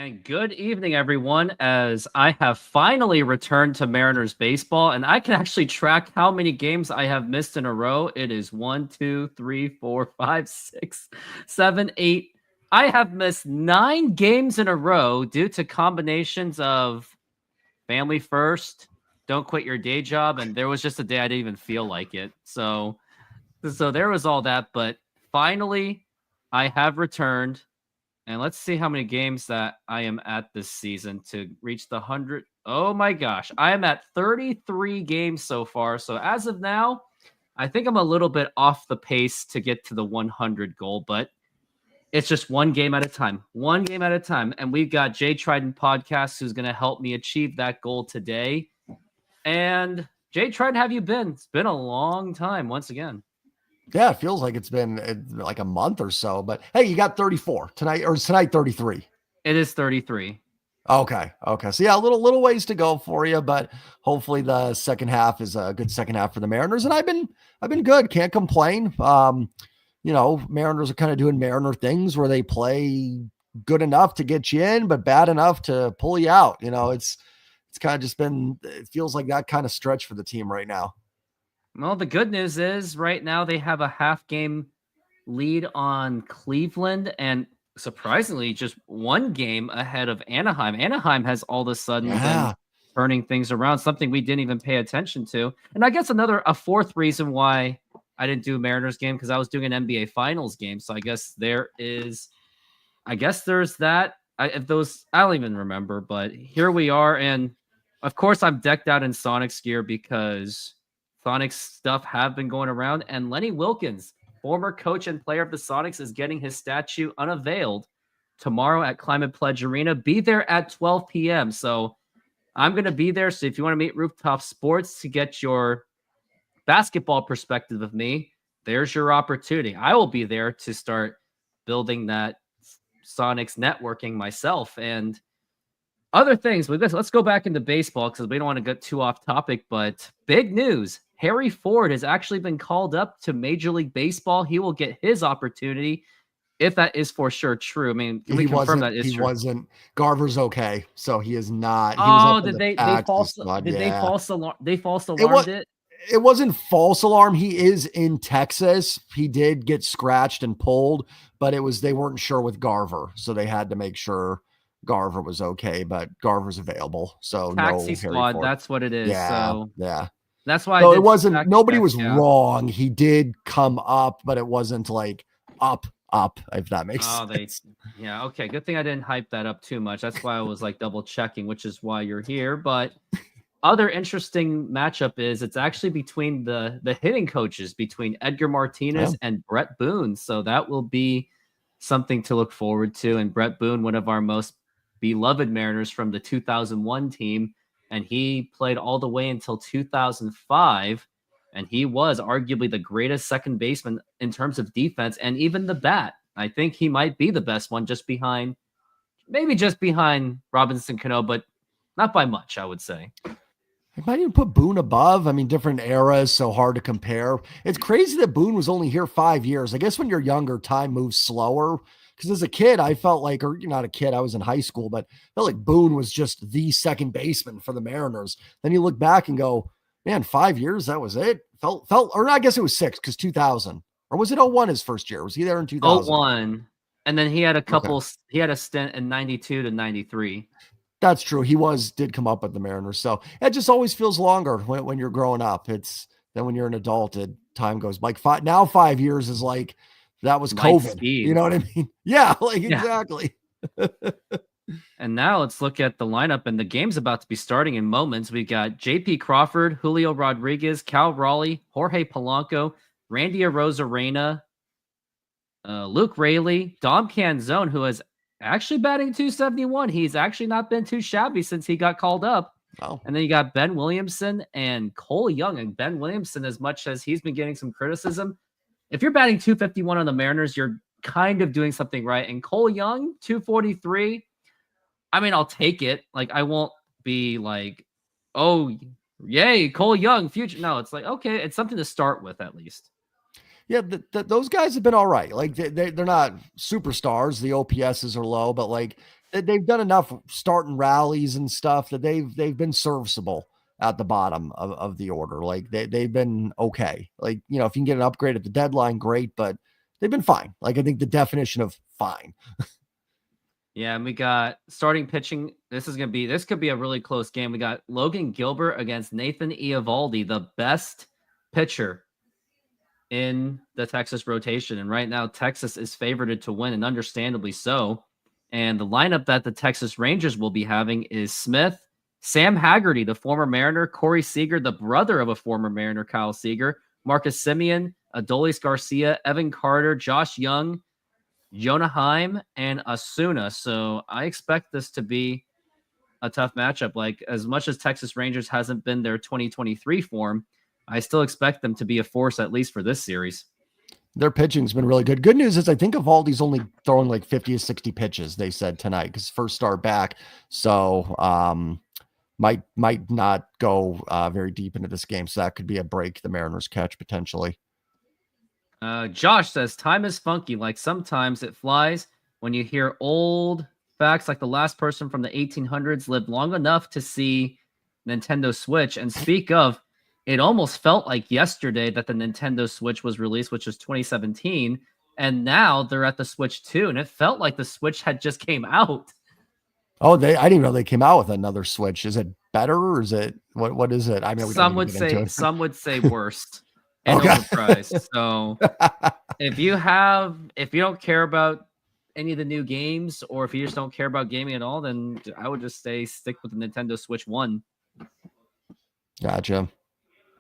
And good evening, everyone, as I have finally returned to Mariners baseball, and I can actually track how many games I have missed in a row. It is 1, 2, 3, 4, 5, 6, 7, 8. I have missed 9 games in a row due to combinations of family first, don't quit your day job, and there was just a day I didn't even feel like it. So there was all that, but finally I have returned. And let's see how many games that I am at this season to reach the 100. Oh my gosh. I am at 33 games so far. So as of now, I think I'm a little bit off the pace to get to the 100 goal, but it's just one game at a time. One game at a time. And we've got Jay Trident Podcast who's going to help me achieve that goal today. And Jay Trident, have you been? It's been a long time once again. Yeah, it feels like it's been like a month or so, but hey, you got 34 tonight, or tonight 33. It is 33. Okay. So yeah, a little ways to go for you, but hopefully the second half is a good second half for the Mariners. And I've been good. Can't complain. Mariners are kind of doing Mariner things where they play good enough to get you in, but bad enough to pull you out. It's kind of just been, it feels like that kind of stretch for the team right now. Well, the good news is right now they have a half game lead on Cleveland and surprisingly just one game ahead of Anaheim. Anaheim has all of a sudden been turning things around, something we didn't even pay attention to. And I guess a fourth reason why I didn't do a Mariners game because I was doing an NBA Finals game. So I guess there's that. I don't even remember, but here we are. And of course I'm decked out in Sonics gear because Sonics stuff have been going around, and Lenny Wilkens, former coach and player of the Sonics, is getting his statue unveiled tomorrow at Climate Pledge Arena. Be there at 12 p.m. So I'm going to be there. So if you want to meet Rooftop Sports to get your basketball perspective of me, there's your opportunity. I will be there to start building that Sonics networking myself and other things. Let's go back into baseball because we don't want to get too off topic, but big news. Harry Ford has actually been called up to Major League Baseball. He will get his opportunity if that is for sure true. I mean, can we confirm that is true? He wasn't. Garver's okay, so he is not. They false alarmed it? It wasn't false alarm. He is in Texas. He did get scratched and pulled, but they weren't sure with Garver, so they had to make sure Garver was okay, but Garver's available. So taxi squad, that's what it is. Yeah. That's why it wasn't, nobody was wrong. He did come up, but it wasn't like up, if that makes sense. Okay. Good thing I didn't hype that up too much. That's why I was like double checking, which is why you're here. But other interesting matchup is it's actually between the hitting coaches, between Edgar Martinez and Brett Boone. So that will be something to look forward to. And Brett Boone, one of our most beloved Mariners from the 2001 team, and he played all the way until 2005, and he was arguably the greatest second baseman in terms of defense and even the bat. I think he might be the best one, just behind Robinson Cano, but not by much, I would say. I might even put Boone above. I mean, different eras, so hard to compare. It's crazy that Boone was only here 5 years. I guess when you're younger, time moves slower. Because as a kid, I felt like, or you're not a kid, I was in high school, but I felt like Boone was just the second baseman for the Mariners. Then you look back and go, man, 5 years, that was it? Or I guess it was 6, because 2000. Or was it 01 his first year? Was he there in 2000? 01. And then he had he had a stint in 92 to 93. That's true. He did come up with the Mariners. So it just always feels longer when you're growing up. Then when you're an adult, time goes like 5 years is like, that was COVID. Speed. You know what I mean? Yeah, exactly. And now let's look at the lineup, and the game's about to be starting in moments. We've got J.P. Crawford, Julio Rodriguez, Cal Raleigh, Jorge Polanco, Randy Arozarena, Luke Raley, Dom Canzone, who is actually batting 271. He's actually not been too shabby since he got called up. Oh. And then you got Ben Williamson and Cole Young. And Ben Williamson, as much as he's been getting some criticism, if you're batting 251 on the Mariners, you're kind of doing something right. And Cole Young, 243. I mean, I'll take it. Like, I won't be like, oh, yay, Cole Young, future. No, it's like, okay, it's something to start with at least. Yeah, those guys have been all right. Like, they're not superstars. The OPSs are low, but like they've done enough starting rallies and stuff that they've been serviceable at the bottom of the order. Like they've been okay. Like, you know, if you can get an upgrade at the deadline, great, but they've been fine. Like I think the definition of fine. Yeah, and we got starting pitching. This could be a really close game. We got Logan Gilbert against Nathan Eovaldi, the best pitcher in the Texas rotation. And right now, Texas is favored to win, and understandably so. And the lineup that the Texas Rangers will be having is Smith, Sam Haggerty, the former Mariner, Corey Seager, the brother of a former Mariner, Kyle Seager, Marcus Semien, Adolis Garcia, Evan Carter, Josh Young, Jonah Heim, and Asuna. So I expect this to be a tough matchup. Like, as much as Texas Rangers hasn't been their 2023 form, I still expect them to be a force, at least for this series. Their pitching's been really good. Good news is I think Eovaldi's only throwing like 50 to 60 pitches, they said tonight, because first start back. So might not go very deep into this game. So that could be a break the Mariners catch potentially. Josh says, time is funky. Like, sometimes it flies when you hear old facts, like the last person from the 1800s lived long enough to see Nintendo Switch. And speak of, it almost felt like yesterday that the Nintendo Switch was released, which was 2017. And now they're at the Switch 2. And it felt like the Switch had just came out. Oh, I didn't even know they came out with another Switch. Is it better, or is it what is it? I mean, some would say worse. And okay. Overpriced. So if you don't care about any of the new games, or if you just don't care about gaming at all, then I would just stick with the Nintendo Switch 1. Gotcha.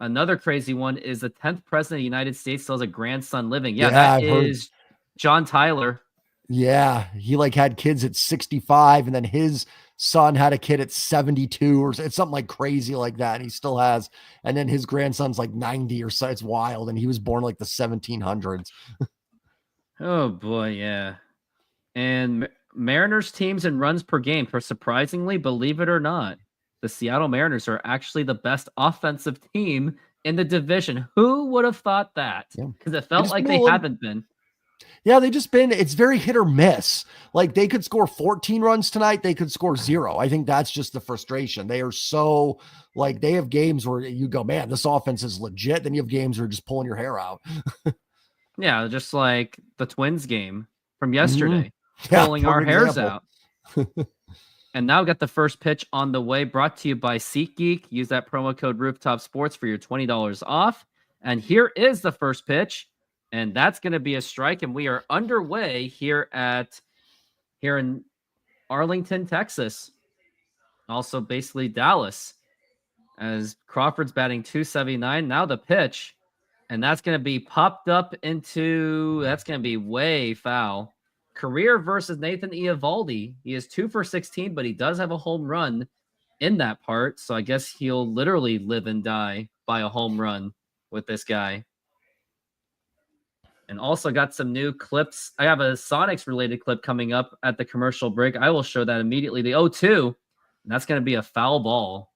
Another crazy one is the 10th president of the United States still has a grandson living. Yeah, that is John Tyler. Yeah, he like had kids at 65, and then his son had a kid at 72, or it's something like crazy like that. And he still has, and then his grandson's like 90 or so. It's wild, and he was born like the 1700s. Oh boy, yeah. And Mariners teams and runs per game, surprisingly, believe it or not, the Seattle Mariners are actually the best offensive team in the division. Who would have thought that? Because it felt like they haven't been. Yeah, it's very hit or miss. Like, they could score 14 runs tonight. They could score 0. I think that's just the frustration. They are so, like, they have games where you go, man, this offense is legit. Then you have games where you're just pulling your hair out. Yeah, just like the Twins game from yesterday, yeah, pulling our hairs out. And now got the first pitch on the way, brought to you by SeatGeek. Use that promo code Rooftop Sports for your $20 off. And here is the first pitch. And that's going to be a strike. And we are underway here in Arlington, Texas. Also, basically Dallas, as Crawford's batting .279. Now the pitch, and that's going to be popped up into, that's going to be way foul. Career versus Nathan Eovaldi. He is 2 for 16, but he does have a home run in that part. So I guess he'll literally live and die by a home run with this guy. And also got some new clips. I have a Sonics related clip coming up at the commercial break. I will show that immediately. The 0-2, and that's going to be a foul ball.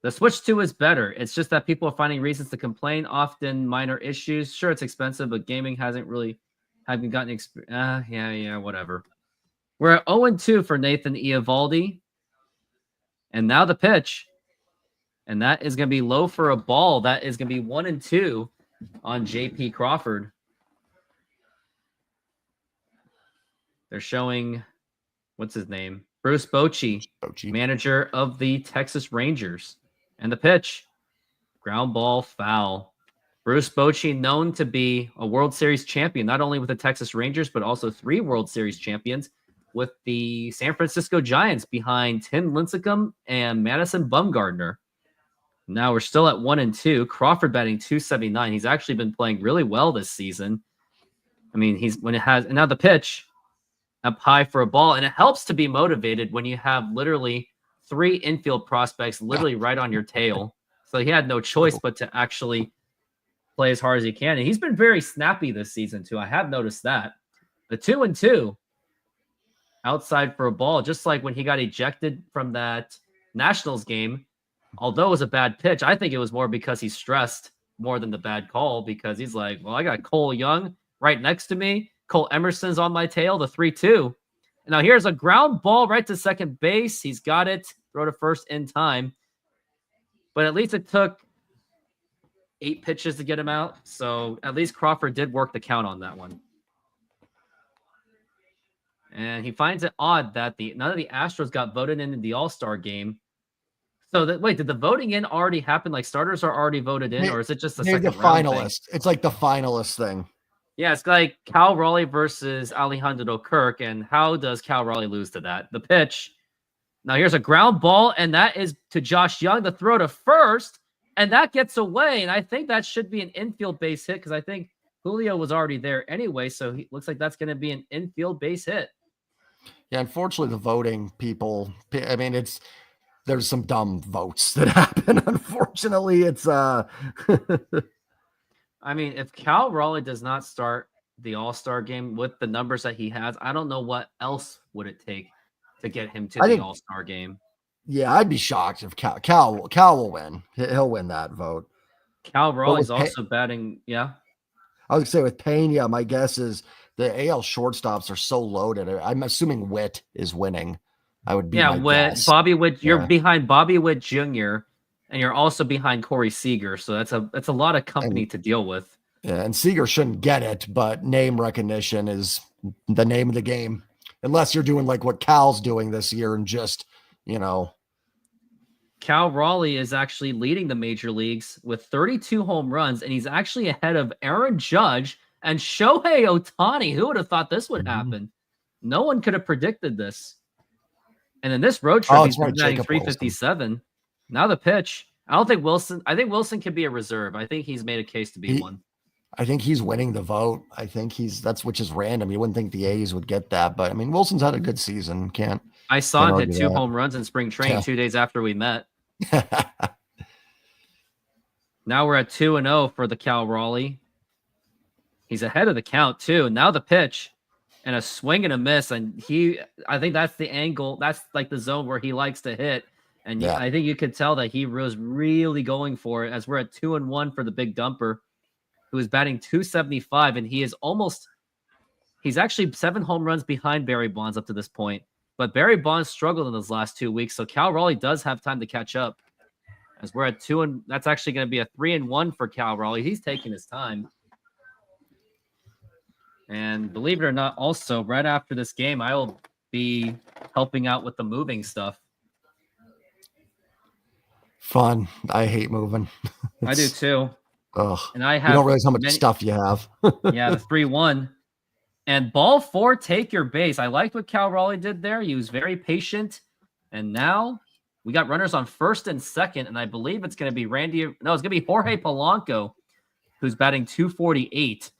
The Switch 2 is better. It's just that people are finding reasons to complain, often minor issues. Sure, it's expensive, but gaming haven't gotten experience. Yeah, whatever. We're at 0-2 for Nathan Eovaldi. And now the pitch. And that is going to be low for a ball. That is going to be 1-2 on JP Crawford. They're showing, what's his name? Bruce Bochy, manager of the Texas Rangers. And the pitch, ground ball, foul. Bruce Bochy, known to be a World Series champion, not only with the Texas Rangers, but also 3 World Series champions with the San Francisco Giants behind Tim Lincecum and Madison Bumgarner. Now we're still at 1-2. Crawford batting .279. He's actually been playing really well this season. I mean, and now the pitch up high for a ball, and it helps to be motivated when you have literally 3 infield prospects literally right on your tail. So he had no choice but to actually play as hard as he can. And he's been very snappy this season too. I have noticed that. The 2-2 outside for a ball, just like when he got ejected from that Nationals game. Although it was a bad pitch, I think it was more because he's stressed more than the bad call, because he's like, well, I got Cole Young right next to me. Cole Emerson's on my tail, the 3-2. Now here's a ground ball right to second base. He's got it. Throw to first in time. But at least it took 8 pitches to get him out. So at least Crawford did work the count on that one. And he finds it odd that none of the Astros got voted into the All-Star game. So wait, did the voting in already happen? Like starters are already voted in, or is it just the second round finalist? Thing? It's like the finalist thing. Yeah, it's like Cal Raleigh versus Alejandro Kirk. And how does Cal Raleigh lose to that? The pitch. Now here's a ground ball, and that is to Josh Young. The throw to first, and that gets away. And I think that should be an infield base hit because I think Julio was already there anyway. So he looks like that's going to be an infield base hit. Yeah, unfortunately, the voting people, I mean, there's some dumb votes that happen. Unfortunately, it's I mean, if Cal Raleigh does not start the All-Star game with the numbers that he has, I don't know what else would it take to get him to the All-Star game. Yeah, I'd be shocked if Cal will win. He'll win that vote. Cal Raleigh's also batting. Yeah. I was gonna say with Pena, my guess is the AL shortstops are so loaded. I'm assuming Witt is winning. I would be. Yeah, Witt, Bobby Witt. You're behind Bobby Witt Jr. and you're also behind Corey Seager. So that's a lot of company to deal with. Yeah, and Seager shouldn't get it, but name recognition is the name of the game. Unless you're doing like what Cal's doing this year and just, Cal Raleigh is actually leading the major leagues with 32 home runs, and he's actually ahead of Aaron Judge and Shohei Ohtani. Who would have thought this would happen? No one could have predicted this. And in this road trip, he's been batting 357. Now the pitch. I think Wilson can be a reserve. I think he's made a case to be one. I think he's winning the vote. I think which is random. You wouldn't think the A's would get that, but I mean, Wilson's had a good season. I saw him hit 2 home runs in spring training 2 days after we met. Now we're at 2-0 for the Cal Raleigh. He's ahead of the count too. Now the pitch and a swing and a miss. And I think that's the angle. That's like the zone where he likes to hit. And I think you could tell that he was really going for it as we're at 2-1 for the big dumper, who is batting 275. And he's actually 7 home runs behind Barry Bonds up to this point. But Barry Bonds struggled in those last 2 weeks. So Cal Raleigh does have time to catch up as we're at 2, and that's actually going to be a 3-1 for Cal Raleigh. He's taking his time. And believe it or not, also right after this game, I will be helping out with the moving stuff. Fun. I hate moving. I do too. Ugh. And I have. You don't realize how much stuff you have. Yeah, the 3-1. And ball 4, take your base. I liked what Cal Raleigh did there. He was very patient. And now we got runners on first and second. And I believe it's going to be it's going to be Jorge Polanco, who's batting 248.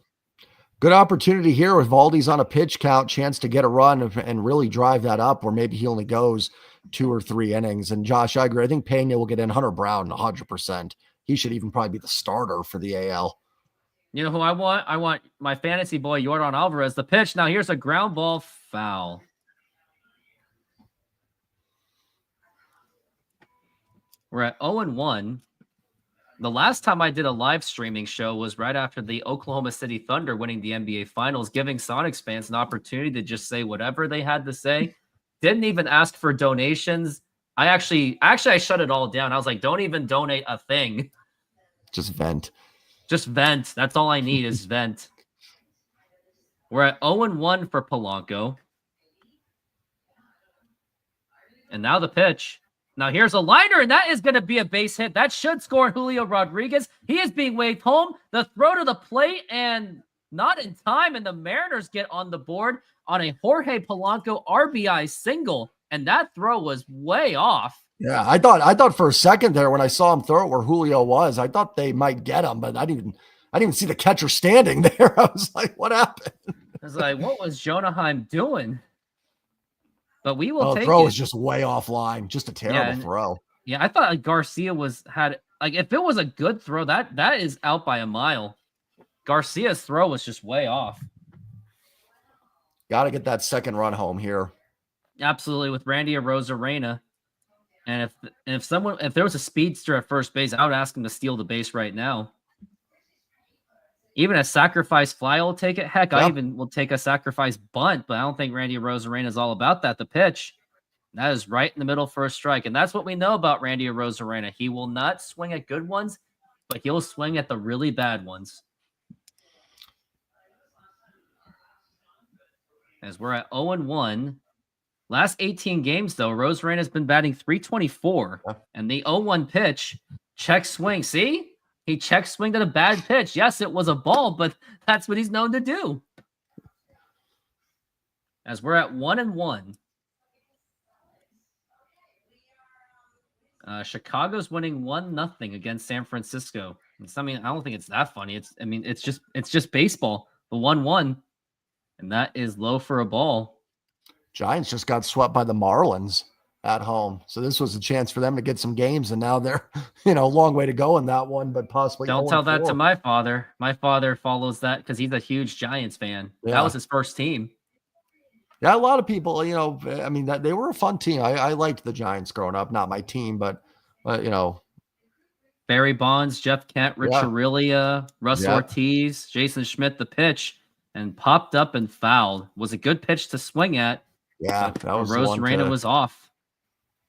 Good opportunity here with Valdi's on a pitch count, chance to get a run and really drive that up, where maybe he only goes 2 or 3 innings. And Josh, I agree. I think Pena will get in. Hunter Brown 100%. He should even probably be the starter for the AL. You know who I want? I want my fantasy boy, Yordan Alvarez. The pitch. Now here's a ground ball foul. We're at 0-1. The last time I did a live streaming show was right after the Oklahoma City Thunder winning the NBA Finals, giving Sonics fans an opportunity to just say whatever they had to say. Didn't even ask for donations. I shut it all down. I was like, don't even donate a thing. Just vent. Just vent. That's all I need is vent. We're at 0-1 for Polanco. And now the pitch. Now here's a liner, and that is going to be a base hit. That should score Julio Rodriguez. He is being waved home. The throw to the plate, and not in time, and the Mariners get on the board on a Jorge Polanco RBI single, and that throw was way off. Yeah, I thought for a second there when I saw him throw it where Julio was, I thought they might get him, but I didn't even see the catcher standing there. I was like, what happened? I was like, what was Jonaheim doing? But we will take it. The throw is just way offline. Just a terrible throw. Yeah, I thought Garcia if it was a good throw, that is out by a mile. Garcia's throw was just way off. Got to get that second run home here. Absolutely, with Randy Arozarena. And if there was a speedster at first base, I would ask him to steal the base right now. Even a sacrifice fly will take it. Heck, I Yeah. even will take a sacrifice bunt, but I don't think Randy Arozarena is all about that. The pitch, that is right in the middle for a strike. And that's what we know about Randy Arozarena. He will not swing at good ones, but he'll swing at the really bad ones. As we're at 0-1. Last 18 games, though, Arozarena has been batting .324. Yeah. And the 0-1 pitch, check swing. See? He check swinged at a bad pitch. Yes, it was a ball, but that's what he's known to do. As we're at 1-1. Chicago's winning 1-0 against San Francisco. I don't think it's that funny. It's just baseball. The 1-1. And that is low for a ball. Giants just got swept by the Marlins at home. So this was a chance for them to get some games, and now they're, a long way to go in that one, but possibly. Don't tell that to my father. My father follows that because he's a huge Giants fan. Yeah. That was his first team. Yeah, a lot of people, they were a fun team. I liked the Giants growing up. Not my team, but Barry Bonds, Jeff Kent, Rich Aurelia, Russ Ortiz, Jason Schmidt, the pitch, and popped up and fouled. Was a good pitch to swing at. Yeah, that was Arozarena was off.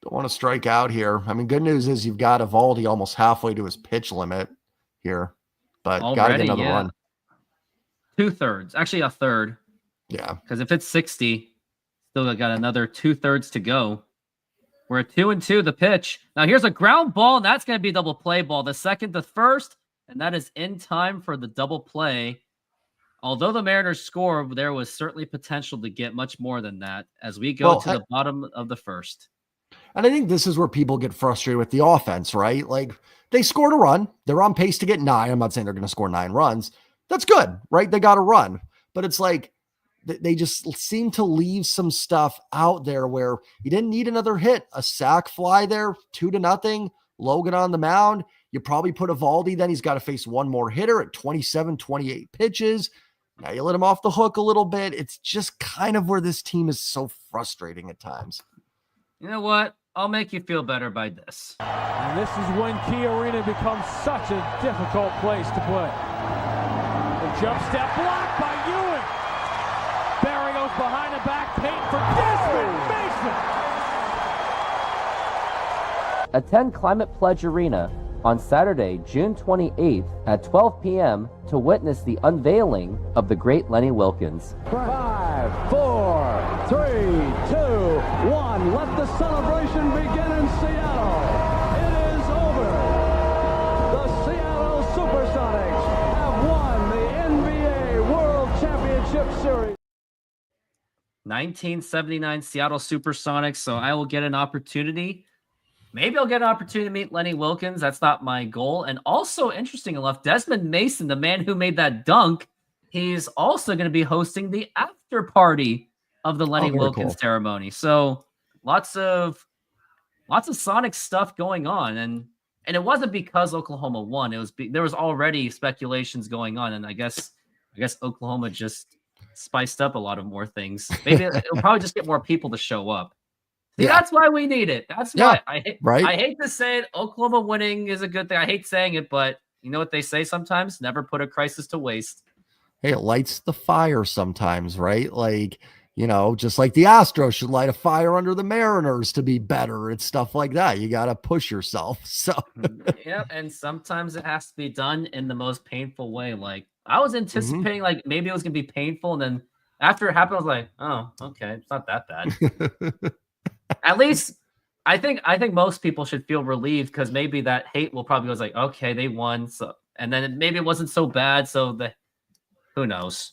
Don't want to strike out here. Good news is you've got Eovaldi almost halfway to his pitch limit here, but got to get another run. 2/3, actually a third. Yeah, because if it's 60, still got another 2/3 to go. We're at 2-2. The pitch. Now here's a ground ball, and that's going to be a double play ball. The second to first, and that is in time for the double play. Although the Mariners score, there was certainly potential to get much more than that as we go to the bottom of the first. And I think this is where people get frustrated with the offense, right? Like, they scored a run. They're on pace to get 9. I'm not saying they're going to score 9 runs. That's good, right? They got a run. But it's like they just seem to leave some stuff out there where you didn't need another hit. A sac fly there, 2-0. Logan on the mound. You probably put Eovaldi, then he's got to face one more hitter at 27, 28 pitches. Now you let him off the hook a little bit. It's just kind of where this team is so frustrating at times. You know what? I'll make you feel better by this. And this is when Key Arena becomes such a difficult place to play. The jump step blocked by Ewing. Barry goes behind the back. Payton for Desmond. Mason. Attend Climate Pledge Arena on Saturday, June 28th at 12 p.m. to witness the unveiling of the great Lenny Wilkens. 5, 4, 3, 2, 1. Let the celebration begin in Seattle. It is over. The Seattle Supersonics have won the NBA World Championship Series. 1979 Seattle Supersonics. So I will get an opportunity. Maybe I'll get an opportunity to meet Lenny Wilkens. That's not my goal. And also, interesting enough, Desmond Mason, the man who made that dunk, he's also going to be hosting the after party of the Lenny Wilkens ceremony. So lots of Sonic stuff going on. And it wasn't because Oklahoma won. It was there was already speculations going on. And I guess Oklahoma just spiced up a lot of more things. Maybe it'll probably just get more people to show up. See, that's why we need it. That's why I hate to say it. Oklahoma winning is a good thing. I hate saying it, but you know what they say sometimes? Never put a crisis to waste. Hey, it lights the fire sometimes, right? Like, just like the Astros should light a fire under the Mariners to be better. It's stuff like that. You got to push yourself. So, yeah. And sometimes it has to be done in the most painful way. Like, I was anticipating, like, maybe it was going to be painful. And then after it happened, I was like, oh, okay. It's not that bad. At least I think most people should feel relieved because maybe that hate will probably go like, okay, they won. So, and then maybe it wasn't so bad. So who knows?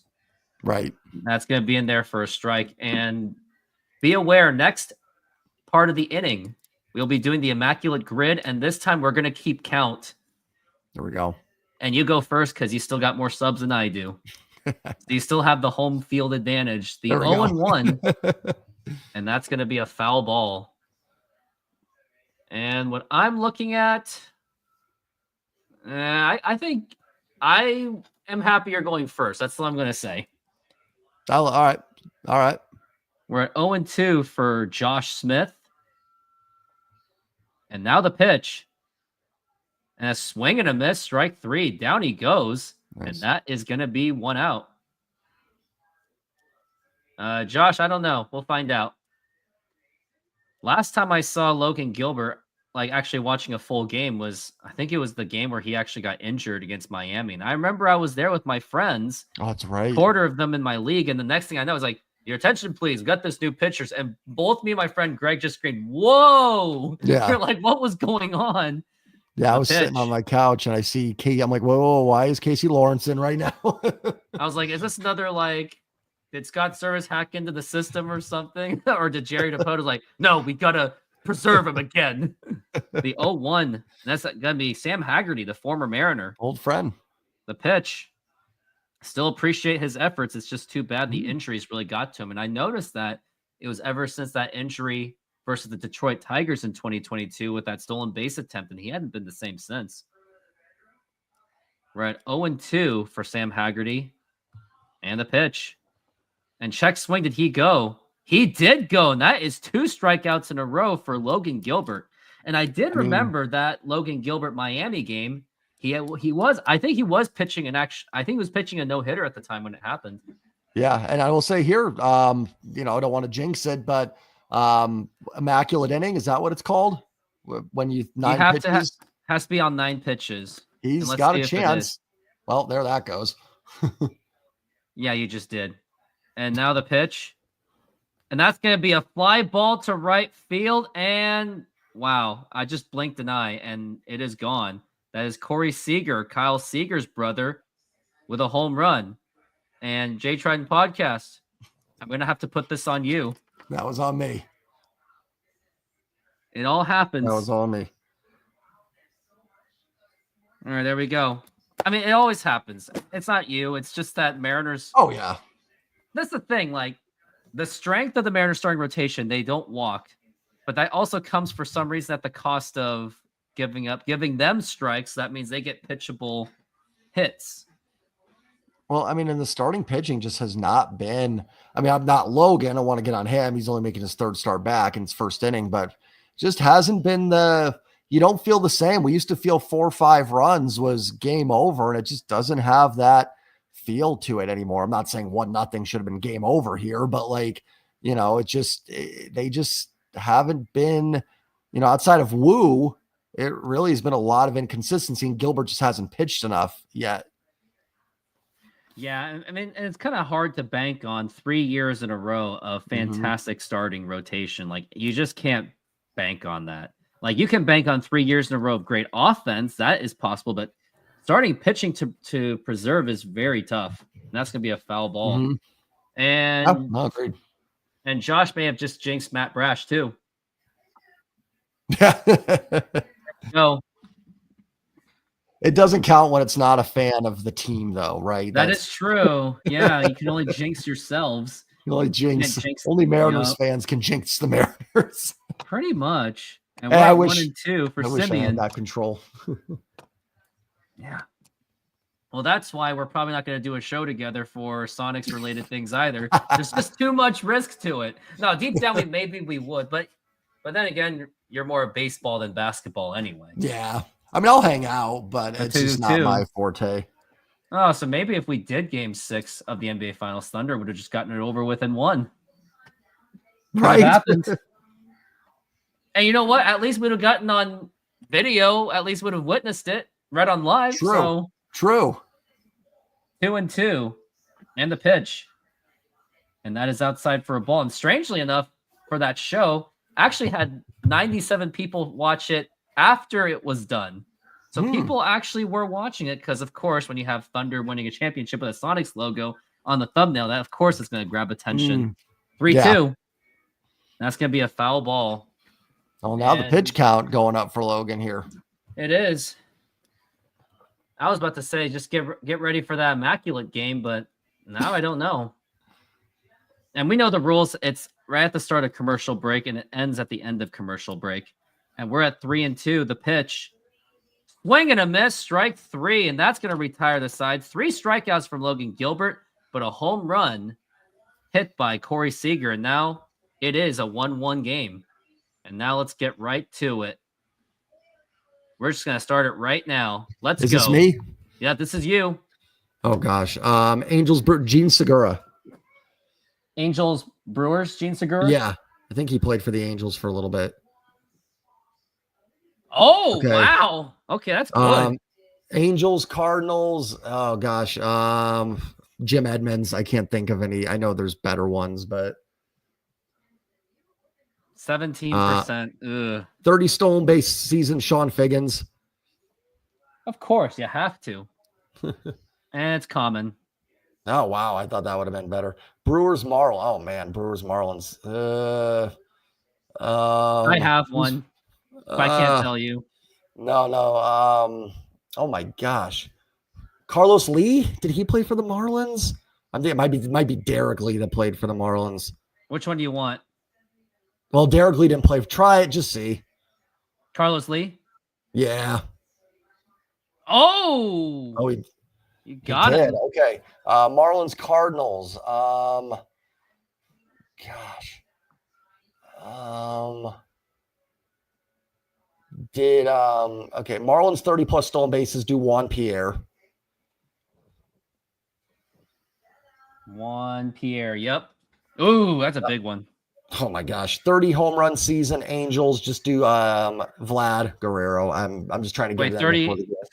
Right. That's going to be in there for a strike. And be aware, next part of the inning, we'll be doing the Immaculate Grid. And this time we're going to keep count. There we go. And you go first because you still got more subs than I do. So you still have the home field advantage. The 0-1. And that's going to be a foul ball. And what I'm looking at, I think I am happy you're going first. That's what I'm going to say. All right. We're at 0-2 for Josh Smith. And now the pitch. And a swing and a miss, strike 3. Down he goes. And Nice. that is going to be one out. Josh, I don't know. We'll find out. Last time I saw Logan Gilbert, like actually watching a full game, was I think it was the game where he actually got injured against Miami. And I remember I was there with my friends, Oh, that's right. quarter of them in my league. And the next thing I know is like, your attention, please. We got this new pitchers. And both me and my friend Greg just screamed, whoa. Yeah. We're like, what was going on? Yeah, I the was sitting pitch. on my couch and I see Casey. I'm like, whoa, why is Casey Lawrence in right now? I was like, is this another like, did Scott Service hack into the system or something? Or did Jerry DePoto's like, no, we got to preserve him again. The 0-1. That's going to be Sam Haggerty, the former Mariner. Old friend. The pitch. Still appreciate his efforts. It's just too bad the injuries really got to him. And I noticed that it was ever since that injury versus the Detroit Tigers in 2022 with that stolen base attempt, and he hadn't been the same since. We're at 0-2 for Sam Haggerty. And the pitch. And check swing, did he go? He did go, and that is 2 strikeouts in a row for Logan Gilbert. And I did remember that Logan Gilbert Miami game. He was, I think he was pitching I think he was pitching a no-hitter at the time when it happened. Yeah, and I will say here, you know, I don't want to jinx it, but immaculate inning, is that what it's called? When you 9 have pitches, has to be on 9 pitches. he's let's got see a if it chance. is. Well, there that goes. Yeah, you just did. And now the pitch. And that's going to be a fly ball to right field. And wow, I just blinked an eye and it is gone. That is Corey Seager, Kyle Seager's brother, with a home run. And Jay Trident Podcast, I'm going to have to put this on you. That was on me. It all happens. That was on me. All right, there we go. I mean, it always happens. It's not you. It's just that Mariners. Oh, yeah. That's the thing. Like, the strength of the Mariners starting rotation, they don't walk. But that also comes for some reason at the cost of giving them strikes. That means they get pitchable hits. Well, I mean, and the starting pitching just has not been. I mean, I'm not Logan. I want to get on him. He's only making his 3rd start back in his first inning, but just hasn't been you don't feel the same. We used to feel 4 or 5 runs was game over, and it just doesn't have that feel to it anymore. I'm not saying 1-0 should have been game over here, but like, you know, they just haven't been, you know, outside of Wu, it really has been a lot of inconsistency, and Gilbert just hasn't pitched enough yet. Yeah, I mean, and it's kind of hard to bank on 3 years in a row of fantastic starting rotation. Like, you just can't bank on that. Like, you can bank on 3 years in a row of great offense. That is possible, but starting pitching to preserve is very tough. And that's going to be a foul ball. And no, agreed. And Josh may have just jinxed Matt Brash too. Yeah. No, It doesn't count when it's not a fan of the team, though, right? that is true. Yeah, you can only jinx yourselves. You only jinx. jinx- Only Mariners Yep. fans can jinx the Mariners. Pretty much. And Hey, we're I at wish- 1-2 for I wish I had Simeon. that control. Yeah. Well, that's why we're probably not going to do a show together for Sonics related things either. There's just too much risk to it. No, deep down maybe we would, but then again, you're more baseball than basketball anyway. Yeah. I mean, I'll hang out, but A it's just not 2-2. my forte. Oh, so maybe if we did Game 6 of the NBA Finals, Thunder would have just gotten it over with and won. Could have Right. happened. And you know what? At least we'd have gotten on video. At least would have witnessed it right on live. True. So True. 2-2, and the pitch, and that is outside for a ball. And strangely enough, for that show, actually had 97 people watch it after it was done. So people actually were watching it because, of course, when you have Thunder winning a championship with a Sonics logo on the thumbnail, that of course is going to grab attention. 3-2. Yeah. That's going to be a foul ball. Oh, now the And- pitch count going up for Logan here. It is. I was about to say, just get ready for that immaculate game, but now I don't know. And we know the rules. It's right at the start of commercial break, and it ends at the end of commercial break. And we're at 3-2. The pitch, swing and a miss, strike 3, and that's going to retire the side. 3 strikeouts from Logan Gilbert, but a home run hit by Corey Seager. And now it is a 1-1 game. And now let's get right to it. We're just going to start it right now. Let's Is go. this me? Yeah, this is you. Oh gosh. Angels, Gene Segura. Angels, Brewers, Gene Segura. Yeah, I think he played for the Angels for a little bit. Oh, Okay. wow. Okay, that's good. Angels, Cardinals. Oh gosh. Jim Edmonds. I can't think of any. I know there's better ones, but 17%. Ugh. 30 stolen base season. Sean Figgins. Of course, you have to. And it's common. Oh wow, I thought that would have been better. Brewers, Marlins. Oh man, Brewers, Marlins. I have one, but I can't tell you. No. Oh my gosh, Carlos Lee. Did he play for the Marlins? I think it might be Derek Lee that played for the Marlins. Which one do you want? Well, Derek Lee didn't play. Try it, just see. Carlos Lee? Yeah. Oh, He you got did. it. Okay. Marlins, Cardinals. Gosh. Okay, Marlins 30 plus stolen bases do Juan Pierre. Juan Pierre. Yep. Ooh, that's a big one. Oh my gosh, 30 home run season. Angels just do Vlad Guerrero. I'm just trying to get Wait,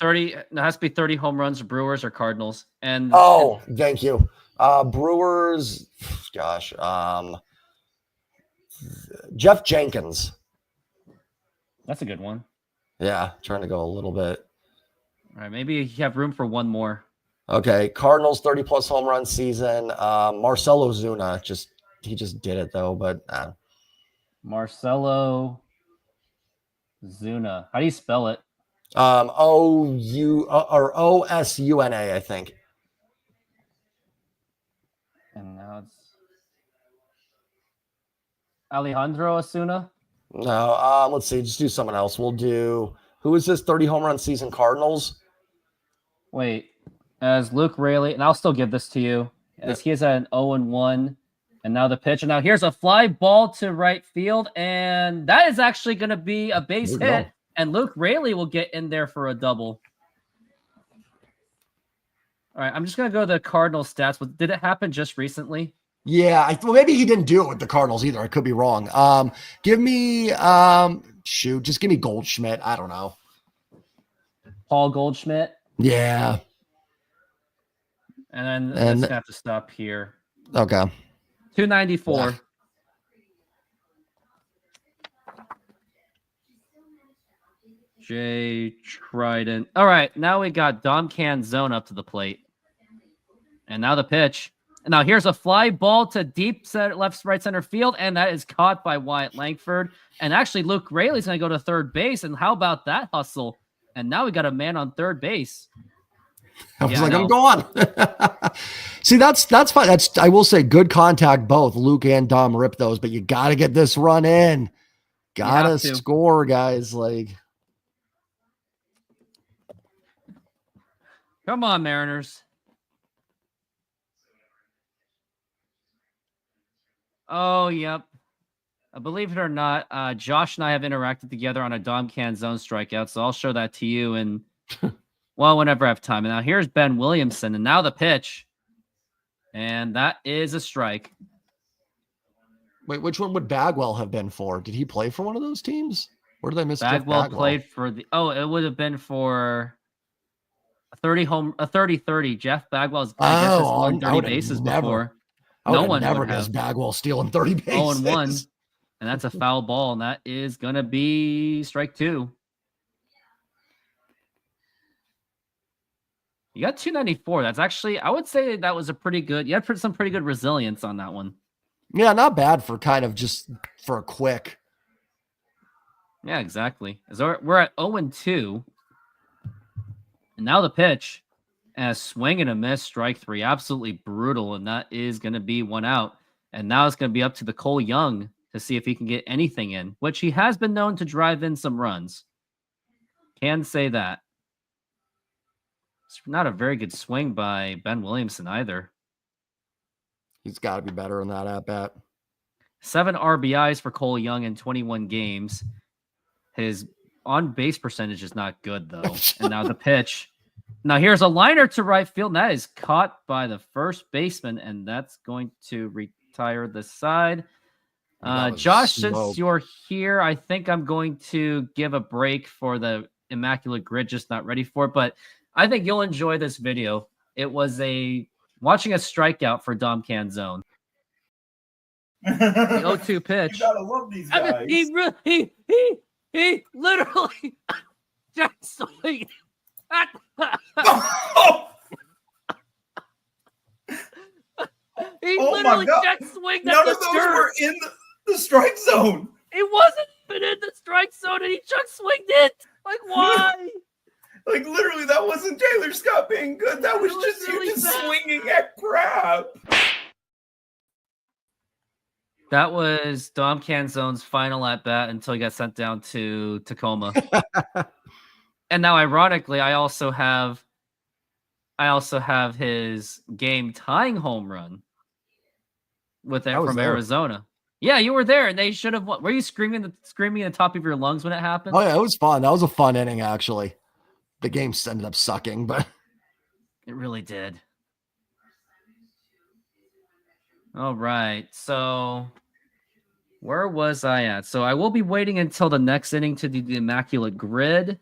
30. It has to be 30 home runs, Brewers or Cardinals. And oh, thank you. Brewers, gosh. Jeff Jenkins. that's a good one. Yeah, trying to go a little bit. All right, maybe you have room for one more. Okay, Cardinals 30 plus home run season. Marcelo Zuna he just did it though, but Marcelo Zuna. How do you spell it? OSUNA, I think. And now it's Alejandro Osuna. No, let's see. Just do someone else. We'll do who is this 30 home run season Cardinals? Wait, as Luke Raley, and I'll still give this to you. As he is at an 0-1. And now the pitch. And now here's a fly ball to right field. And that is actually going to be a base hit. And Luke Raley will get in there for a double. All right, I'm just going to go to the Cardinal stats. Did it happen just recently? Yeah, well, maybe he didn't do it with the Cardinals either. I could be wrong. Give me just give me Goldschmidt. I don't know. Paul Goldschmidt. Yeah. And then let's have to stop here. Okay. 294. Yeah. Jay Trident. All right, now we got Dom Canzone up to the plate. And now the pitch. And now here's a fly ball to deep right center field, and that is caught by Wyatt Langford. And actually, Luke Raley's going to go to third base. And how about that hustle? And now we got a man on third base. I was I'm gone. See, that's fine. I will say good contact, both Luke and Dom rip those, but you got to get this run in. Got to score, guys. Come on, Mariners. Oh, yep. Believe it or not, Josh and I have interacted together on a Dom Canzone strikeout, so I'll show that to you and whenever I have time. And now here's Ben Williamson, and now the pitch. And that is a strike. Wait, which one would Bagwell have been for? Did he play for one of those teams? Where did I miss Bagwell played for it would have been for a 30-30. Jeff Bagwell's won 30 bases before. No one never has Bagwell stealing 30 bases. 0-1. And that's a foul ball, and that is going to be strike 2. You got 294. That's actually, I would say that was a pretty good, you had some pretty good resilience on that one. Yeah, not bad for kind of just for a quick. Yeah, exactly. We're at 0-2. And now the pitch. And a swing and a miss, strike 3. Absolutely brutal. And that is going to be one out. And now it's going to be up to the Cole Young to see if he can get anything in, which he has been known to drive in some runs. Can say that. It's not a very good swing by Ben Williamson either. He's got to be better than that at bat. 7 RBIs for Cole Young in 21 games. His on-base percentage is not good, though. And now the pitch. Now here's a liner to right field, and that is caught by the first baseman, and that's going to retire the side. That was Josh, slow. since you're here, I think I'm going to give a break for the Immaculate Grid, just not ready for it, but I think you'll enjoy this video. It was watching a strikeout for Dom Canzone. The 0-2 pitch. You gotta love these I guys. mean, he literally just swing. He Oh my literally God. just swinged None at the of those dirt. were in the strike zone. It wasn't even in the strike zone, and he just swinged it. Like, why? Like literally, that wasn't Taylor Scott being good. That was It was just really you just bad. swinging at crap. That was Dom Canzone's final at bat until he got sent down to Tacoma. And now, ironically, I also have his game tying home run with it I was from there. Arizona. Yeah, you were there, and they should have won. Were you screaming at the top of your lungs when it happened? Oh yeah, it was fun. That was a fun inning, actually. The game ended up sucking, but It really did. All right. So where was I at? So I will be waiting until the next inning to do the Immaculate Grid.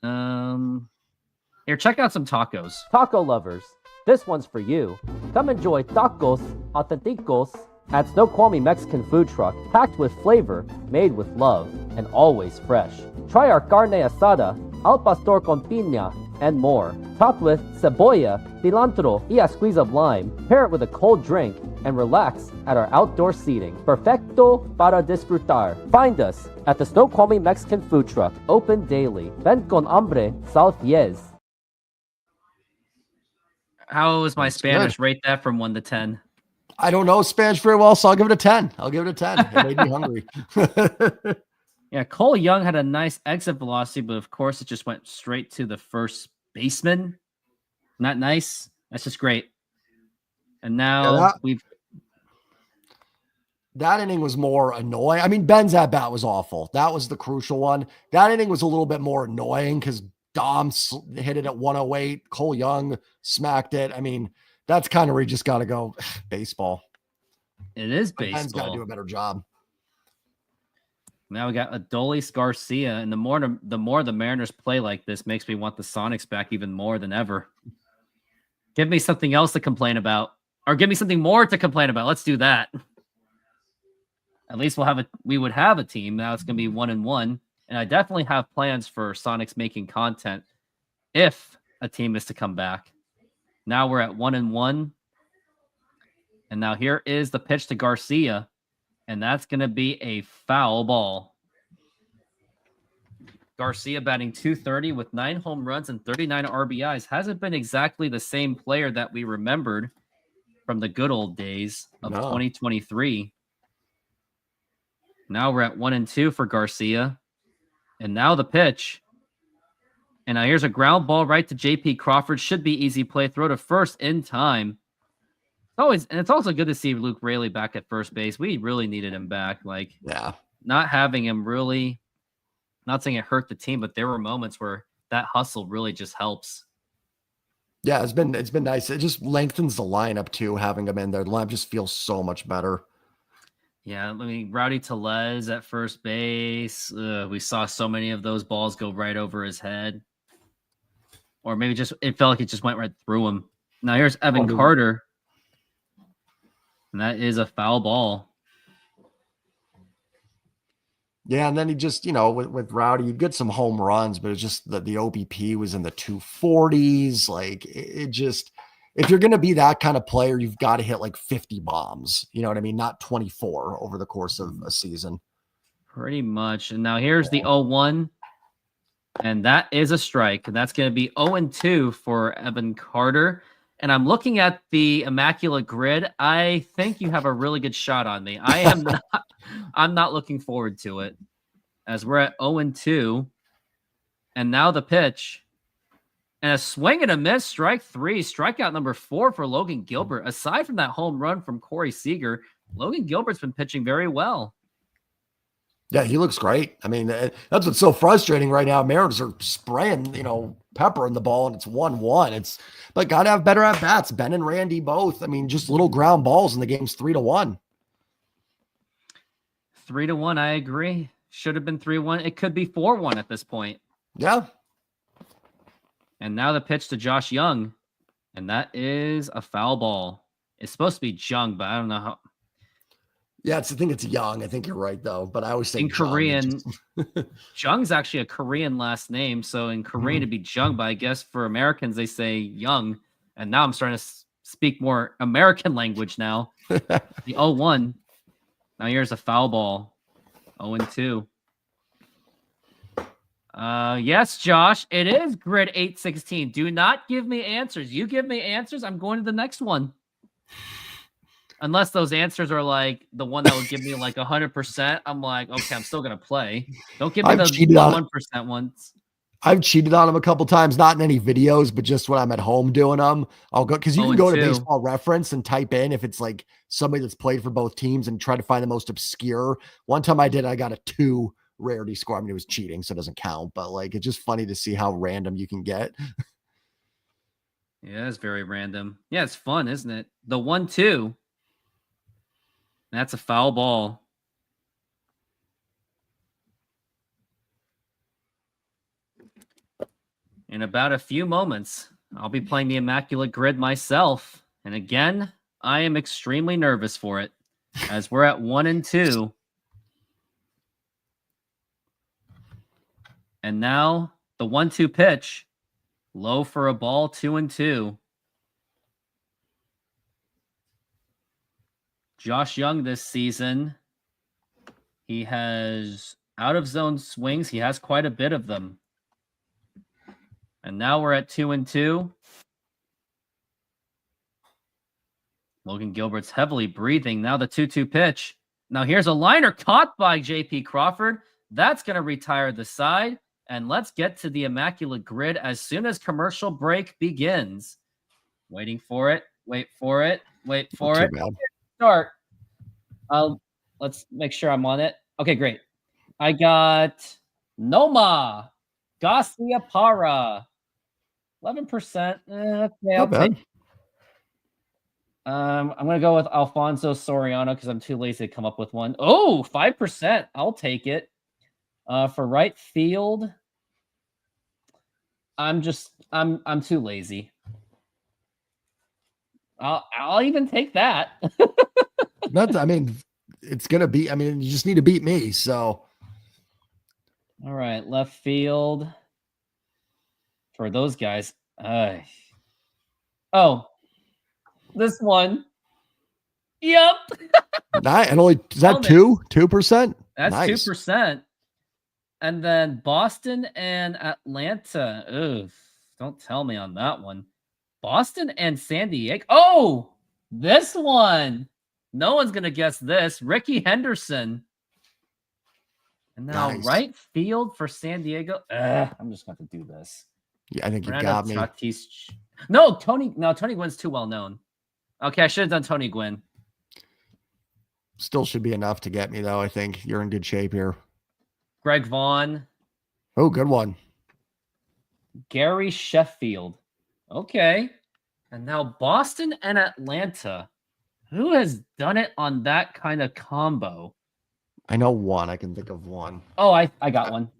Here, check out some tacos. Taco lovers, this one's for you. Come enjoy tacos autenticos at Snoqualmie Mexican food truck, packed with flavor, made with love, and always fresh. Try our carne asada, al pastor con piña, and more. Topped with cebolla, cilantro, y a squeeze of lime. Pair it with a cold drink and relax at our outdoor seating. Perfecto para disfrutar. Find us at the Snoqualmie Mexican food truck, open daily. Ven con hambre, sal fies. How was my That's Spanish? Rate that from 1 to 10. I don't know Spanish very well, so I'll give it a 10. I'll give it a 10. It made me hungry. Yeah, Cole Young had a nice exit velocity, but of course it just went straight to the first baseman. Not nice. That's just great. And now That inning was more annoying. I mean, Ben's at bat was awful. That was the crucial one. That inning was a little bit more annoying because Dom hit it at 108. Cole Young smacked it. I mean, that's kind of where you just got to go baseball. it is Ben's got to baseball. do a better job. Now we got Adolis Garcia, and the more the Mariners play like this makes me want the Sonics back even more than ever. Give me something else to complain about, or give me something more to complain about. Let's do that. At least we would have a team. Now it's going to be 1-1, and I definitely have plans for Sonics making content if a team is to come back. Now we're at 1-1, and now here is the pitch to Garcia. And that's going to be a foul ball. Garcia batting .230 with 9 home runs and 39 RBIs. Hasn't been exactly the same player that we remembered from the good old days of 2023. Now we're at 1-2 for Garcia. And now the pitch. And now here's a ground ball right to JP Crawford. Should be easy play. Throw to first in time. It's also good to see Luke Raley back at first base. We really needed him back. Like, Yeah. not having him really, not saying it hurt the team, but there were moments where that hustle really just helps. Yeah, it's been nice. It just lengthens the lineup too, having him in there. The lineup just feels so much better. Yeah, I mean, Rowdy Tellez at first base. We saw so many of those balls go right over his head. Or maybe it felt like it just went right through him. Now here's Evan Carter. And that is a foul ball. Yeah, and then he just, with Rowdy, you'd get some home runs, but it's just that the OBP was in the 240s. Like, it just, if you're going to be that kind of player, you've got to hit like 50 bombs. You know what I mean? Not 24 over the course of a season. Pretty much. And now here's the 0-1. And that is a strike. And that's going to be 0-2 for Evan Carter. And I'm looking at the Immaculate Grid. I think you have a really good shot on me. I'm not looking forward to it, as we're at 0-2. And now the pitch. And a swing and a miss, strike 3, strikeout number 4 for Logan Gilbert. Aside from that home run from Corey Seager, Logan Gilbert's been pitching very well. Yeah, he looks great. I mean, that's what's so frustrating right now. Mariners are spraying, peppering the ball and it's 1-1. But got to have better at bats. Ben and Randy both. I mean, just little ground balls and the game's 3-1. 3-1. I agree. Should have been 3-1. It could be 4-1 at this point. Yeah. And now the pitch to Josh Young. And that is a foul ball. It's supposed to be Jung, but I don't know how. Yeah, I think it's Young. I think you're right, though. But I always say In Jung. Korean, Jung's actually a Korean last name. So in Korean, it'd be Jung. But I guess for Americans, they say Young. And now I'm starting to speak more American language now. The 0-1. Now here's a foul ball. 0-2. Yes, Josh, it is grid 816. Do not give me answers. You give me answers, I'm going to the next one. Unless those answers are like the one that would give me like 100%, I'm like, okay, I'm still gonna play. Don't give me the 1% ones. I've cheated on them a couple times, not in any videos, but just when I'm at home doing them. I'll go because you can go to Baseball Reference and type in if it's like somebody that's played for both teams and try to find the most obscure. One time I did, I got a 2 rarity score. I mean, it was cheating, so it doesn't count, but like it's just funny to see how random you can get. Yeah, it's very random. Yeah, it's fun, isn't it? The 1-2. That's a foul ball. In about a few moments, I'll be playing the Immaculate Grid myself. And again, I am extremely nervous for it as we're at 1-2. And now the 1-2 pitch, low for a ball, 2-2. Josh Young this season, he has out of zone swings. He has quite a bit of them. And now we're at 2-2. Logan Gilbert's heavily breathing. Now the 2-2 pitch. Now here's a liner caught by JP Crawford. That's going to retire the side. And let's get to the Immaculate Grid as soon as commercial break begins. Waiting for it. Wait for it. Wait for it. Start. Let's make sure I'm on it. Okay, great. I got Noma Garcia Para. 11%. Okay, I'll take. I'm going to go with Alfonso Soriano because I'm too lazy to come up with one. Oh, 5%. I'll take it. For right field, I'm too lazy. I'll even take that. I mean, it's gonna be. I mean, you just need to beat me. So, all right, left field for those guys. Oh, this one. Yep. And only is that 2%? That's nice. 2%. And then Boston and Atlanta. Ugh, don't tell me on that one. Boston and San Diego. Oh, this one. No one's going to guess this. Ricky Henderson. And now right field for San Diego. I'm just going to do this. Yeah, I think you got me. No, Tony Gwynn's too well known. Okay, I should have done Tony Gwynn. Still should be enough to get me, though. I think you're in good shape here. Greg Vaughn. Oh, good one. Gary Sheffield. Okay. And now Boston and Atlanta. Who has done it on that kind of combo? I know one. I can think of one. Oh, I got one.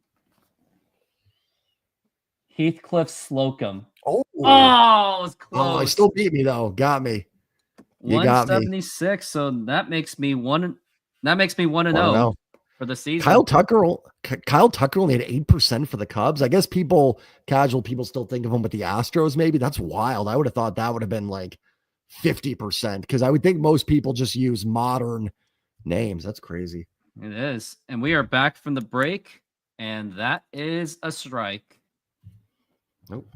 Heathcliff Slocum. Oh, it was close. Oh, I still beat me, though. Got me. You got me. 176. So that makes me 1-0 for the season. Kyle Tucker only had 8% for the Cubs. I guess casual people still think of him with the Astros. Maybe that's wild. I would have thought that would have been like 50% because I would think most people just use modern names. That's crazy. It is. And we are back from the break, and that is a strike. Nope.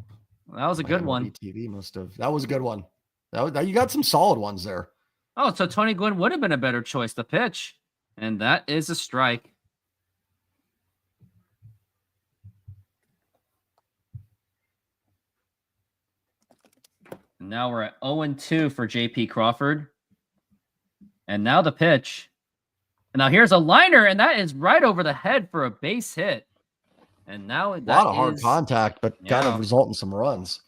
Well, that was a good one. TV must have. That was a good one. You got some solid ones there. Oh, so Tony Gwynn would have been a better choice to pitch. And that is a strike. And now we're at 0-2 for JP Crawford. And now the pitch. And now here's a liner, and that is right over the head for a base hit. And now A lot of hard contact, but kind Yeah. of result in some runs.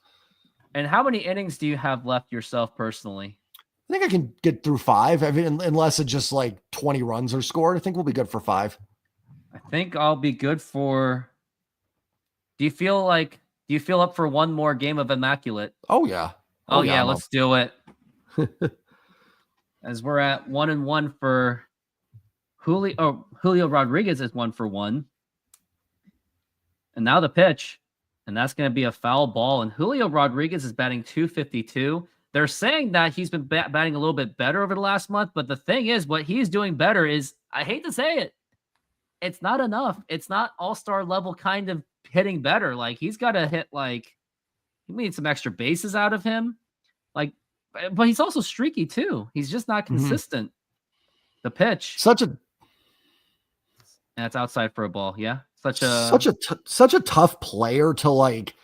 And how many innings do you have left yourself personally? I think I can get through 5. I mean, unless it's just like 20 runs are scored, I think we'll be good for 5. I think I'll be good for. Do you feel up for one more game of Immaculate? Oh yeah. Oh, yeah, I'm up. let's do it. As we're at 1-1 for Julio. Oh, Julio Rodriguez is 1-for-1. And now the pitch. And that's going to be a foul ball. And Julio Rodriguez is batting .252. They're saying that he's been batting a little bit better over the last month. But the thing is, what he's doing better is, I hate to say it, it's not enough. It's not all-star level kind of hitting better. Like, he's got to hit, like, he needs some extra bases out of him. Like, but he's also streaky too. He's just not consistent. The pitch. Such a And it's outside for a ball. Yeah. Such a tough player to like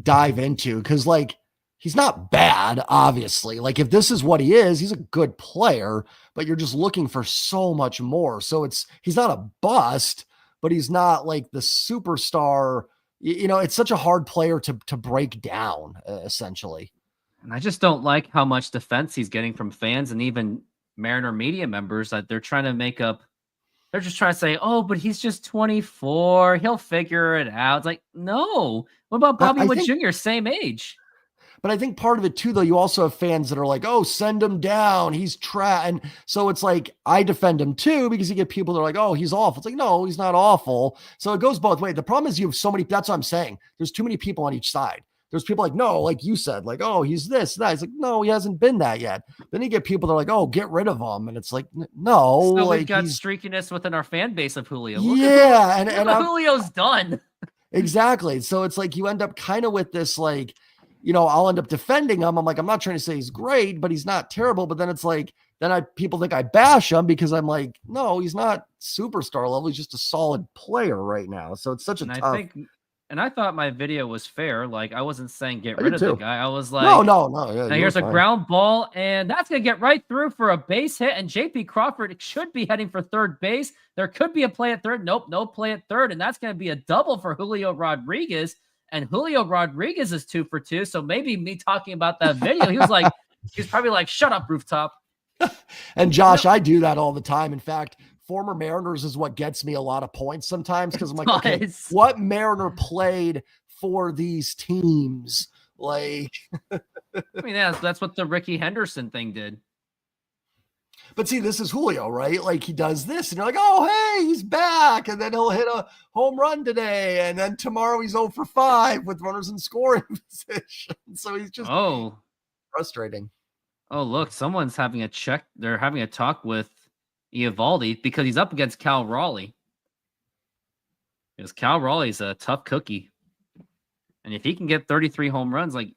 dive into, because like he's not bad, obviously. Like if this is what he is, he's a good player, but you're just looking for so much more. So he's not a bust, but he's not like the superstar. You know, it's such a hard player to break down, essentially. And I just don't like how much defense he's getting from fans and even Mariner media members, that they're trying to make up. They're just trying to say, oh, but he's just 24. He'll figure it out. It's like, no. What about Bobby Witt Jr., same age? But I think part of it too, though, you also have fans that are like, oh, send him down. He's trash. And so it's like, I defend him too, because you get people that are like, oh, he's awful. It's like, no, he's not awful. So it goes both ways. The problem is you have so many, that's what I'm saying. There's too many people on each side. There's people like, no, like you said, like, oh, he's this, that. It's like, no, he hasn't been that yet. Then you get people that are like, oh, get rid of him. And it's like, no. So like, we've got streakiness within our fan base of Julio. Look yeah. at what Julio's done. Exactly. So it's like you end up kind of with this, like, you know, I'll end up defending him. I'm like, I'm not trying to say he's great, but he's not terrible. But then it's like, then people think I bash him because I'm like, no, he's not superstar level. He's just a solid player right now. So it's such a tough. And I thought my video was fair. Like, I wasn't saying get rid of the guy. I was like, no. Yeah, now here's a ground ball, and that's going to get right through for a base hit. And JP Crawford should be heading for third base. There could be a play at third. Nope, no play at third. And that's going to be a double for Julio Rodriguez. And Julio Rodriguez is 2 for 2. So maybe me talking about that video, he was probably like, shut up, Rooftop. And Josh, I do that all the time. In fact, former Mariners is what gets me a lot of points sometimes, because I'm like, okay, what Mariner played for these teams? Like, I mean, that's what the Ricky Henderson thing did. But see, this is Julio, right? Like he does this, and you're like, oh, hey, he's back, and then he'll hit a home run today, and then tomorrow he's 0 for 5 with runners in scoring position. So he's just frustrating. Oh, look, someone's having a check. They're having a talk with Eovaldi because he's up against Cal Raleigh. Because Cal Raleigh's a tough cookie. And if he can get 33 home runs, like,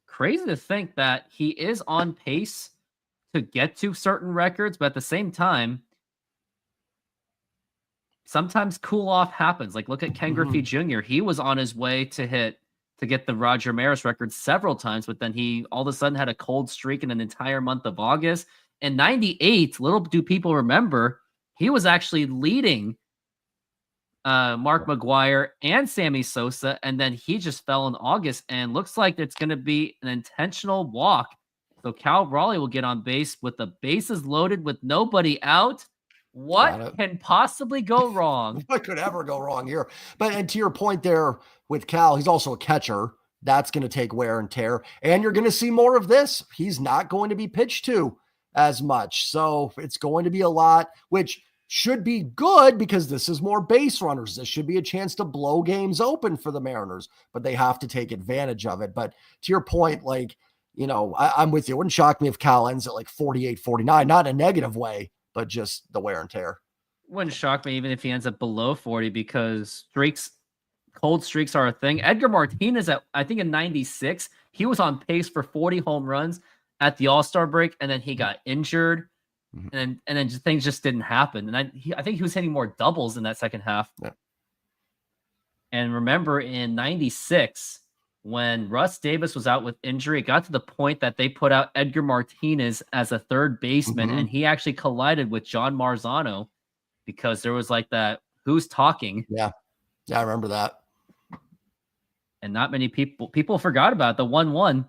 crazy to think that he is on pace to get to certain records, but at the same time, sometimes cool off happens. Like, look at Ken Griffey Jr. He was on his way to get the Roger Maris record several times, but then he all of a sudden had a cold streak in an entire month of August. In 98, little do people remember, he was actually leading Mark McGwire and Sammy Sosa, and then he just fell in August, and looks like it's going to be an intentional walk. So Cal Raleigh will get on base with the bases loaded with nobody out. What can possibly go wrong? What could ever go wrong here? But, and to your point there with Cal, he's also a catcher. That's going to take wear and tear. And you're going to see more of this. He's not going to be pitched to as much. So it's going to be a lot, which should be good because this is more base runners. This should be a chance to blow games open for the Mariners, but they have to take advantage of it. But to your point, like, you know, I'm with you. It wouldn't shock me if Cal ends at like 48, 49, not in a negative way, but just the wear and tear. Wouldn't shock me even if he ends up below 40, because cold streaks are a thing. Edgar Martinez, I think in 96, he was on pace for 40 home runs at the All-Star break, and then he got injured, and then things just didn't happen. And I think he was hitting more doubles in that second half. Yeah. And remember in 96, when Russ Davis was out with injury, it got to the point that they put out Edgar Martinez as a third baseman, and he actually collided with John Marzano because there was like that, who's talking? Yeah. Yeah, I remember that. And not many people forgot about the 1-1.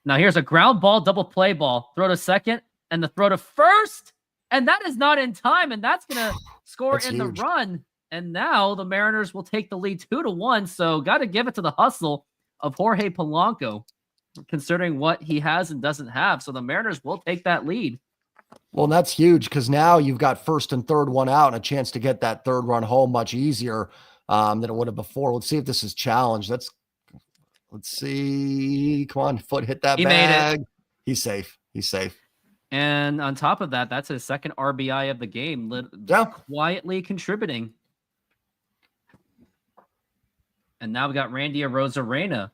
Now here's a ground ball, double play ball, throw to second, and the throw to first, and that is not in time, and that's gonna score That's in huge. the run. And now the Mariners will take the lead 2-1. So got to give it to the hustle of Jorge Polanco, considering what he has and doesn't have. So the Mariners will take that lead. Well, and that's huge because now you've got first and third one out and a chance to get that third run home much easier than it would have before. Let's see if this is challenged. Let's see. Come on, Foot, hit that He made it. bag. He's safe. He's safe. And on top of that, that's his second RBI of the game, Yeah. quietly contributing. And now we got Randy Arozarena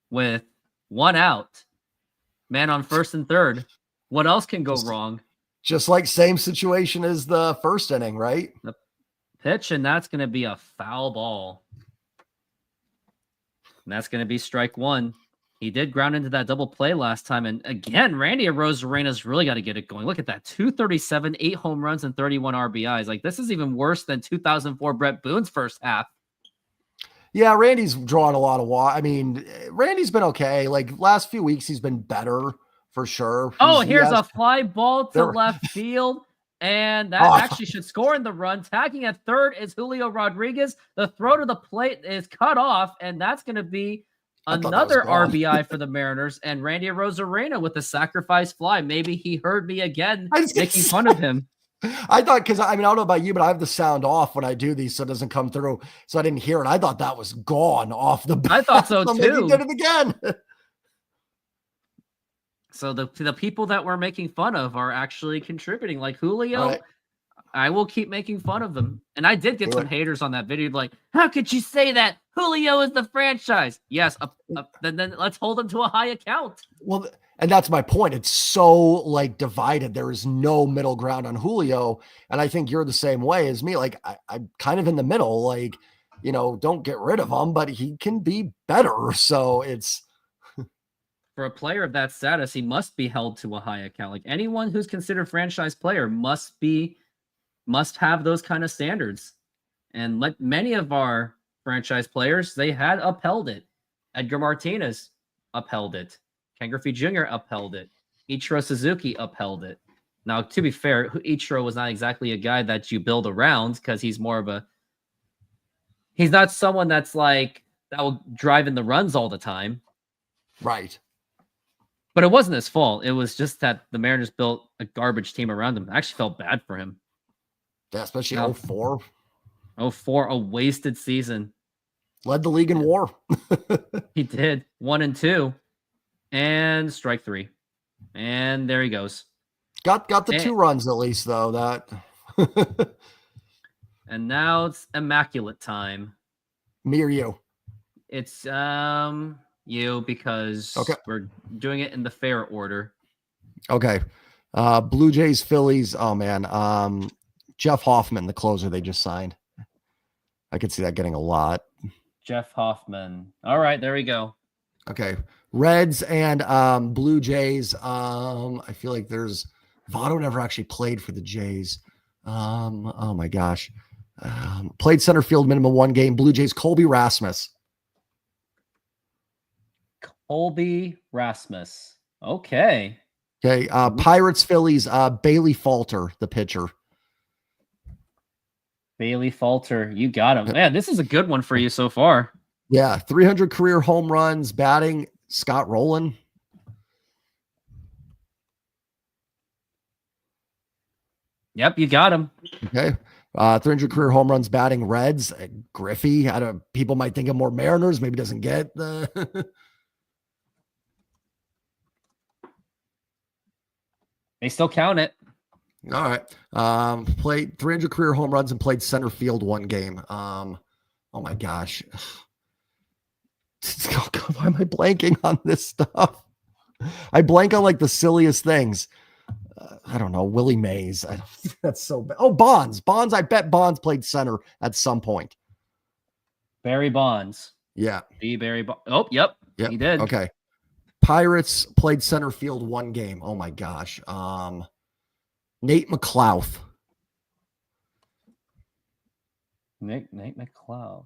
with one out. Man on first and third. What else can go wrong? Just like same situation as the first inning, right? Pitch, and that's going to be a foul ball. And that's going to be strike one. He did ground into that double play last time. And again, Randy Arozarena's really got to get it going. Look at that. 237, 8 home runs, and 31 RBIs. Like, this is even worse than 2004 Brett Boone's first half. Yeah, Randy's drawn a lot of I mean, Randy's been okay. Like last few weeks, he's been better for sure. Oh, He here's has- a fly ball to There- left field. And that Oh. actually should score in the run. Tagging at third is Julio Rodriguez. The throw to the plate is cut off, and that's going to be I thought that was another gone. RBI for the Mariners. And Randy Arozarena with the sacrifice fly. Maybe he heard me again I was gonna making say- fun of him. I thought, because I mean, I don't know about you, but I have the sound off when I do these so it doesn't come through. So I didn't hear it. I thought that was gone off the bat. I thought so, maybe too. he did it again. So the people that we're making fun of are actually contributing. Like Julio, All right. I will keep making fun of them. And I did get Do some it. haters on that video. Like, how could you say that? Julio is the franchise. Yes. Then let's hold him to a high account. Well, and that's my point. It's so like divided. There is no middle ground on Julio. And I think you're the same way as me. Like I'm kind of in the middle, like, you know, don't get rid of him, but he can be better. So it's, For a player of that status, he must be held to a high account. Like anyone who's considered franchise player must have those kind of standards. And like many of our franchise players, they had upheld it. Edgar Martinez upheld it. Ken Griffey Jr. upheld it. Ichiro Suzuki upheld it. Now, to be fair, Ichiro was not exactly a guy that you build around because he's not someone that's like that will drive in the runs all the time. right. But it wasn't his fault. It was just that the Mariners built a garbage team around him. I actually felt bad for him. Yeah, especially No. 04. 04, a wasted season. Led the league in WAR. He did 1 and 2, and strike 3, and there he goes. Got the And- 2 runs at least though. That And now it's immaculate time. me or you. It's you because Okay. we're doing it in the fair order. Okay. Blue Jays, Phillies. Oh man. Jeff Hoffman, the closer they just signed. I could see that getting a lot. Jeff Hoffman. All right, there we go. Okay. Reds and Blue Jays. I feel like there's Votto never actually played for the Jays. Oh my gosh. Played center field minimum 1 game. Blue Jays, Colby Rasmus. Colby Rasmus. Okay. Okay. Pirates, Phillies, Bailey Falter, the pitcher. Bailey Falter. You got him. Man, this is a good one for you so far. Yeah. 300 career home runs, batting, Scott Rowland. Yep, you got him. Okay. 300 career home runs, batting, Reds, Griffey. I don't, people might think of more Mariners, maybe doesn't get the. They still count it. All right. Played 300 career home runs and played center field 1 game. Oh my gosh. Why am I blanking on this stuff? I blank on like the silliest things. I don't know. Willie Mays. That's so bad. Oh, Bonds. I bet Bonds played center at some point. Barry Bonds. Yeah. Barry Bonds. Oh, yep. Yep. He did. Okay. Pirates played center field 1 game. Oh my gosh. Nate McLouth. Nate McLeod.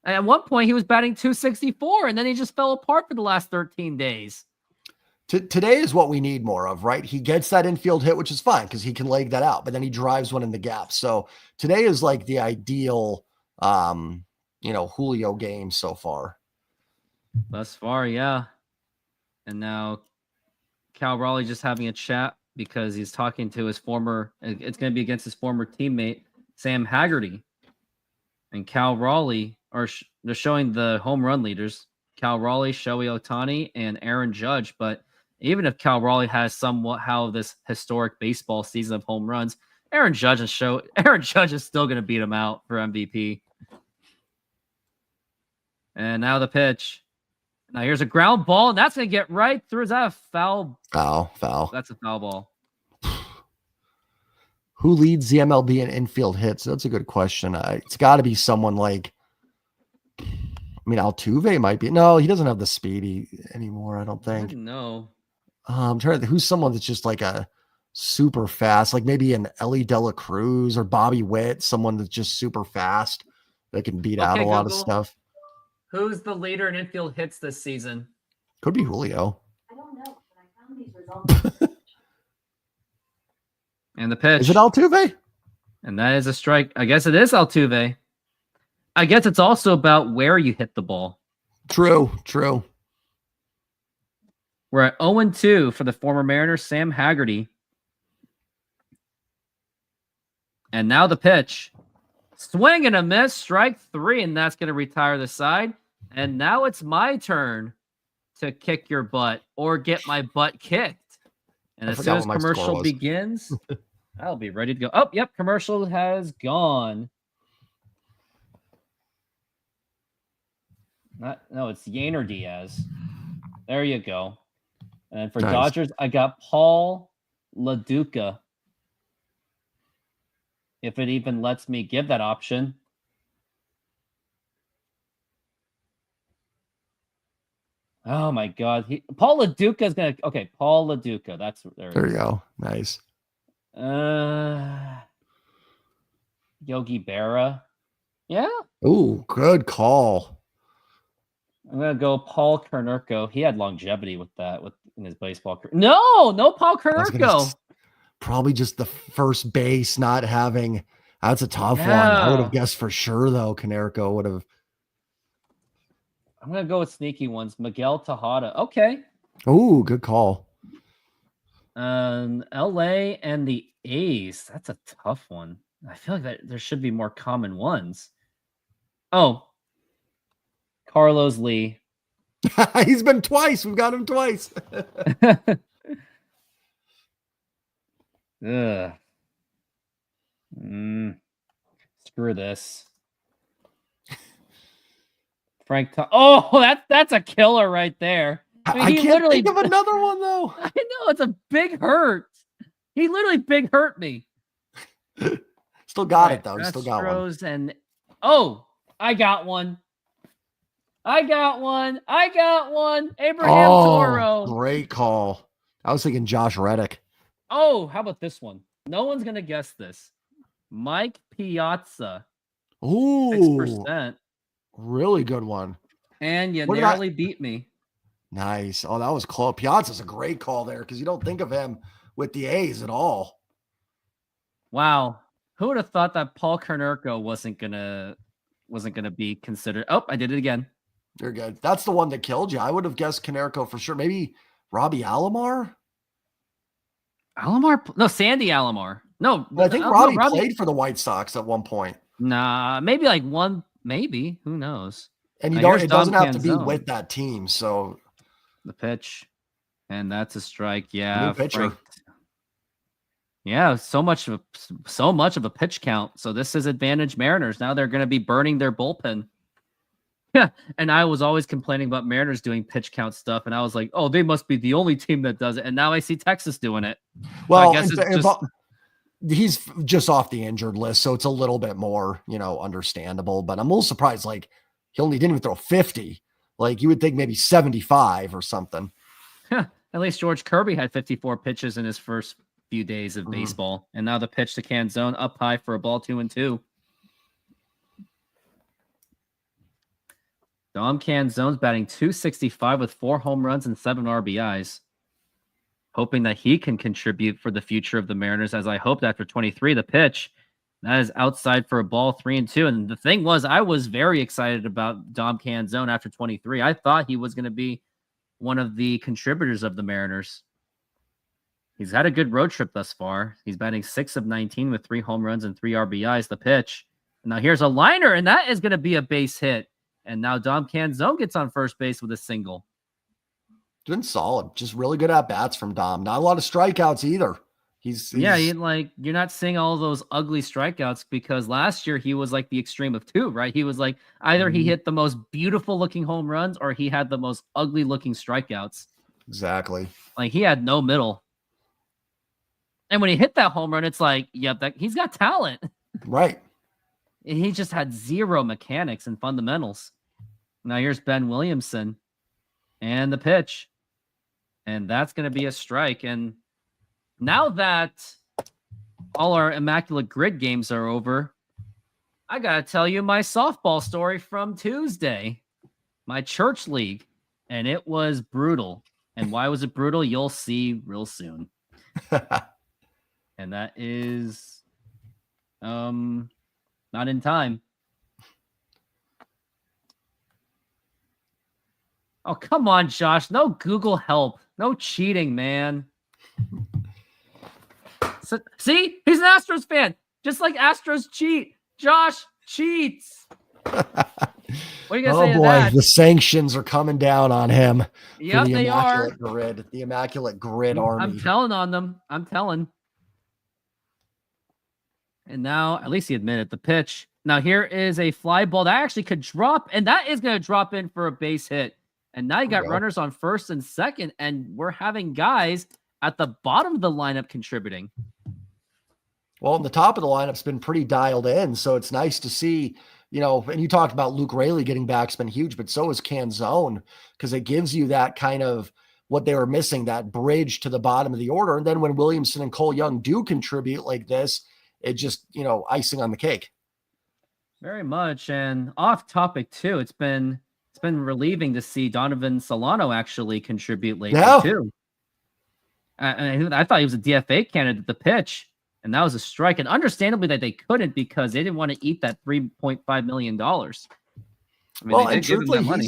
And at one point, he was batting 264, and then he just fell apart for the last 13 days. Today is what we need more of, right? He gets that infield hit, which is fine because he can leg that out, but then he drives one in the gap. So today is like the ideal, Julio game so far. Thus far, yeah. And now Cal Raleigh just having a chat because he's talking to his former, it's going to be against his former teammate, Sam Haggerty. And Cal Raleigh, they're showing the home run leaders, Cal Raleigh, Shohei Ohtani, and Aaron Judge. But even if Cal Raleigh has somewhat this historic baseball season of home runs, Aaron Judge is still going to beat him out for MVP. And now the pitch. Now here's a ground ball, and that's going to get right through. Is that a foul? Foul. That's a foul ball. Who leads the MLB in infield hits? That's a good question. It's got to be someone like, Altuve might be. No, he doesn't have the speed anymore, I don't think. No. I'm trying to think who's someone that's just like a super fast, like maybe an Ellie De La Cruz or Bobby Witt, someone that's just super fast that can beat out a lot of stuff. Who's the leader in infield hits this season? Could be Julio. I don't know, but I found these results. And the pitch. Is it Altuve? And that is a strike. I guess it is Altuve. I guess it's also about where you hit the ball. True. We're at 0-2 for the former Mariner, Sam Haggerty. And now the pitch. Swing and a miss, strike 3, and that's going to retire the side. And now it's my turn to kick your butt or get my butt kicked. And as soon as commercial begins, I'll be ready to go. Oh, yep, commercial has gone. It's Yainer Diaz. There you go. And for Nice. Dodgers, I got Paul LaDuca. If it even lets me give that option. Oh my God. Paul LaDuca is going to, okay. Paul LaDuca. There you go. Nice. Yogi Berra. Yeah. Ooh, good call. I'm going to go Paul Konerko. He had longevity with that in his baseball career. No Paul Konerko. Probably just the first base not having. That's a tough one. Yeah. I would have guessed for sure, though. Konerko would have. I'm going to go with sneaky ones. Miguel Tejada. Okay. Ooh, good call. LA and the A's. That's a tough one. I feel like there should be more common ones. Oh, Carlos Lee. He's been twice. We've got him twice. Ugh. Screw this. That's a killer right there. I can't think of another one though. I know it's a big hurt. He literally big hurt me. Still got it though. Still got one. And I got one. Abraham Toro. Great call. I was thinking Josh Reddick. Oh, how about this one? No one's gonna guess this. Mike Piazza. Ooh, 6%. Really good one. And you narrowly beat me. Nice. Oh, that was close. Piazza's a great call there because you don't think of him with the A's at all. Wow. Who would have thought that Paul Konerko wasn't gonna be considered? Oh, I did it again. You're good. That's the one that killed you. I would have guessed Konerko for sure. Maybe Robbie Alomar? Sandy Alomar. No, but I think Robbie played for the White Sox at one point. Nah, maybe like one, maybe. Who knows? And it doesn't have to be with that team. So the pitch, and that's a strike. Yeah, new pitcher. Yeah, so much of a pitch count. So this is advantage Mariners. Now they're going to be burning their bullpen. Yeah, and I was always complaining about Mariners doing pitch count stuff, and I was like, "Oh, they must be the only team that does it." And now I see Texas doing it. Well, so I guess he's just off the injured list, so it's a little bit more, understandable. But I'm a little surprised. Like he only didn't even throw 50. Like you would think maybe 75 or something. Yeah, at least George Kirby had 54 pitches in his first few days of baseball, and now the pitch to Canzone up high for a ball 2-2. Dom Canzone's batting .265 with 4 home runs and 7 RBIs. Hoping that he can contribute for the future of the Mariners, as I hoped after 23. The pitch, that is outside for a ball, 3-2. And the thing was, I was very excited about Dom Canzone after 23. I thought he was going to be one of the contributors of the Mariners. He's had a good road trip thus far. He's batting 6 of 19 with 3 home runs and 3 RBIs. The pitch. Now here's a liner, and that is going to be a base hit. And now Dom Canzone gets on first base with a single. Doing solid. Just really good at bats from Dom. Not a lot of strikeouts either. He's you're not seeing all those ugly strikeouts, because last year he was like the extreme of two, right? He was like either he hit the most beautiful looking home runs or he had the most ugly looking strikeouts. Exactly. Like he had no middle. And when he hit that home run, it's like, yep, he's got talent. Right. And he just had zero mechanics and fundamentals. Now here's Ben Williamson and the pitch. And that's going to be a strike. And now that all our Immaculate Grid games are over, I got to tell you my softball story from Tuesday, my church league. And it was brutal. And why was it brutal? You'll see real soon. And that is not in time. Oh, come on, Josh. No Google help. No cheating, man. So, see? He's an Astros fan. Just like Astros cheat. Josh cheats. What are you going to say to that? The sanctions are coming down on him. Yep, the they are. Grid, the Immaculate Grid army. I'm telling on them. I'm telling. And now, at least he admitted the pitch. Now, here is a fly ball that actually could drop, and that is going to drop in for a base hit. And now you got runners on first and second, and we're having guys at the bottom of the lineup contributing. Well, and the top of the lineup's been pretty dialed in, so it's nice to see, and you talked about Luke Raley getting back. It's been huge, but so is Canzone, because it gives you that kind of what they were missing, that bridge to the bottom of the order. And then when Williamson and Cole Young do contribute like this, it just, icing on the cake. Very much. And off topic too, it's been relieving to see Donovan Solano actually contribute lately too. I thought he was a DFA candidate at the pitch, and that was a strike. And understandably that they couldn't, because they didn't want to eat that $3.5 million. I mean, well, they and did give him that money.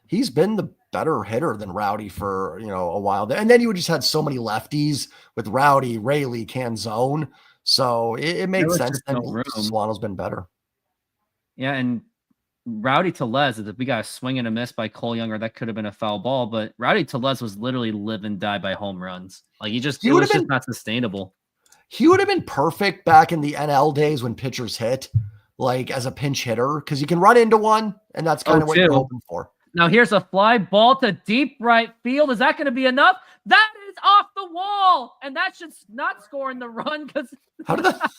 He's been the better hitter than Rowdy for, a while. And then you just had so many lefties with Rowdy, Raley, Canzone. So it made sense. And Solano's been better. Yeah, and Rowdy Tellez, we got a swing and a miss by Cole Younger. That could have been a foul ball, but Rowdy Tellez was literally live and die by home runs. Like it was just not sustainable. He would have been perfect back in the NL days when pitchers hit, like as a pinch hitter, because you can run into one, and that's kind of what you're hoping for. Now here's a fly ball to deep right field. Is that going to be enough? That is off the wall, and that should not score in the run, because how did that?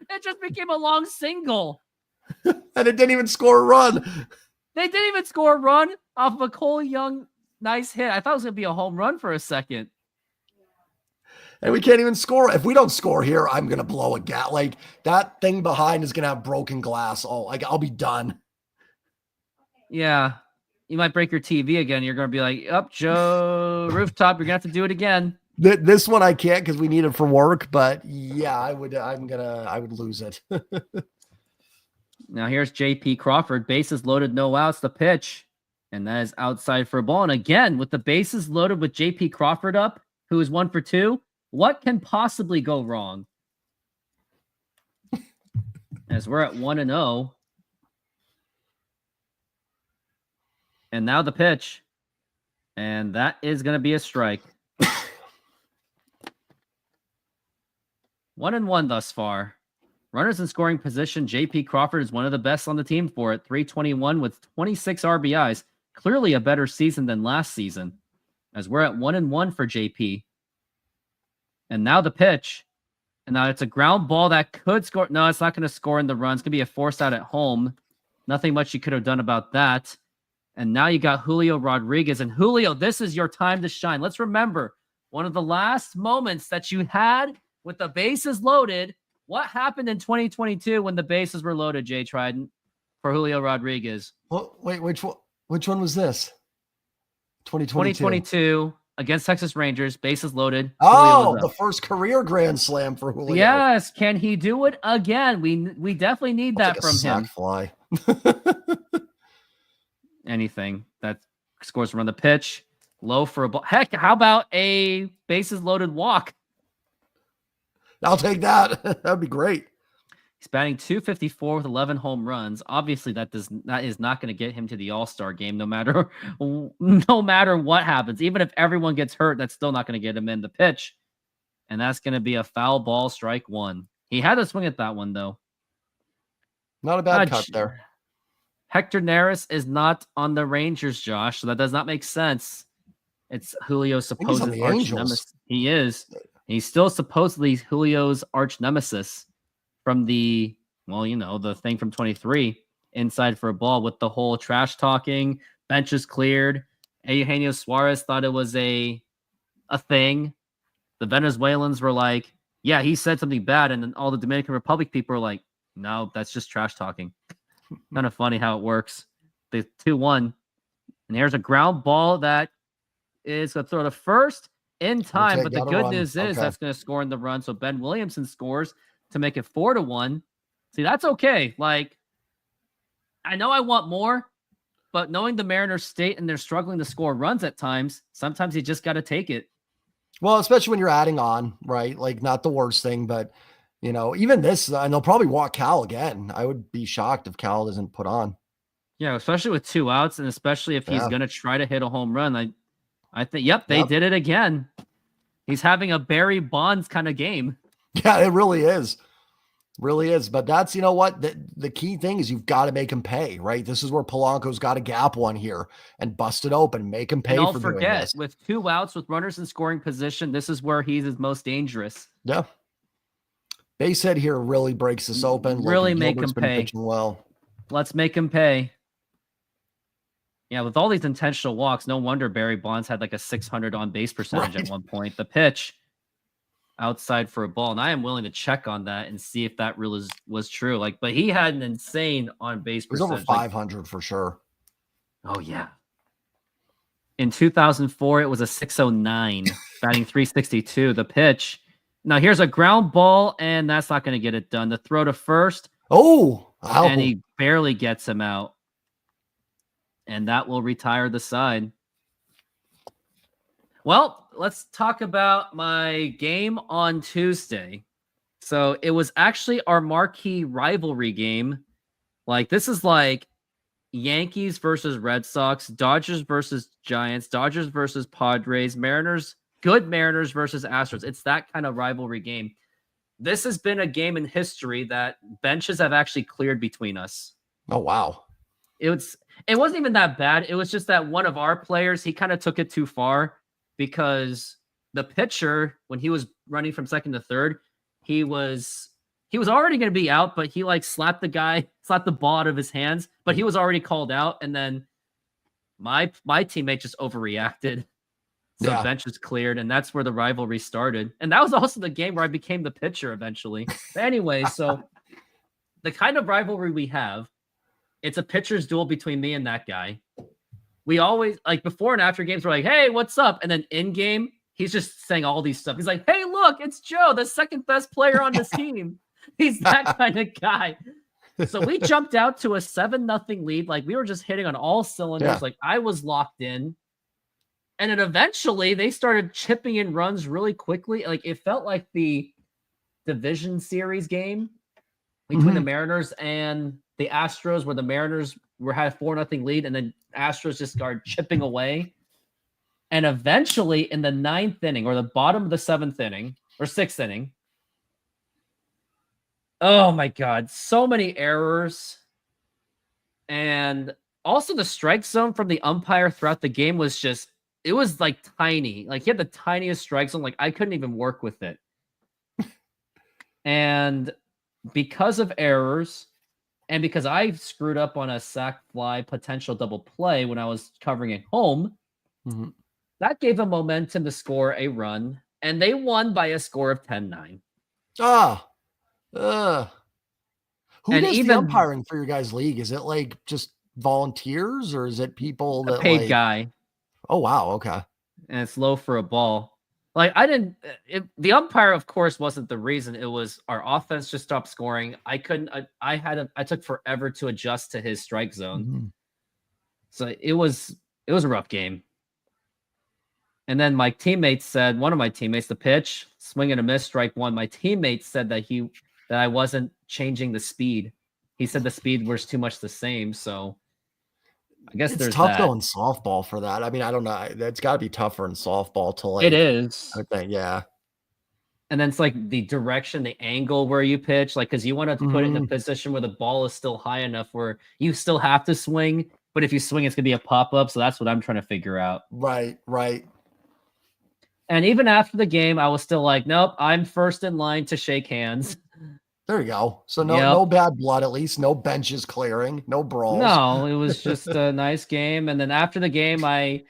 It just became a long single. And it didn't even score a run. They didn't even score a run off of a Cole Young nice hit. I thought it was going to be a home run for a second. And we can't even score. If we don't score here, I'm going to blow a gap. Like that thing behind is going to have broken glass. Oh, I'll be done. Yeah. You might break your TV again. You're going to be like, up, Joe Rooftop. You're going to have to do it again. This one I can't because we need it for work. But yeah, I would lose it. Now here's JP Crawford, bases loaded, no outs, the pitch, and that is outside for a ball. And again, with the bases loaded with JP Crawford up, who is 1 for 2, what can possibly go wrong? As we're at 1-0. And now the pitch. And that is going to be a strike. 1-1 thus far. Runners in scoring position, JP Crawford is one of the best on the team for it. 321 with 26 RBIs. Clearly a better season than last season, as we're at 1-1 for JP. And now the pitch. And now it's a ground ball that could score. No, it's not going to score in the run. It's going to be a force out at home. Nothing much you could have done about that. And now you got Julio Rodriguez. And Julio, this is your time to shine. Let's remember, one of the last moments that you had with the bases loaded. What happened in 2022 when the bases were loaded, Jay Trident? for Julio Rodriguez. Wait, which one was this? 2022. 2022 against Texas Rangers, bases loaded. Oh, Julio was the up. first career grand slam for Julio. Yes, can he do it again? We definitely need I'll that take a from sack him. fly. Anything that scores from the pitch, low for a ball. Heck, how about a bases loaded walk? I'll take that. That'd be great. He's batting .254 with 11 home runs. Obviously, that is not going to get him to the All-Star game, no matter what happens. Even if everyone gets hurt, that's still not going to get him in the pitch. And that's going to be a foul ball, strike one. He had to swing at that one, though. Not a bad cut there. Hector Neris is not on the Rangers, Josh, so that does not make sense. It's Julio's supposed on the arch Angels. nemesis. He is. He's still supposedly Julio's arch nemesis from the thing from 23, inside for a ball, with the whole trash talking, benches cleared. Eugenio Suarez thought it was a thing. The Venezuelans were like, yeah, he said something bad. And then all the Dominican Republic people are like, no, that's just trash talking. Kind of funny how it works. The 2-1. And here's a ground ball that is going to throw to first in time. But the good news is that's going to score in the run. So Ben Williamson scores to make it 4-1. See, that's okay. Like, I know I want more, but knowing the Mariners state and they're struggling to score runs at times, sometimes you just got to take it. Well, especially when you're adding on, right? Like, not the worst thing, but even this, and they'll probably walk Cal again. I would be shocked if Cal doesn't put on. Yeah, especially with 2 outs, and especially if he's going to try to hit a home run. I think, they did it again. He's having a Barry Bonds kind of game. Yeah, it really is. Really is. But that's, what? The key thing is you've got to make him pay, right? This is where Polanco's got to gap one here and bust it open, make him pay and for don't doing this. forget, with 2 outs, with runners in scoring position, this is where he's his most dangerous. Yeah. Base hit here really breaks this open. Really Logan make Gilbert's him been pay. pitching well. Let's make him pay. Yeah, with all these intentional walks, no wonder Barry Bonds had like a 600 on base percentage at one point. The pitch outside for a ball, and I am willing to check on that and see if that really was true. But he had an insane on base percentage. It was over 500 for sure. Oh yeah. In 2004, it was a 609, batting .362. The pitch. Now here's a ground ball, and that's not going to get it done. The throw to first. And he barely gets him out. And that will retire the side. Well, let's talk about my game on Tuesday. So it was actually our marquee rivalry game. This is like Yankees versus Red Sox, Dodgers versus Giants, Dodgers versus Padres, good Mariners versus Astros. It's that kind of rivalry game. This has been a game in history that benches have actually cleared between us. Oh, wow. It wasn't even that bad. It was just that one of our players, he kind of took it too far because the pitcher, when he was running from second to third, he was already going to be out, but he slapped the ball out of his hands, but he was already called out. And then my teammate just overreacted. So benches cleared, and that's where the rivalry started. And that was also the game where I became the pitcher eventually. But anyway, so the kind of rivalry we have, it's a pitcher's duel between me and that guy. We always, before and after games, we're like, hey, what's up? And then in game, he's just saying all these stuff. He's like, hey, look, it's Joe, the second best player on this team. He's that kind of guy. So we jumped out to a 7-0 lead. We were just hitting on all cylinders. Yeah. I was locked in. And then eventually they started chipping in runs really quickly. It felt like the division series game between the Mariners and the Astros, where the Mariners had a 4-0 lead, and then Astros just started chipping away. And eventually in the 9th inning, or the bottom of the 7th inning, or 6th inning, oh my God, so many errors. And also the strike zone from the umpire throughout the game was just, it was tiny. He had the tiniest strike zone. I couldn't even work with it. And because of errors, and because I screwed up on a sac fly potential double play when I was covering at home, that gave them momentum to score a run, and they won by a score of 10-9. Who And does the even- umpiring for your guys' league? Is it like just volunteers or is it people A that paid like? guy, Oh wow, okay. and it's low for a ball. Like I didn't. The umpire, of course, wasn't the reason. It was our offense just stopped scoring. I couldn't. I took forever to adjust to his strike zone. Mhm. So it was a rough game. And then my teammates said, one of my teammates, the pitch, swing and a miss, strike one. My teammate said that I wasn't changing the speed. He said the speed was too much the same. So I guess It's there's tough that. though in softball for that. I mean, I don't know. That's got to be tougher in softball to like. It is. I think, yeah. And then it's like the direction, the angle where you pitch, like because you want to put it in a Mhm. position where the ball is still high enough where you still have to swing, but if you swing, it's gonna be a pop up. So that's what I'm trying to figure out. Right. And even after the game, I was still like, nope, I'm first in line to shake hands. There you go. So no, Yep. no bad blood. At least no benches clearing, no brawls. No, it was just a nice game. And then after the game, I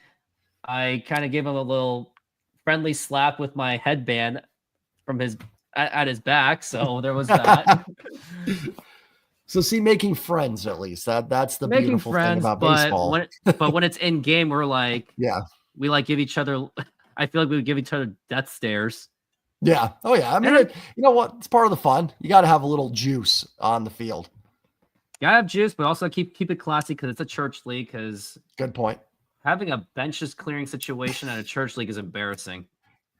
kind of gave him a little friendly slap with my headband from at his back. So there was that. So see, making friends at least that's the Making beautiful thing friends, about but baseball. when it's in game, we're like, Yeah. we like give each other. I feel like we would give each other death stares. Yeah. Oh yeah. I mean, And- you know what? It's part of the fun. You got to have a little juice on the field. Gotta have juice, but also keep it classy because it's a church league. Because Good point. having a benches clearing situation at a church league is embarrassing.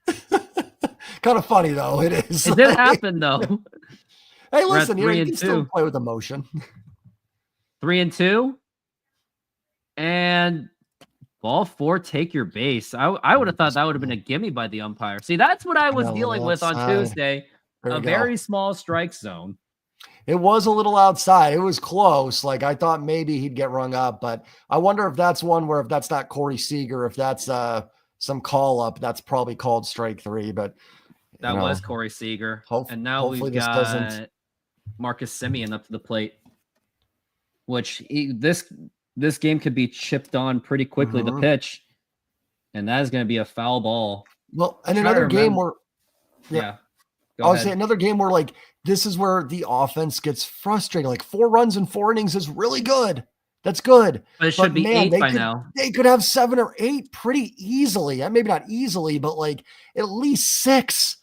Kind of funny though. It is. It did happen though. Hey, We're at listen, you know, 3 you and can still 2. play with emotion. 3-2, and ball 4. Take your base. I would have thought that would have been a gimme by the umpire. See, that's what I was know, dealing with on outside. Tuesday. There A you go. very small strike zone. It was a little outside. It was close. Like I thought maybe he'd get rung up, but I wonder if that's one where if that's not Corey Seager, if that's some call up, that's probably called strike 3. But That you know, was Corey Seager. And now hopefully we've this got doesn't- Marcus Simeon up to the plate, which this game could be chipped on pretty quickly. The Mhm. pitch, and that is going to be a foul ball. well, and Try to another game remember- where Yeah. Go I was ahead. saying another game where like this is where the offense gets frustrated. Like 4 runs in 4 innings is really good. That's good. But it should be man, 8 by now. They could have 7 or 8 pretty easily. Maybe not easily, but like at least 6.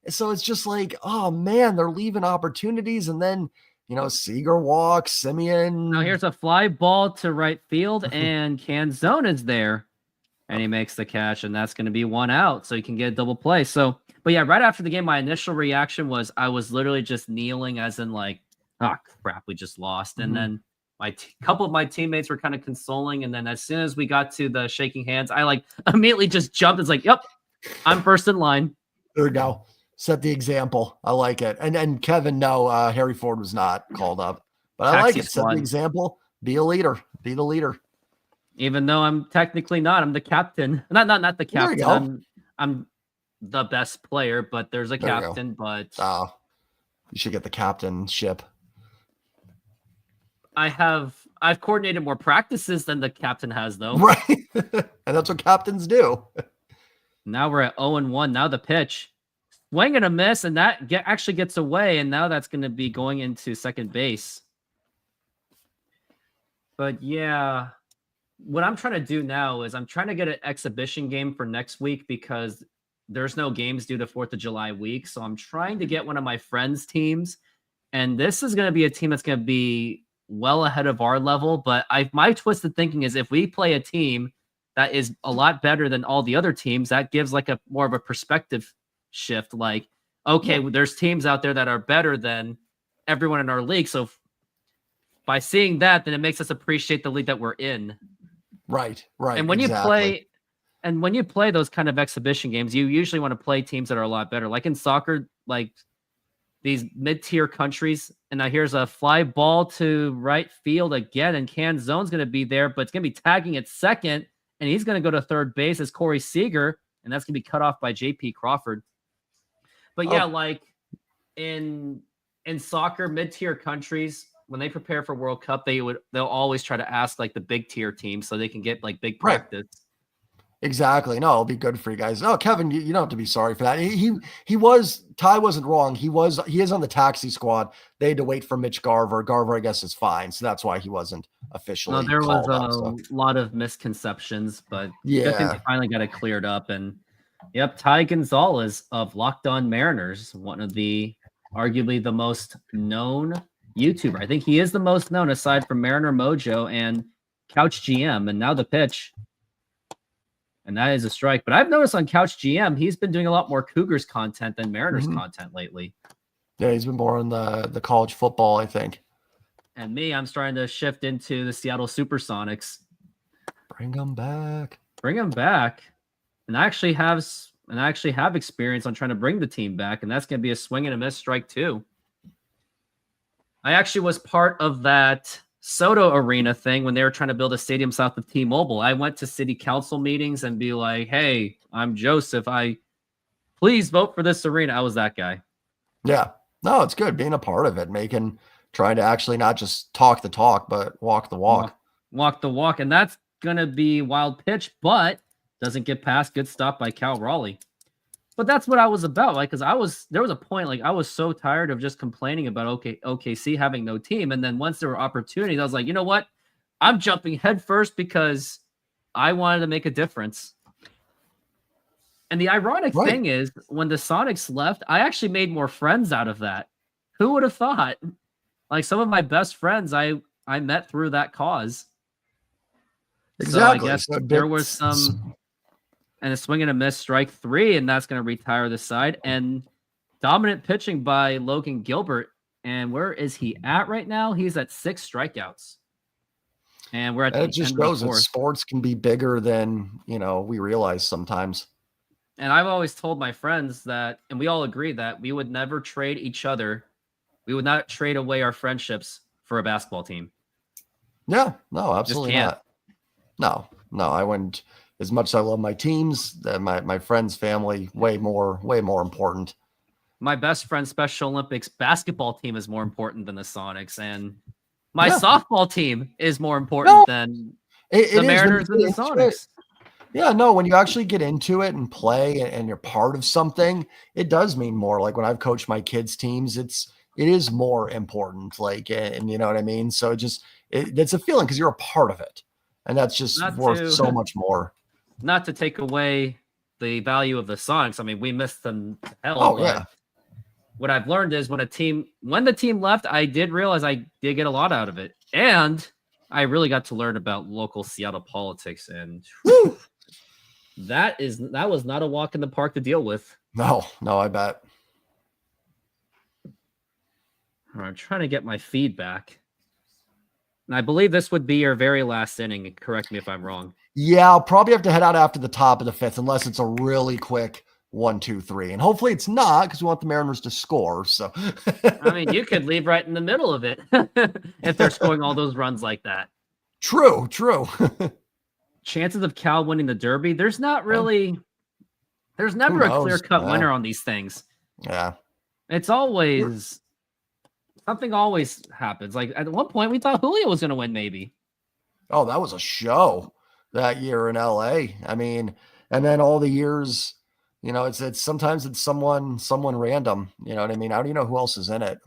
So it's just like, oh man, they're leaving opportunities. And then, you know, Seager walks, Simeon. Now here's a fly ball to right field, and Canzone is there, and he makes the catch, and that's going to be 1 out, so you can get a double play. So, but yeah, right after the game, my initial reaction was I was literally just kneeling, as in like, oh crap, we just lost. And Mhm. then couple of my teammates were kind of consoling, and then as soon as we got to the shaking hands, I like immediately just jumped. It's like, yep, I'm first in line. There we go. Set the example. I like it. And Kevin, no, Harry Ford was not called up, but I like Taxi it. Set squad. the example. Be a leader. Be the leader. Even though I'm technically not, I'm the captain. Not the There you captain. go. I'm the best player, but there's a There you go. captain. But You should get the captainship. I've coordinated more practices than the captain has, though. Right. And that's what captains do. Now we're at 0-1. Now the pitch, swing and a miss, and that actually gets away, and now that's going to be going into second base. But yeah, what I'm trying to do now is I'm trying to get an exhibition game for next week because there's no games due to 4th of July week. So I'm trying to get one of my friends' teams, and this is going to be a team that's going to be well ahead of our level. But my twisted thinking is if we play a team that is a lot better than all the other teams, that gives like a more of a perspective shift. Like, okay, there's teams out there that are better than everyone in our league. So by seeing that, then it makes us appreciate the league that we're in. Right. And when you play those kind of exhibition games, you usually want to play teams that are a lot better. Like in soccer, like these mid-tier countries, and now here's a fly ball to right field again, and Canzone's going to be there, but it's going to be tagging at second, and he's going to go to third base as Corey Seager, and that's going to be cut off by JP Crawford. But yeah, like in soccer, mid-tier countries, when they prepare for World Cup, they'll always try to ask like the big tier teams so they can get like big practice. Exactly. No, it'll be good for you guys. Oh, Kevin, you don't have to be sorry for that. Ty wasn't wrong. He is on the taxi squad. They had to wait for Mitch Garver. Garver, I guess, is fine. So that's why he wasn't officially No, there was called up. So a lot of misconceptions, but good thing yeah. they finally got it cleared up. And yep, Ty Gonzalez of Locked On Mariners, one of the arguably the most known YouTuber. I think he is the most known aside from Mariner Mojo and Couch GM. And now the pitch. And that is a strike. But I've noticed on Couch GM, he's been doing a lot more Cougars content than Mariners content lately. Yeah, he's been more on the college football, I think. And me, I'm starting to shift into the Seattle Supersonics. Bring them back. Bring them back. And I actually have experience on trying to bring the team back, and that's going to be a swing and a miss strike too. I actually was part of that Soto Arena thing when they were trying to build a stadium south of T-Mobile. I went to city council meetings and be like, "Hey, I'm Joseph. Please vote for this arena." I was that guy. Yeah. No, it's good being a part of it, trying to actually not just talk the talk, but walk the walk. Walk the walk, and that's gonna be wild pitch, but doesn't get past. Good stop by Cal Raleigh. But that's what I was about, like, because there was a point, like, I was so tired of just complaining about OKC having no team, and then once there were opportunities, I was like, you know what? I'm jumping head first because I wanted to make a difference. And the ironic thing is, when the Sonics left, I actually made more friends out of that. Who would have thought? Like, some of my best friends I met through that cause. Exactly. So I guess there was some, and a swing and a miss, strike 3, and that's going to retire the side. And dominant pitching by Logan Gilbert. And where is he at right now? He's at 6 strikeouts. And we're at it just shows that sports can be bigger than, we realize sometimes. And I've always told my friends that, and we all agree that we would never trade each other. We would not trade away our friendships for a basketball team. Yeah, no, absolutely not. No, I wouldn't. As much as I love my teams, my friends, family, way more important. My best friend's Special Olympics basketball team is more important than the Sonics, and my softball team is more important than the Mariners and the Sonics. Yeah, no, when you actually get into it and play and you're part of something, it does mean more. Like when I've coached my kids' teams, it is more important. Like, and you know what I mean? So it's a feeling because you're a part of it. And that's just worth so much more. Not to take away the value of the Sonics. I mean, we missed them to hell. Oh, yeah. What I've learned is when the team left, I did realize I did get a lot out of it. And I really got to learn about local Seattle politics. And whew, that was not a walk in the park to deal with. No, I bet. I'm trying to get my feedback. And I believe this would be your very last inning. Correct me if I'm wrong. Yeah, I'll probably have to head out after the top of the 5th, unless it's a really quick 1, 2, 3. And hopefully it's not, because we want the Mariners to score. So I mean, you could leave right in the middle of it if they're scoring all those runs like that. True. Chances of Cal winning the Derby, there's never a clear-cut winner on these things. Yeah. It's always something always happens. Like at one point we thought Julio was going to win maybe. Oh, that was a show that year in LA. I mean, and then all the years, it's sometimes it's someone random, you know what I mean? I don't even know who else is in it.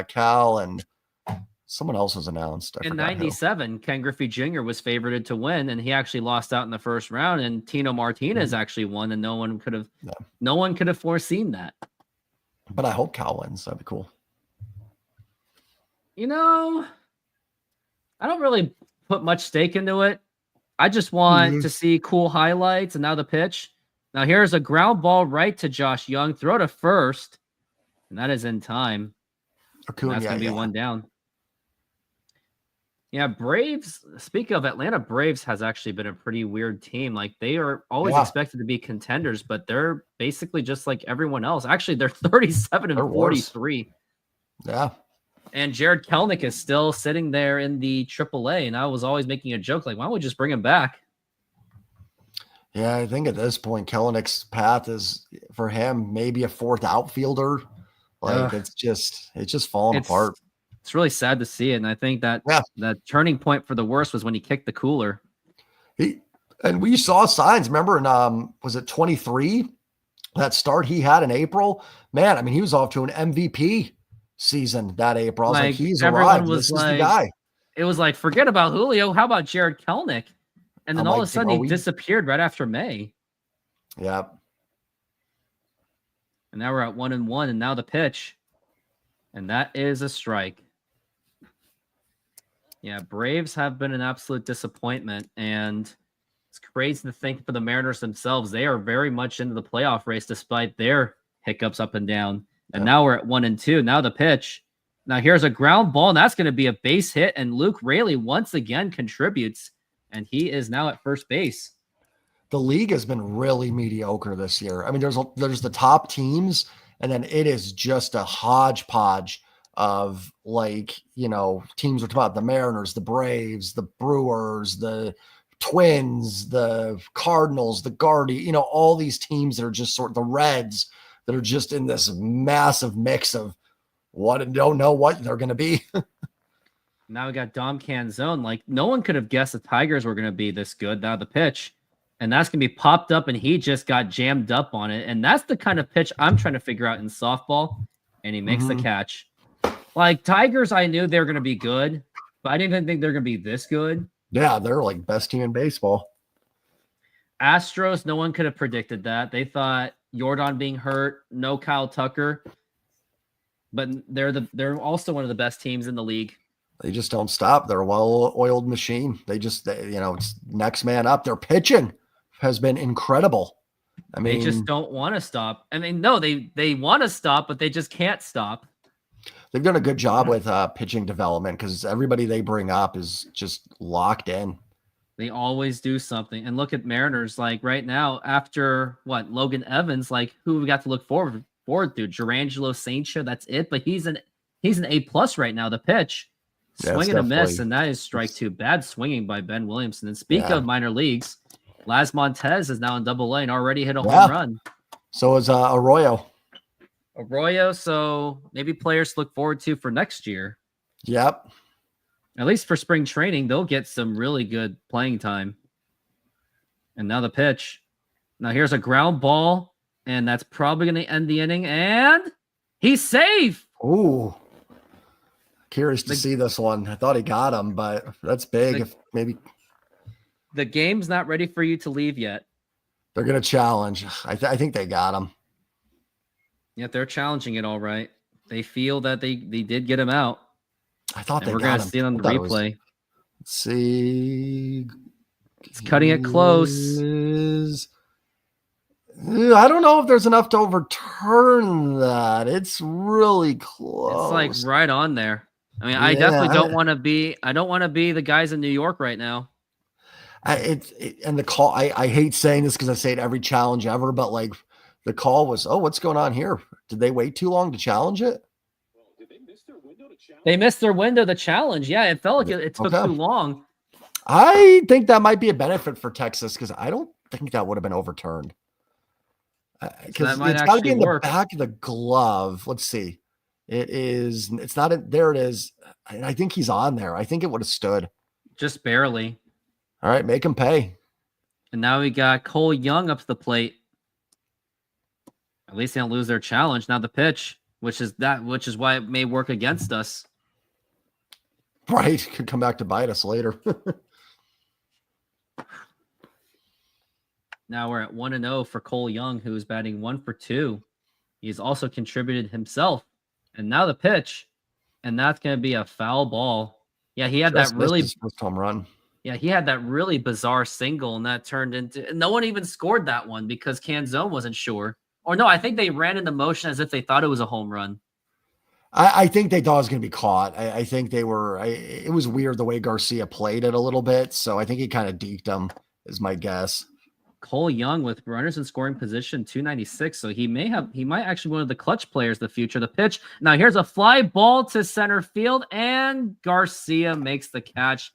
Cal and someone else was announced. In 97, Ken Griffey Jr. was favored to win, and he actually lost out in the first round, and Tino Martinez actually won, and no one could have foreseen that. But I hope Cal wins. That'd be cool. I don't really put much stake into it. I just want to see cool highlights. And now the pitch. Now here's a ground ball right to Josh Young. Throw to first. And that is in time. Acuna, that's going to be one down. Yeah, Braves. Speaking of Atlanta Braves has actually been a pretty weird team. Like they are always expected to be contenders, but they're basically just like everyone else. Actually, they're 37 and 43. Yeah. And Jared Kelenic is still sitting there in the AAA. And I was always making a joke, like, why don't we just bring him back? Yeah, I think at this point, Kelenic's path is for him maybe a 4th outfielder. Like it's just falling apart. It's really sad to see it. And I think that that turning point for the worst was when he kicked the cooler. And we saw signs. Remember in was it 23? That start he had in April, man. I mean, he was off to an MVP season that April. I was like, he's everyone arrived. was This is the guy. It was like, forget about Julio. How about Jared Kelnick? And then I'm all like, of a sudden he disappeared right after May. Yeah. And now we're at 1-1, and now the pitch. And that is a strike. Yeah, Braves have been an absolute disappointment, and it's crazy to think for the Mariners themselves. They are very much into the playoff race despite their hiccups up and down. And now we're at 1-2. Now the pitch. Now here's a ground ball, and that's going to be a base hit. And Luke Raley once again contributes, and he is now at first base. The league has been really mediocre this year. I mean, there's the top teams, and then it is just a hodgepodge of like, you know, teams we're talking about: the Mariners, the Braves, the Brewers, the Twins, the Cardinals, the Guardians, you know, all these teams that are just sort of the Reds that are just in this massive mix of what and don't know what they're going to be. Now we got Dom Canzone. Like, no one could have guessed the Tigers were going to be this good. Now the pitch, and that's going to be popped up, and he just got jammed up on it. And that's the kind of pitch I'm trying to figure out in softball. And he makes the catch. Like, Tigers, I knew they were going to be good, but I didn't even think they're going to be this good. Yeah, they're like best team in baseball. Astros, no one could have predicted that. They thought Jordan being hurt, no Kyle Tucker, but they're also one of the best teams in the league. They just don't stop. They're a well-oiled machine. It's next man up. Their pitching has been incredible. I mean, they just don't want to stop. I mean, no, they want to stop, but they just can't stop. They've done a good job with pitching development because everybody they bring up is just locked in. They always do something. And look at Mariners, like right now, after Logan Evans, like who we got to look forward to? Gerangelo Saintia, that's it. But he's an A+ right now. The pitch, swing and a miss, and that is strike two. Bad swinging by Ben Williamson. And speaking of minor leagues, Laz Montez is now in Double-A and already hit a home run. So is Arroyo. So maybe players to look forward to for next year. Yep. At least for spring training, they'll get some really good playing time. And now the pitch. Now here's a ground ball, and that's probably going to end the inning. And he's safe. Ooh. Curious to see this one. I thought he got him, but that's big. If maybe the game's not ready for you to leave yet. They're going to challenge. I think they got him. Yeah, they're challenging it all right. They feel that they did get him out. I thought we're going to see it on the replay. Let's see. It's cutting it close. I don't know if there's enough to overturn that. It's really close. It's like right on there. I mean, I definitely don't want to be. I don't want to be the guys in New York right now. And the call. I hate saying this because I say it every challenge ever, but like the call was, oh, what's going on here? Did they wait too long to challenge it? They missed their window to challenge. Yeah, it felt like it took too long. I think that might be a benefit for Texas because I don't think that would have been overturned. Because it's got to be in the back of the glove. Let's see. It's not. There it is. And I think he's on there. I think it would have stood. Just barely. All right, make him pay. And now we got Cole Young up to the plate. At least they don't lose their challenge. Now the pitch, which is why it may work against us. Right. Could come back to bite us later. Now we're at 1-0 for Cole Young, who is batting 1 for 2. He's also contributed himself. And now the pitch, and that's going to be a foul ball. Yeah, he had that really first home run. Yeah, he had that really bizarre single, and that turned into. No one even scored that one because Canzone wasn't sure. Or no, I think they ran into motion as if they thought it was a home run. I think they thought it was going to be caught. I think they were. It was weird the way Garcia played it a little bit, so I think he kind of deked him, is my guess. Cole Young with runners in scoring position, 296. So he might actually be one of the clutch players of the future. The pitch. Now here's a fly ball to center field, and Garcia makes the catch.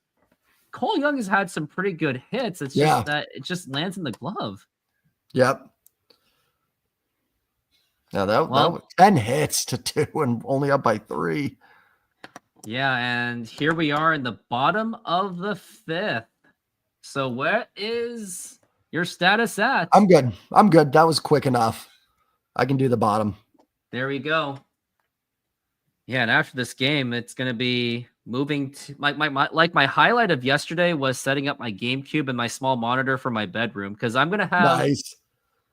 Cole Young has had some pretty good hits. It's just that it just lands in the glove. Yep. Now that was 10 hits to 2 and only up by 3. Yeah, and here we are in the bottom of the 5th. So what is your status at? I'm good. I'm good. That was quick enough. I can do the bottom. There we go. Yeah, and after this game, it's gonna be moving to my highlight of yesterday was setting up my GameCube and my small monitor for my bedroom because I'm gonna have Nice.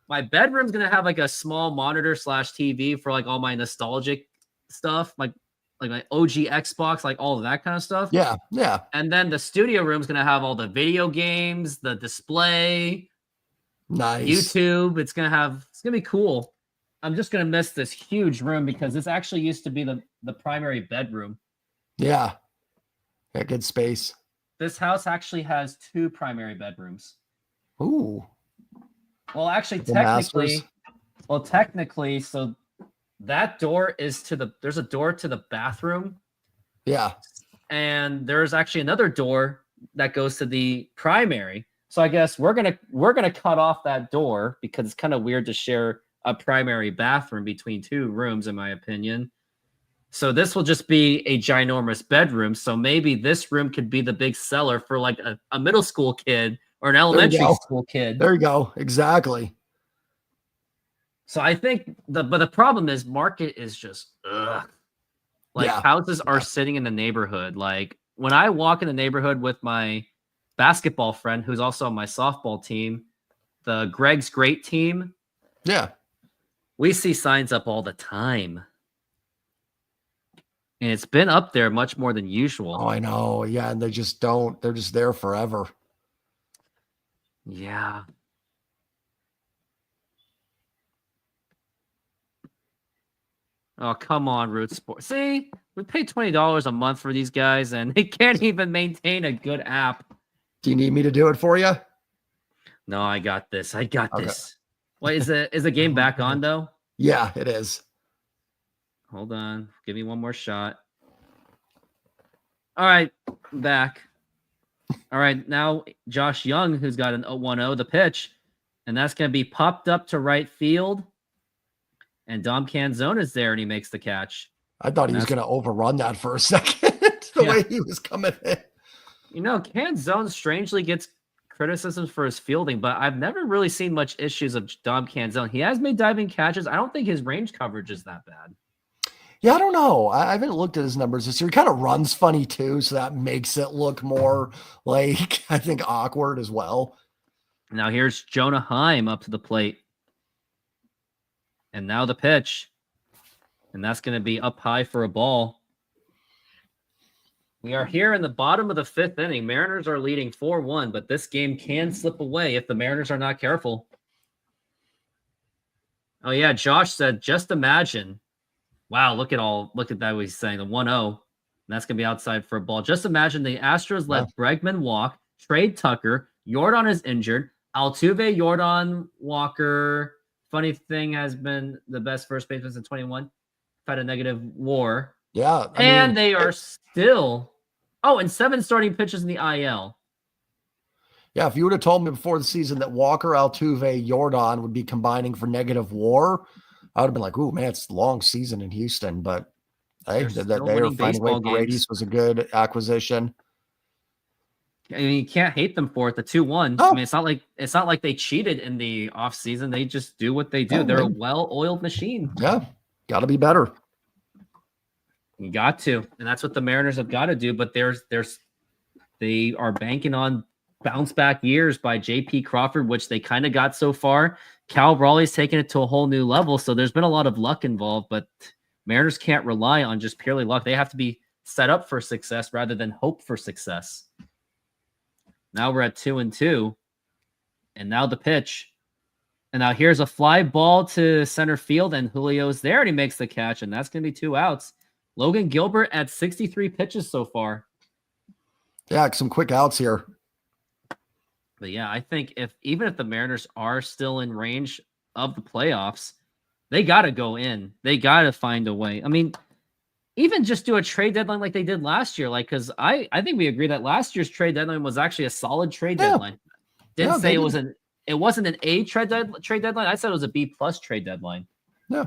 my bedroom's gonna have like a small monitor / TV for like all my nostalgic stuff, like my OG Xbox, like all of that kind of stuff. Yeah. Yeah. And then the studio room's gonna have all the video games, the display, Nice. YouTube. It's gonna be cool. I'm just gonna miss this huge room because this actually used to be the primary bedroom. Yeah. Yeah. Good space. This house actually has 2 primary bedrooms. Ooh. Well, actually, The masters. technically, so that door is there's a door to the bathroom, Yeah. and there's actually another door that goes to the primary. So I guess we're gonna cut off that door because it's kind of weird to share a primary bathroom between 2 rooms, in my opinion. So this will just be a ginormous bedroom. So maybe this room could be the big seller for like a middle school kid or an elementary go. school kid. There you go. Exactly. So I think but the problem is market is just ugh. Like Yeah. houses are sitting in the neighborhood. Like when I walk in the neighborhood with my basketball friend, who's also on my softball team, the Greg's Great team, Yeah. we see signs up all the time. And it's been up there much more than usual. Oh, I know. Yeah. And they just don't, they're just there forever. Yeah. Oh, come on, Root Sports. See, we pay $20 a month for these guys, and they can't even maintain a good app. Do you need me to do it for you? No, I got this. I got Okay. this. Wait, is the game back on though? Yeah, it is. Hold on. Give me one more shot. All right, I'm back. All right, now Josh Young, who's got an 0-1-0, the pitch, and that's going to be popped up to right field. And Dom Canzone is there, and he makes the catch. I thought he was That's- going to overrun that for a second. The Yeah. way he was coming in. You know, Canzone strangely gets criticisms for his fielding, but I've never really seen much issues of Dom Canzone. He has made diving catches. I don't think his range coverage is that bad. Yeah, I don't know. I haven't looked at his numbers this year. He kind of runs funny too, so that makes it look more like, I think, awkward as well. Now here's Jonah Heim up to the plate. And now the pitch. And that's going to be up high for a ball. We are here in the bottom of the 5th inning. Mariners are leading 4-1, but this game can slip away if the Mariners are not careful. Oh yeah, Josh said, just imagine. Wow, look at that what he's saying. The 1-0. And that's going to be outside for a ball. Just imagine the Astros let Bregman walk, trade Tucker, Yordan is injured, Altuve, Yordan, Walker. Funny thing has been the best first baseman since 21. Had a negative WAR. Yeah. And they are still... Oh, and 7 starting pitches in the IL. Yeah, if you would have told me before the season that Walker, Altuve, Yordan would be combining for negative WAR, I would have been like, "Ooh, man, it's a long season in Houston." But hey, They're they still are winning finding a way. baseball games. Brady's was a good acquisition. I mean, you can't hate them for it. The 2-1. Oh. I mean, it's not like they cheated in the offseason. They just do what they do. Oh, They're a man. well-oiled machine. Yeah, got to be better. You got to, and that's what the Mariners have got to do. But they are banking on bounce back years by J.P. Crawford, which they kind of got so far. Cal Raleigh's taken it to a whole new level, so there's been a lot of luck involved. But Mariners can't rely on just purely luck. They have to be set up for success rather than hope for success. Now we're at 2-2, and now the pitch. And now here's a fly ball to center field, and Julio's there, and he makes the catch, and that's going to be 2 outs. Logan Gilbert at 63 pitches so far. Yeah, some quick outs here. But yeah, I think even if the Mariners are still in range of the playoffs, they got to go in. They got to find a way. I mean, even just do a trade deadline like they did last year. Like, because I think we agree that last year's trade deadline was actually a solid trade deadline. Didn't say it wasn't an A trade deadline. I said it was a B+ trade deadline. Yeah.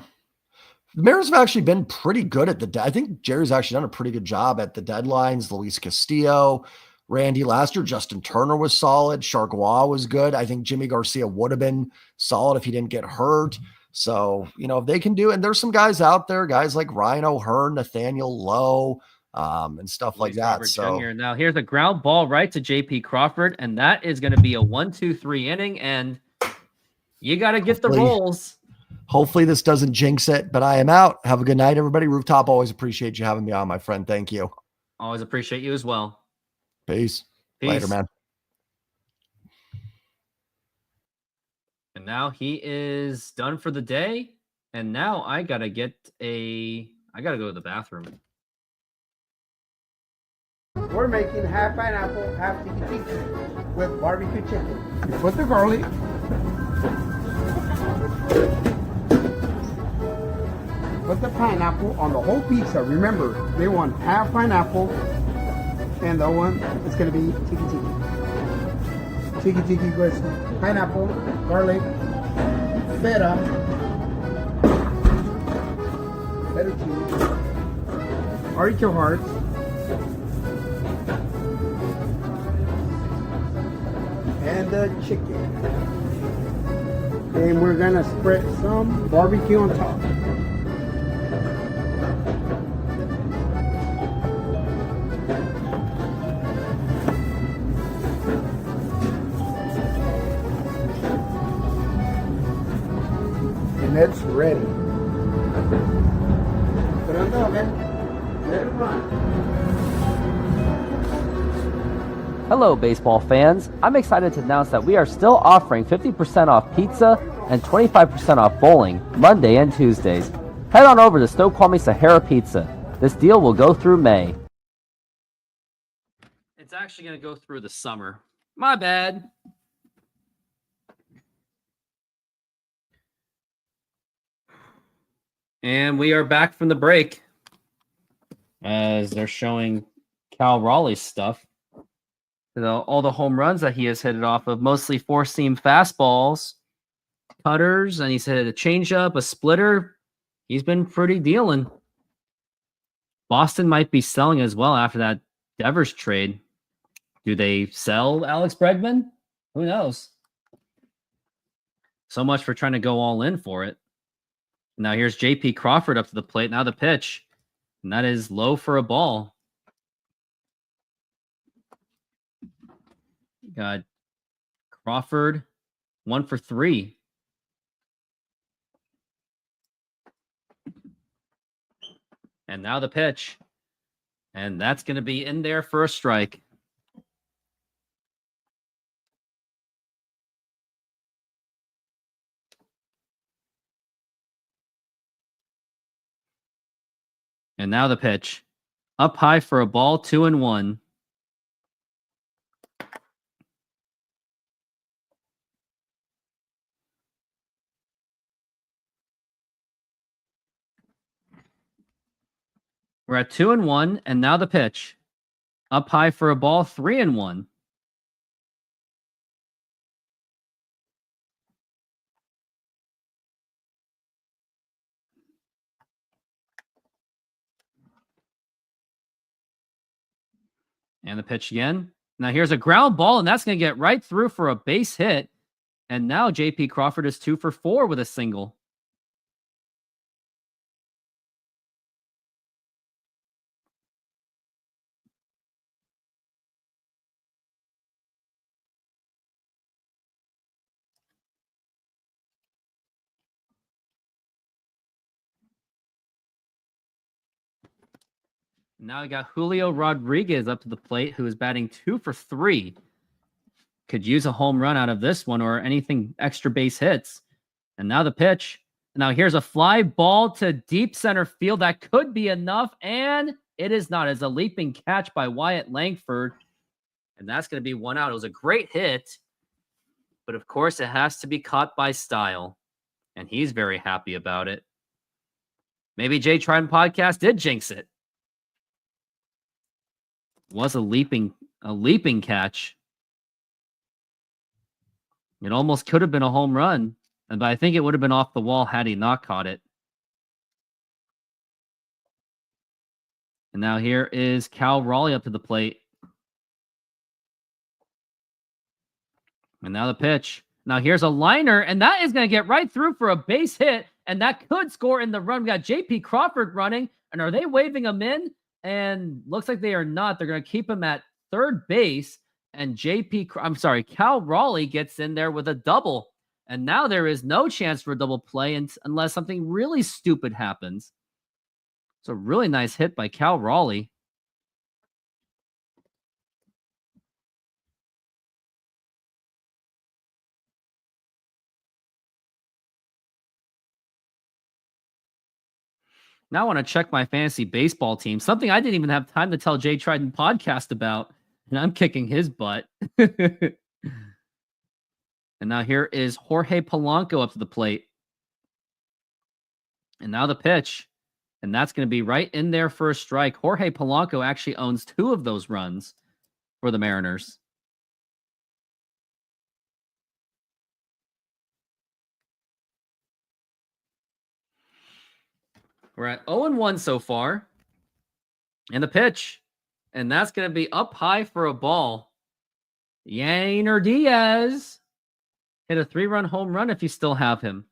The Mariners have actually been pretty good at I think Jerry's actually done a pretty good job at the deadlines. Luis Castillo, Randy last year. Justin Turner was solid. Chargois was good. I think Jimmy Garcia would have been solid if he didn't get hurt. So, if they can do, and there's some guys out there, guys like Ryan O'Hearn, Nathaniel Lowe, and stuff like Luis that. Robert So Jr. Now here's a ground ball right to JP Crawford, and that is going to be a 1-2-3 inning, and you got to get the rolls. Hopefully this doesn't jinx it, but I am out. Have a good night, everybody. Rooftop, always appreciate you having me on, my friend. Thank you. Always appreciate you as well. Peace. Peace. Later, man. And now he is done for the day. And now I got to go to the bathroom. We're making half pineapple, half tiki tiki with barbecue chicken. You put the garlic. Put the pineapple on the whole pizza. Remember, they want half pineapple, and the one is going to be tiki tiki. Tiki tiki with pineapple, garlic, feta cheese, artichoke hearts, and the chicken. And we're gonna spread some barbecue on top. And it's ready. Put it on the oven. Let it run. Hello, baseball fans. I'm excited to announce that we are still offering 50% off pizza and 25% off bowling Monday and Tuesdays. Head on over to Snoqualmie Sahara Pizza. This deal will go through May. It's actually going to go through the summer. My bad. And we are back from the break as they're showing Cal Raleigh's stuff. All the home runs that he has hit it off of, mostly four-seam fastballs, cutters, and he's hit a changeup, a splitter. He's been pretty dealing. Boston might be selling as well after that Devers trade. Do they sell Alex Bregman? Who knows? So much for trying to go all in for it. Now here's JP Crawford up to the plate. Now the pitch. And that is low for a ball. Got Crawford 1 for 3. And now the pitch. And that's going to be in there for a strike. And now the pitch. Up high for a ball, 2-1. We're at 2-1, and now the pitch. Up high for a ball, 3-1. And the pitch again. Now here's a ground ball, and that's going to get right through for a base hit. And now JP Crawford is 2 for 4 with a single. Now we got Julio Rodriguez up to the plate, who is batting 2 for 3. Could use a home run out of this one or anything extra base hits. And now the pitch. Now here's a fly ball to deep center field. That could be enough, and it is not. It's a leaping catch by Wyatt Langford. And that's going to be 1 out. It was a great hit, but of course it has to be caught by Style. And he's very happy about it. Maybe Jay Trident Podcast did jinx it. Was a leaping catch. It almost could have been a home run, but I think it would have been off the wall had he not caught it. And now here is Cal Raleigh up to the plate. And now the pitch. Now here's a liner, and that is going to get right through for a base hit, and that could score in the run. We got J.P. Crawford running, and are they waving him in? And looks like they are not. They're going to keep him at third base, and Cal Raleigh gets in there with a double. And now there is no chance for a double play unless something really stupid happens. It's a really nice hit by Cal Raleigh. Now I want to check my fantasy baseball team. Something I didn't even have time to tell Jay Trident podcast about, and I'm kicking his butt. And now here is Jorge Polanco up to the plate. And now the pitch. And that's going to be right in there for a strike. Jorge Polanco actually owns 2 of those runs for the Mariners. We're at 0-1 so far. And the pitch. And that's going to be up high for a ball. Yainer Diaz hit a 3-run home run if you still have him.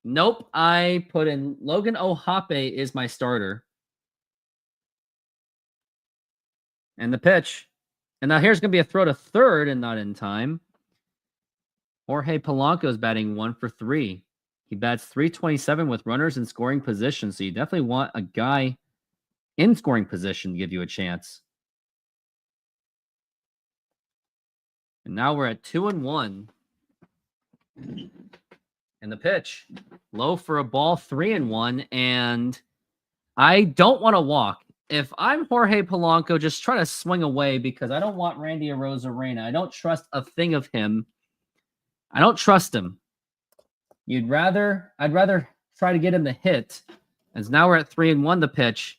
Nope, I put in Logan Ohape is my starter. And the pitch. And now here's going to be a throw to third and not in time. Jorge Polanco is batting 1 for 3. He bats .327 with runners in scoring position, so you definitely want a guy in scoring position to give you a chance. And now we're at 2-1. And the pitch, low for a ball, 3-1, and I don't want to walk. If I'm Jorge Polanco, just try to swing away because I don't want Randy Arozarena. I don't trust a thing of him. I don't trust him. I'd rather try to get him to hit. As now we're at 3-1, the pitch,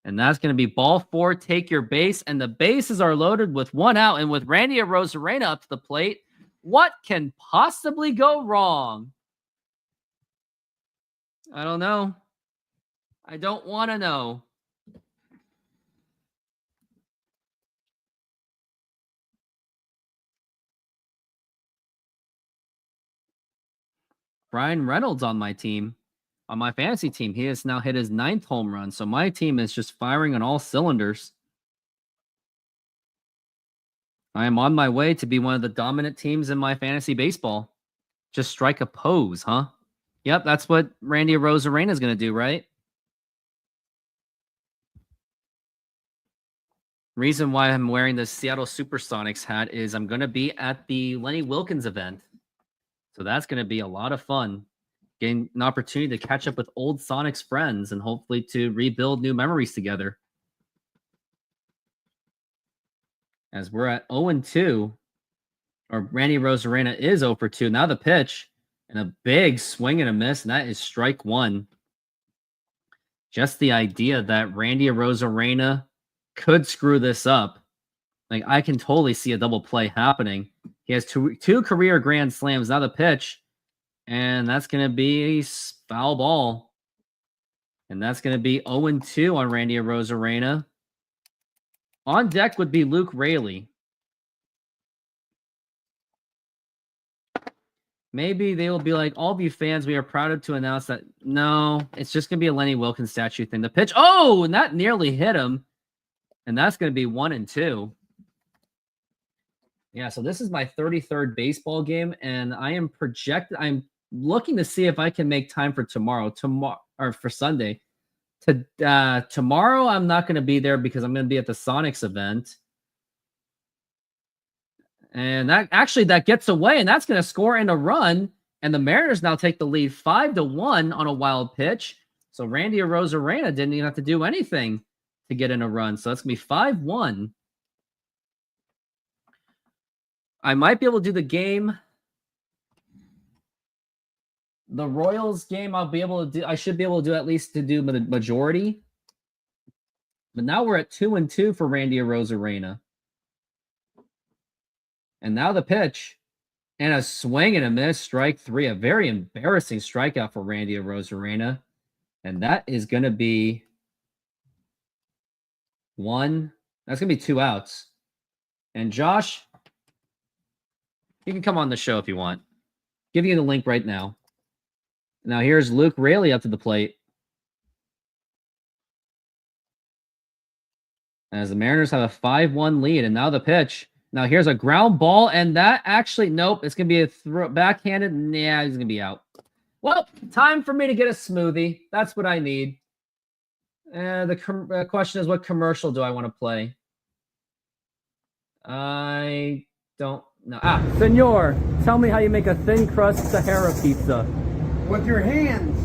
and that's going to be ball 4. Take your base, and the bases are loaded with 1 out, and with Randy Arozarena up to the plate, what can possibly go wrong? I don't know. I don't want to know. Brian Reynolds on my team, on my fantasy team, he has now hit his 9th home run. So my team is just firing on all cylinders. I am on my way to be one of the dominant teams in my fantasy baseball. Just strike a pose, huh? Yep, that's what Randy Arozarena is going to do, right? Reason why I'm wearing the Seattle Supersonics hat is I'm going to be at the Lenny Wilkens event. So that's going to be a lot of fun. Getting an opportunity to catch up with old Sonics friends and hopefully to rebuild new memories together. As we're at 0-2, or Randy Arozarena is 0 for 2. Now the pitch. And a big swing and a miss, and that is strike 1. Just the idea that Randy Arozarena could screw this up. Like, I can totally see a double play happening. He has two career grand slams. Now the pitch, and that's going to be a foul ball. And that's going to be 0-2 on Randy Arozarena. On deck would be Luke Raley. Maybe they will be like, all of you fans, we are proud to announce that. No, it's just going to be a Lenny Wilkens statue thing. The pitch. Oh, and that nearly hit him. And that's going to be 1-2. Yeah, so this is my 33rd baseball game, and I'm looking to see if I can make time for tomorrow, or for Sunday. Tomorrow, I'm not going to be there because I'm going to be at the Sonics event. And that gets away, and that's going to score in a run. And the Mariners now take the lead 5-1 on a wild pitch. So Randy Arozarena didn't even have to do anything to get in a run. So that's going to be 5-1. I might be able to do the game. The Royals game, I should be able to do at least to do the majority. But now we're at 2-2 for Randy Arozarena. And now the pitch. And a swing and a miss, strike 3. A very embarrassing strikeout for Randy Arozarena. And that is going to be 1. That's going to be 2 outs. And Josh, You can come on the show if you want. Giving you the link right now. Now here's Luke Raley up to the plate. As the Mariners have a 5-1 lead, and now the pitch. Now here's a ground ball, and that actually, nope, it's going to be a backhanded. Nah, he's going to be out. Well, time for me to get a smoothie. That's what I need. The question is, what commercial do I want to play? I don't know. Senor, tell me how you make a thin crust Sahara pizza. With your hands.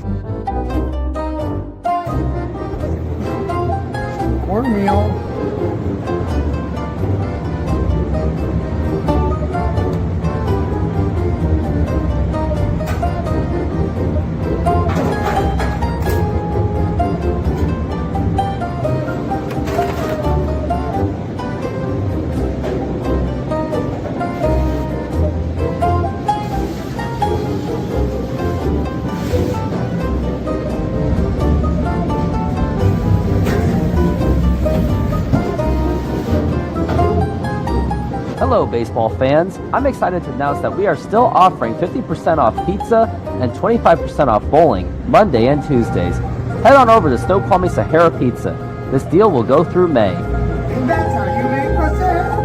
Cornmeal. Hello, baseball fans. I'm excited to announce that we are still offering 50% off pizza and 25% off bowling Monday and Tuesdays. Head on over to Snoqualmie Sahara Pizza. This deal will go through May. And that's how you make a Sahara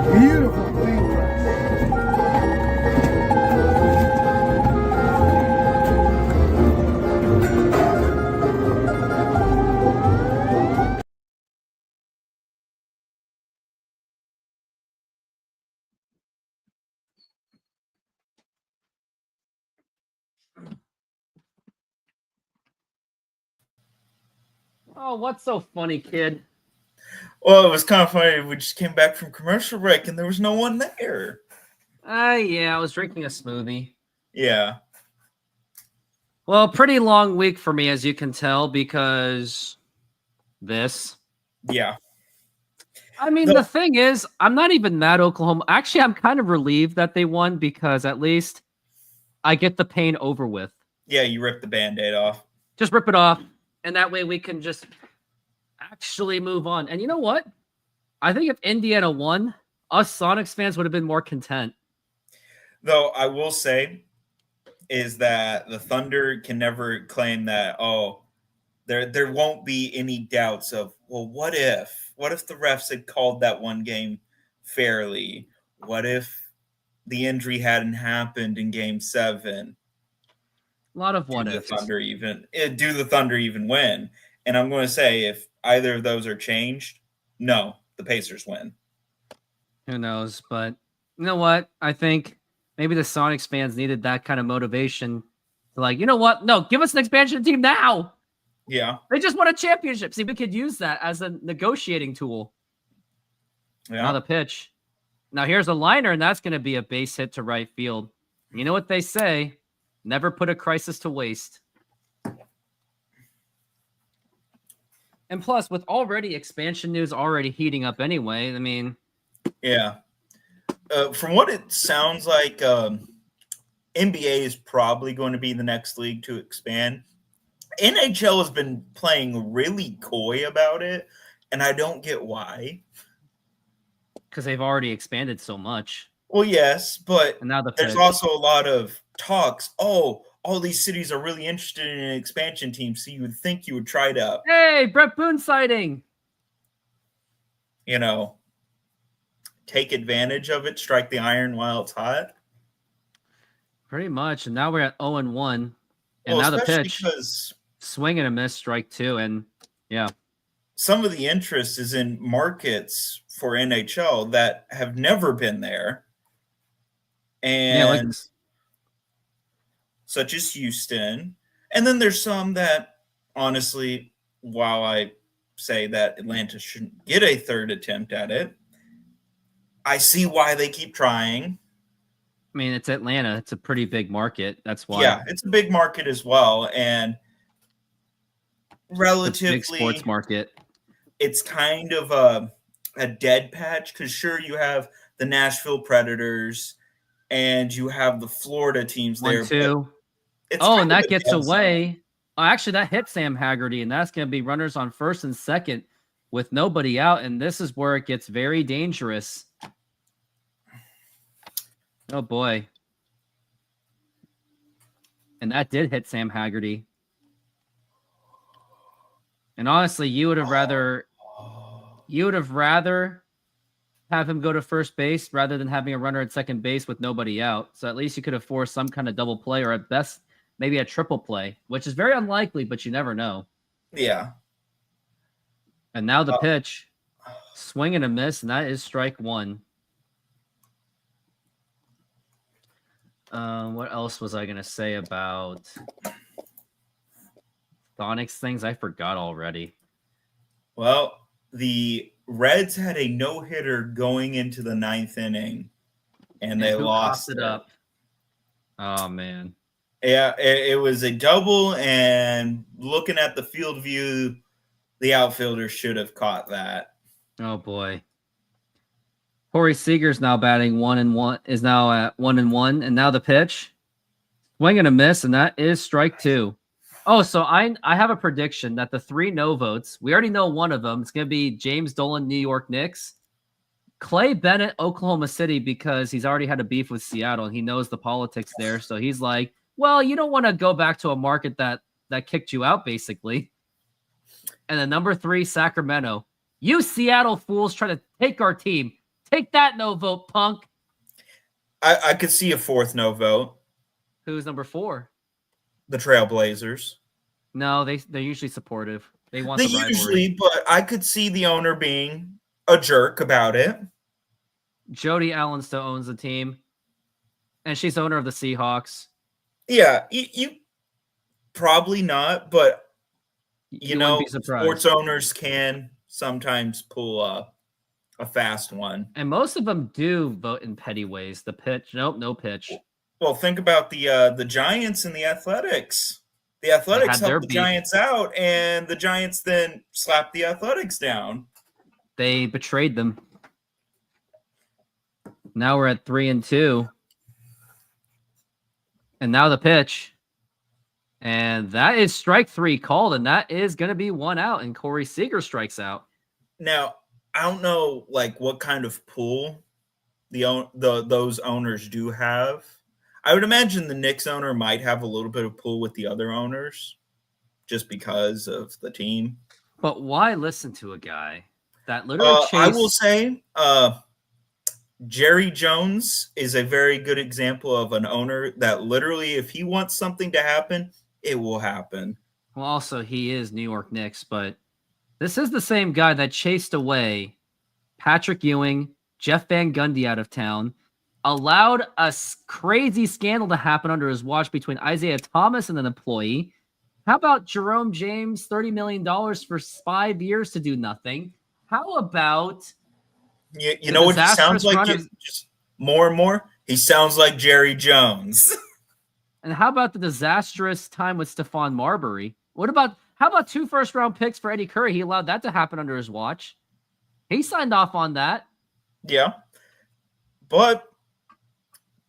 pizza. Beautiful thing. Oh, what's so funny, kid? Well, it was kind of funny. We just came back from commercial break and there was no one there. Yeah, I was drinking a smoothie. Yeah. Well, pretty long week for me, as you can tell, because this. Yeah. I mean, the thing is, I'm not even mad Oklahoma. Actually, I'm kind of relieved that they won because at least I get the pain over with. Yeah, you ripped the Band-Aid off. Just rip it off, and that way we can just actually move on. And you know what? I think if Indiana won, us Sonics fans would have been more content. Though I will say is that the Thunder can never claim that, there won't be any doubts of, well, what if the refs had called that one game fairly? What if the injury hadn't happened in Game 7? A lot of what ifs. Do the Thunder even win? And I'm going to say, if either of those are changed, no, the Pacers win. Who knows? But you know what? I think maybe the Sonics fans needed that kind of motivation. Like, you know what? No, give us an expansion team now. Yeah. They just won a championship. See, we could use that as a negotiating tool. Yeah. Now the pitch. Now here's a liner, and that's going to be a base hit to right field. You know what they say? Never put a crisis to waste. And plus, with already expansion news already heating up anyway, I mean... Yeah. From what it sounds like, NBA is probably going to be the next league to expand. NHL has been playing really coy about it, and I don't get why. Because they've already expanded so much. Well, yes, but and now there's also a lot of talks. Oh, all these cities are really interested in an expansion team, so you would think you would try to... Hey, Brett Boone sighting! Take advantage of it, strike the iron while it's hot. Pretty much, and now we're at 0-1. And Well, now the pitch, because swing and a miss, strike 2, and yeah. Some of the interest is in markets for NHL that have never been there. And such as Houston. And then there's some that, honestly, while I say that Atlanta shouldn't get a third attempt at it, I see why they keep trying. I mean, it's Atlanta. It's a pretty big market. That's why. Yeah, it's a big market as well. And relatively big sports market. It's kind of a dead patch because sure, you have the Nashville Predators and you have the Florida teams there. 1-2. And that gets away. Oh, actually, that hit Sam Haggerty, and that's going to be runners on first and second with nobody out. And this is where it gets very dangerous Oh boy. And that did hit Sam Haggerty. And honestly, you would have rather have him go to first base rather than having a runner at second base with nobody out. So at least you could have forced some kind of double play, or at best maybe a triple play, which is very unlikely, but you never know. Yeah. And now the pitch, swing and a miss, and that is strike one. What else was I gonna say about Sonics things? I forgot already. Well, the Reds had a no-hitter going into the 9th inning, and they who lost coughed it up. Oh man. Yeah, it was a double, and looking at the field view, the outfielder should have caught that. Oh boy. Corey Seager's now batting 1-1, is now at 1-1, and now the pitch. Swing and a miss, and that is strike two. Oh, so I have a prediction that the 3 no votes, we already know one of them. It's going to be James Dolan, New York Knicks. Clay Bennett, Oklahoma City, because he's already had a beef with Seattle, and he knows the politics there. So he's like, well, you don't want to go back to a market that kicked you out, basically. And then number 3, Sacramento. You Seattle fools try to take our team. Take that no vote, punk. I could see a 4th no vote. Who's number 4? The Trailblazers. No, they're usually supportive. They want They the rivalry. usually, but I could see the owner being a jerk about it. Jody Allen still owns the team, and she's owner of the Seahawks. Yeah, you probably not, but you know, wouldn't be surprised. sports owners can sometimes pull a fast one. And most of them do vote in petty ways. The pitch, nope, no pitch. Well, think about the Giants and the Athletics. The Athletics had their helped the beef. Giants out, and the Giants then slapped the Athletics down. They betrayed them. Now we're at 3-2. And now the pitch. And that is strike 3 called, and that is going to be 1 out, and Corey Seager strikes out. Now, I don't know like what kind of pull those owners do have. I would imagine the Knicks owner might have a little bit of pull with the other owners just because of the team. But why listen to a guy that literally I will say Jerry Jones is a very good example of an owner that literally, if he wants something to happen, it will happen. Well, also, he is New York Knicks, but this is the same guy that chased away Patrick Ewing, Jeff Van Gundy out of town, allowed a crazy scandal to happen under his watch between Isaiah Thomas and an employee. How about Jerome James, $30 million for 5 years to do nothing? How about you know what he sounds like? Just more and more, he sounds like Jerry Jones. And how about the disastrous time with Stephon Marbury? How about 2 first-round picks for Eddie Curry? He allowed that to happen under his watch. He signed off on that. Yeah. But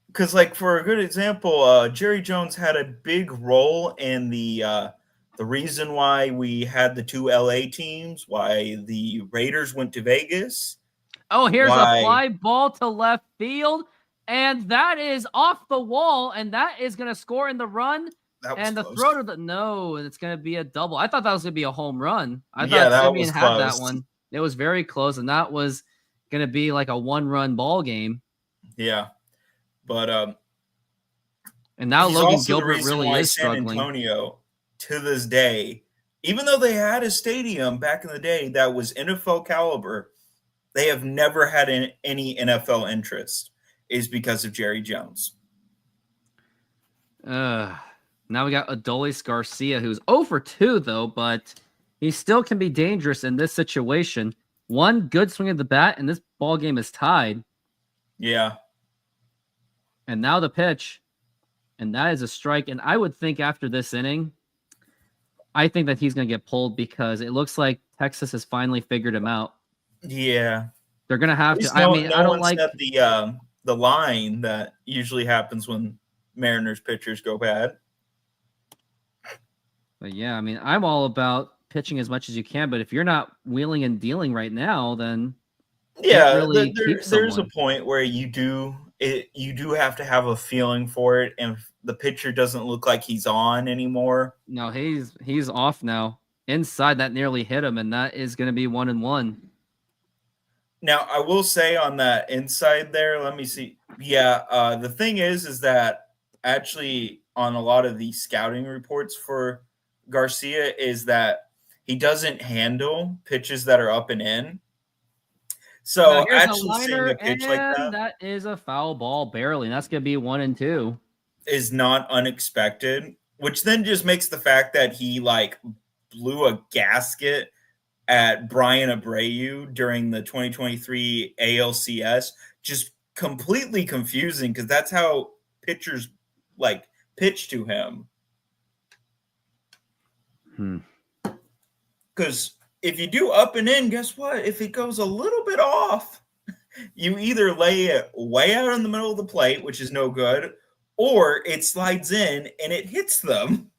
because, like, for a good example, Jerry Jones had a big role in the reason why we had the 2 LA teams, why the Raiders went to Vegas. Oh, here's a fly ball to left field, and that is off the wall, and that is going to score in the run. And the throw to and it's going to be a double. I thought that was going to be a home run. I thought Simeon had that one. It was very close, and that was going to be like a 1-run ball game. Yeah. But and now Logan Gilbert really is struggling. San Antonio, to this day, even though they had a stadium back in the day that was NFL caliber, they have never had any NFL interest, is because of Jerry Jones. Now we got Adolis Garcia, who's 0 for 2, though, but he still can be dangerous in this situation. One good swing of the bat, and this ball game is tied. Yeah. And now the pitch, and that is a strike. And I would think after this inning, I think that he's going to get pulled because it looks like Texas has finally figured him out. Yeah. They're going to have to. I don't like the line that usually happens when Mariners pitchers go bad. But yeah, I mean, I'm all about pitching as much as you can, but if you're not wheeling and dealing right now, then yeah, really there's a point where you do you do have to have a feeling for it, and if the pitcher doesn't look like he's on anymore. No, he's off now. Inside that nearly hit him, and that is going to be 1-1. Now, I will say on that inside there, let me see. Yeah, the thing is that actually on a lot of the scouting reports for Garcia is that he doesn't handle pitches that are up and in. So Now, here's a actually seeing liner, a pitch like and that that is a foul ball barely, and that's going to be 1-2. is not unexpected, which then just makes the fact that he like blew a gasket at Brian Abreu during the 2023 ALCS just completely confusing, because that's how pitchers like pitch to him. Because if you do up and in, guess what? If it goes a little bit off, you either lay it way out in the middle of the plate, which is no good, or it slides in and it hits them,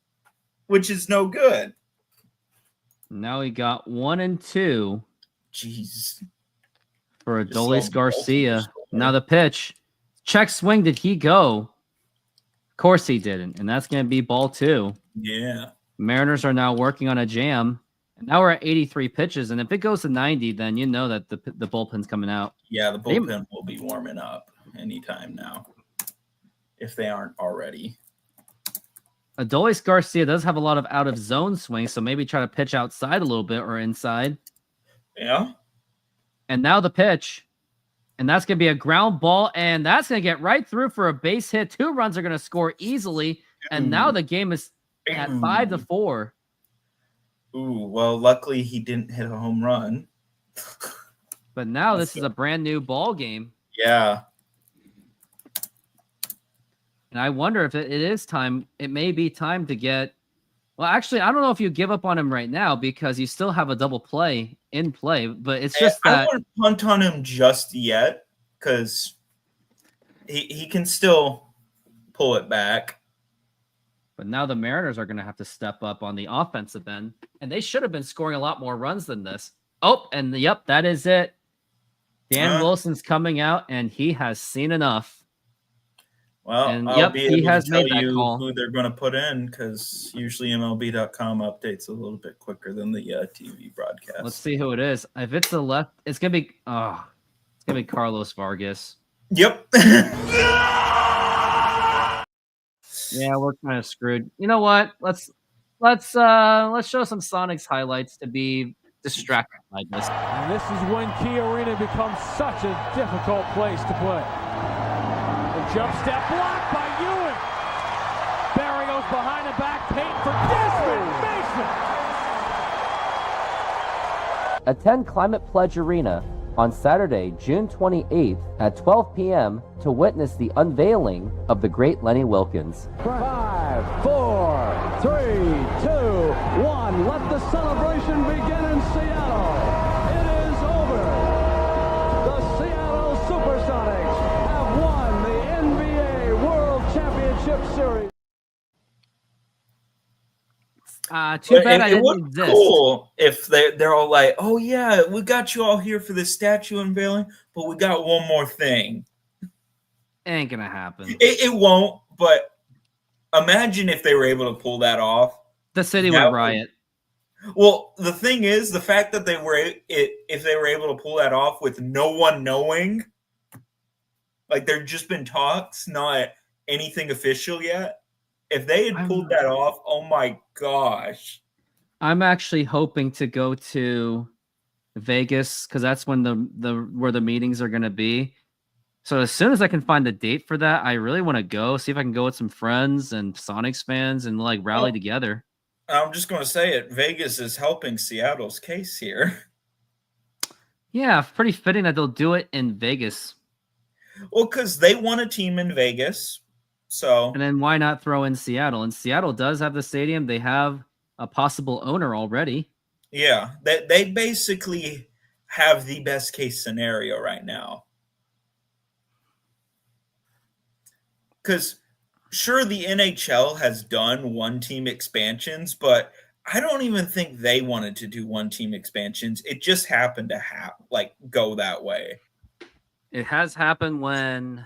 which is no good. Now we got 1-2 Jeez. for Just Adolis saw Garcia. Baltimore score. Now the pitch. Check swing. Did he go? Of course he didn't. And that's going to be ball 2. Yeah. Mariners are now working on a jam. And now we're at 83 pitches. And if it goes to 90, then you know that the bullpen's coming out. Yeah, the bullpen will be warming up anytime now, if they aren't already. Adolis Garcia does have a lot of out of zone swings, so maybe try to pitch outside a little bit or inside. Yeah. And now the pitch. And that's going to be a ground ball, and that's going to get right through for a base hit. 2 runs are going to score easily, and now the game is at 5-4. Ooh, well, luckily he didn't hit a home run. But now this is a brand new ball game. Yeah. And I wonder if it is time. It may be time to get. Well, actually, I don't know if you give up on him right now because you still have a double play in play. But it's just I that wouldn't punt on him just yet, because he can still pull it back. But now the Mariners are going to have to step up on the offensive end, and they should have been scoring a lot more runs than this. Oh, and yep, that is it. Dan Wilson's coming out, and he has seen enough. Well, And, I'll yep, be he able has to tell made that you call. who they're going to put in, because usually MLB.com updates a little bit quicker than the TV broadcast. Let's see who it is. If it's the left, it's gonna be Carlos Vargas. Yep. Yeah, we're kind of screwed. You know what? Let's show some Sonics highlights to be distracted by this. And this is when Key Arena becomes such a difficult place to play. The jump step blocked by Ewan. Barrios behind the back, Payton for Desmond Mason. Attend Climate Pledge Arena on Saturday, June 28th at 12 p.m. to witness the unveiling of the great Lenny Wilkens. 5, 4, 3, 2, 1. Let the celebration begin in Seattle. It is over. The Seattle Supersonics have won the NBA World Championship Series. Too bad I it didn't would be exist. cool if they're all like, "Oh yeah, we got you all here for the statue unveiling, but we got one more thing." Ain't gonna happen. It won't, but imagine if they were able to pull that off. The city That would would- riot. Well, the thing is, the fact that if they were able to pull that off with no one knowing, like there'd just been talks, not anything official yet. If they had pulled that off, oh my gosh. I'm actually hoping to go to Vegas because that's when where the meetings are gonna be. So as soon as I can find a date for that, I really want to go. See if I can go with some friends and Sonics fans and like rally together. I'm just going to say it. Vegas is helping Seattle's case here. Yeah, pretty fitting that they'll do it in Vegas. Well, because they want a team in Vegas. So, And then why not throw in Seattle? And Seattle does have the stadium. They have a possible owner already. yeah, they basically have the best case scenario right now. Because sure, the NHL has done one team expansions, but I don't even think they wanted to do one team expansions. It just happened to go that way. It has happened when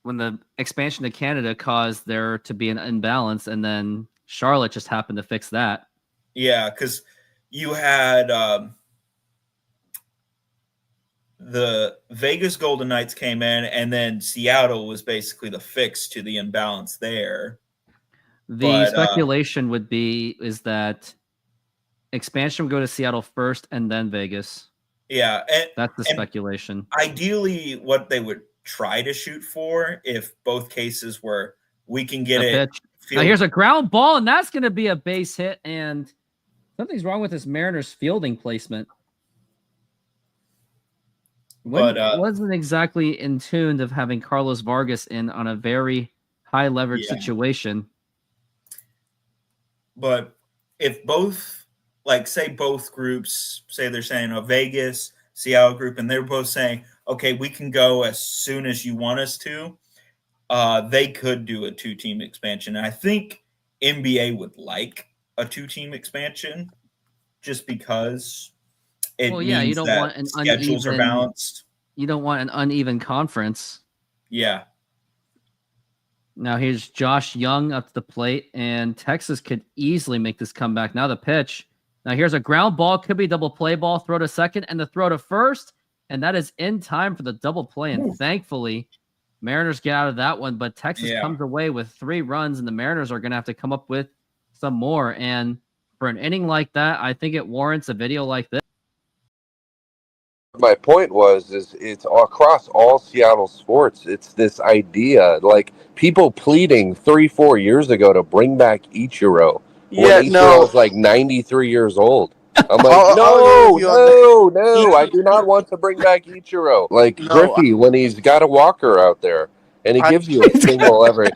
when the expansion to Canada caused there to be an imbalance, and then Charlotte just happened to fix that. Yeah, because you had the Vegas Golden Knights came in, and then Seattle was basically the fix to the imbalance there. The speculation would be is that expansion would go to Seattle first and then Vegas. Yeah, That's the speculation. Ideally, what they would try to shoot for, if both cases were, we can get it. Now here's a ground ball, and that's going to be a base hit, and something's wrong with this Mariners fielding placement. Wasn't exactly in tune of having Carlos Vargas in on a very high leverage situation. But if both, like, say both groups, say they're saying a Vegas, Seattle group, and they're both saying, okay, we can go as soon as you want us to, they could do a 2-team expansion. And I think NBA would like a 2-team expansion just because it means you don't that want an schedules are balanced. You don't want an uneven conference. Yeah. Now here's Josh Young up to the plate, and Texas could easily make this comeback. Now the pitch. Now here's a ground ball, could be double play ball, throw to second, and the throw to first, and that is in time for the double play. And thankfully, Mariners get out of that one, but Texas comes away with 3 runs, and the Mariners are going to have to come up with some more. And for an inning like that, I think it warrants a video like this. My point is it's across all Seattle sports. It's this idea, like people pleading 3-4 years ago to bring back Ichiro. When Ichiro's like 93 years old. I'm like, no, I do not want to bring back Ichiro. Like Griffey when he's got a walker out there and he gives you a single every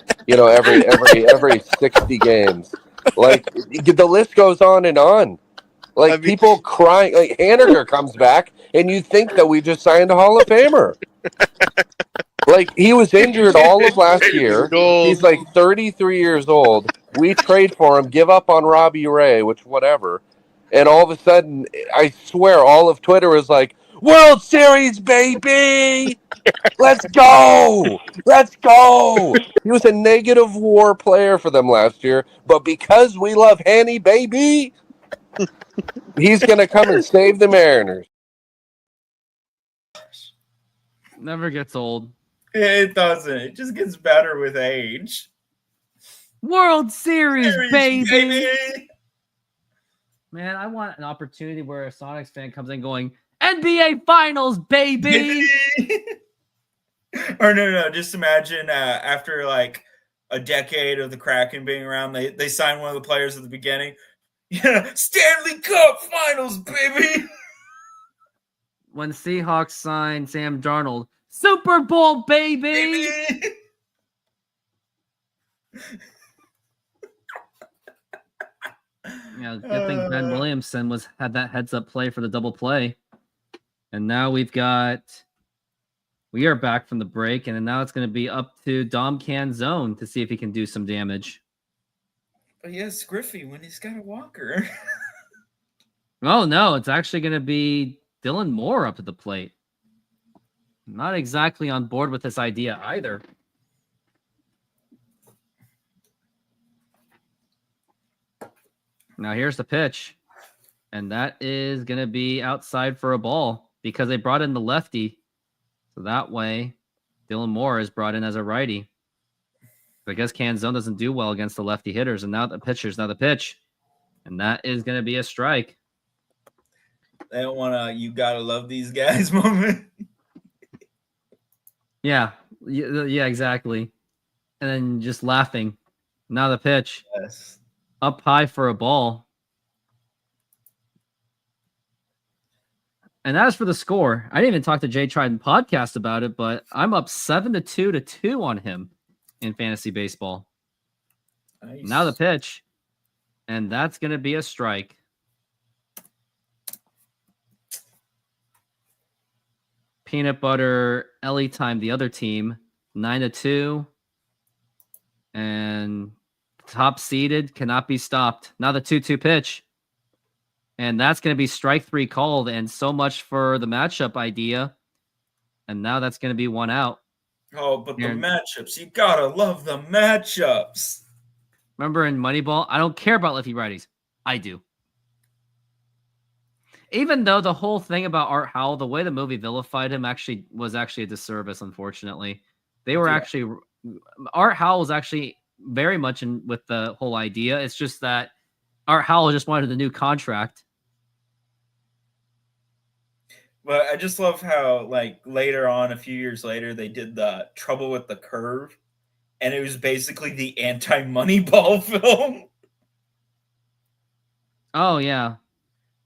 60 games. Like the list goes on and on. Like people crying, like Haniger comes back and you think that we just signed a Hall of Famer. Like he was injured all of last year. He's like 33 years old. We trade for him, give up on Robbie Ray, which whatever. And all of a sudden, I swear, all of Twitter is like, World Series, baby! Let's go! Let's go! He was a negative WAR player for them last year, but because we love Hanny, baby, he's going to come and save the Mariners. Never gets old. It doesn't. It just gets better with age. World Series, baby! Man, I want an opportunity where a Sonics fan comes in going, NBA Finals, baby! Or no. Just imagine after like a decade of the Kraken being around, they sign one of the players at the beginning. Yeah, Stanley Cup Finals, baby! When Seahawks signed Sam Darnold, Super Bowl, baby! Yeah, good thing Ben Williamson had that heads up play for the double play. And now we are back from the break, and now it's going to be up to Dom Canzone to see if he can do some damage. But yes, Griffey when he's got a walker. Oh no, it's actually going to be Dylan Moore up at the plate. Not exactly on board with this idea either. Now here's the pitch, and that is going to be outside for a ball because they brought in the lefty. So that way, Dylan Moore is brought in as a righty. I guess Canzone doesn't do well against the lefty hitters, and now the pitch, and that is going to be a strike. They don't want to, you got to love these guys moment. Yeah, exactly. And then just laughing. Now the pitch. Yes. Up high for a ball. And as for the score, I didn't even talk to Jay Trident podcast about it, but I'm up 7-2 on him in fantasy baseball. Nice. Now the pitch, and that's going to be a strike. Peanut Butter, Ellie time the other team, 9-2. And top seeded, cannot be stopped. Now the 2-2 pitch. And that's going to be strike 3 called. And so much for the matchup idea. And now that's going to be 1 out. Oh, but the And- matchups, you gotta love the matchups. Remember in Moneyball, I don't care about lefty righties. I do. Even though the whole thing about Art Howell, the way the movie vilified him was actually a disservice, unfortunately. They were Yeah. Art Howell was actually very much in with the whole idea. It's just that Art Howell just wanted a new contract. But I just love how, like, later on, a few years later, they did the Trouble with the Curve, and it was basically the anti-Moneyball film. Oh yeah.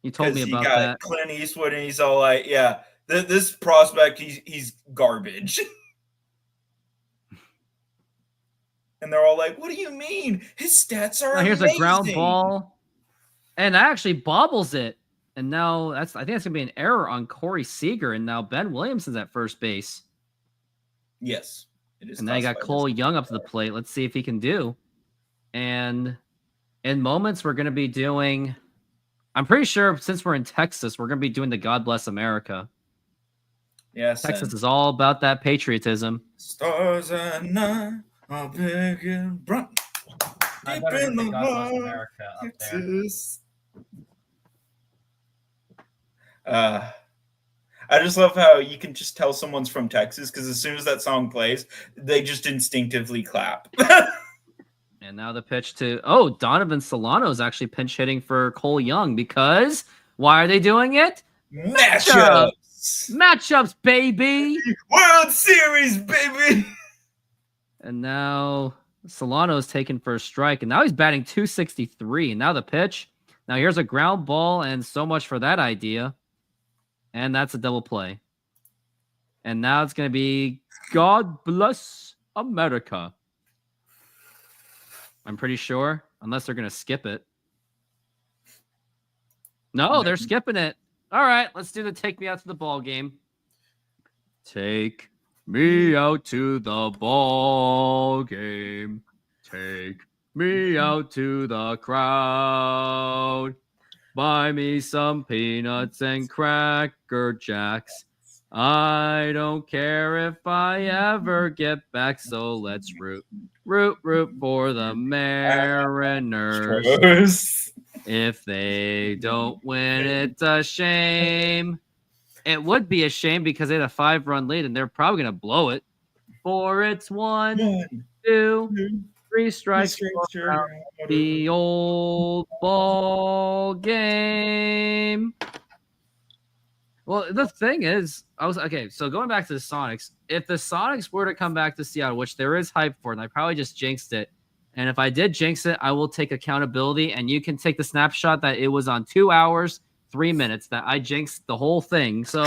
You told me Because you about got that. Clint Eastwood, and he's all like, "Yeah, this prospect, he's garbage." And they're all like, "What do you mean? His stats are Now here's amazing." a ground ball. And that actually bobbles it. And now I think that's gonna be an error on Corey Seager. And now Ben Williamson's at first base. Yes, it is. And now you got classified Cole as- Young up to the plate. Let's see if he can do. And in moments, we're gonna be doing. I'm pretty sure since we're in Texas, we're gonna be doing the God Bless America. Yes, Texas and is all about that patriotism. stars at night are big and bright. Deep in the heart, Texas. I just love how you can just tell someone's from Texas because as soon as that song plays, they just instinctively clap. And now the pitch to Donovan Solano is actually pinch hitting for Cole Young because why are they doing it? Matchups! Matchups, baby. World Series, baby! And now Solano is taken for a strike, and now he's batting 263. And now the pitch. Now here's a ground ball, and so much for that idea. And that's a double play. And now it's going to be God Bless America. I'm pretty sure, unless they're going to skip it. No, they're skipping it. All right, let's do the take me out to the ball game. Take me out to the ball game. Take me out to the crowd. Buy me some peanuts and Cracker Jacks. I don't care if I ever get back, so let's root for the Mariners. If they don't win, it's a shame. It would be a shame because they had a 5-run lead and they're probably going to blow it. For it's 1, 2, 3 strikes out the old ball game. Well, the thing is, so going back to the Sonics, if the Sonics were to come back to Seattle, which there is hype for, and I probably just jinxed it, and if I did jinx it, I will take accountability, and you can take the snapshot that it was on 2 hours, 3 minutes, that I jinxed the whole thing. So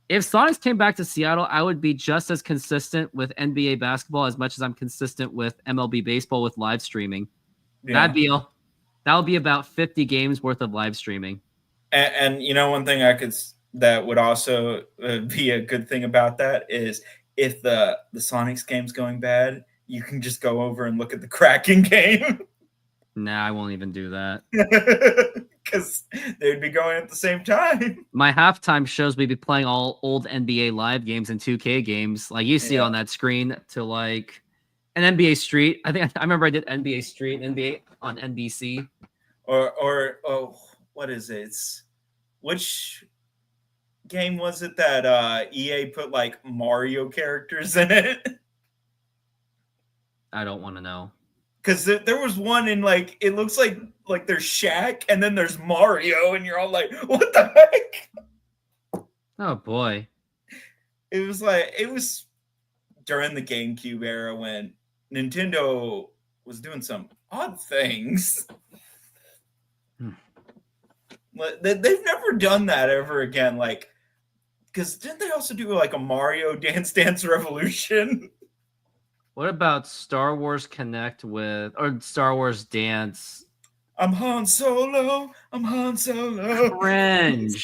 if Sonics came back to Seattle, I would be just as consistent with NBA basketball as much as I'm consistent with MLB baseball with live streaming. Yeah. That would be about 50 games worth of live streaming. And you know, one thing that would also be a good thing about that is if the Sonics game's going bad, you can just go over and look at the Kraken game. Nah, I won't even do that. Because they'd be going at the same time. My halftime shows we'd be playing all old NBA live games and 2K games. Like you see it on that screen to like an NBA Street. I remember I did NBA Street, NBA on NBC. Or what is it? Which game was it that EA put like Mario characters in it? I don't want to know. Because there was one in like it looks like there's Shaq and then there's Mario and you're all like, what the heck? Oh boy. It was during the GameCube era when Nintendo was doing some odd things. They've never done that ever again. Like, because didn't they also do like a Mario Dance Dance Revolution? What about Star Wars Connect or Star Wars Dance? I'm Han Solo. Cringe.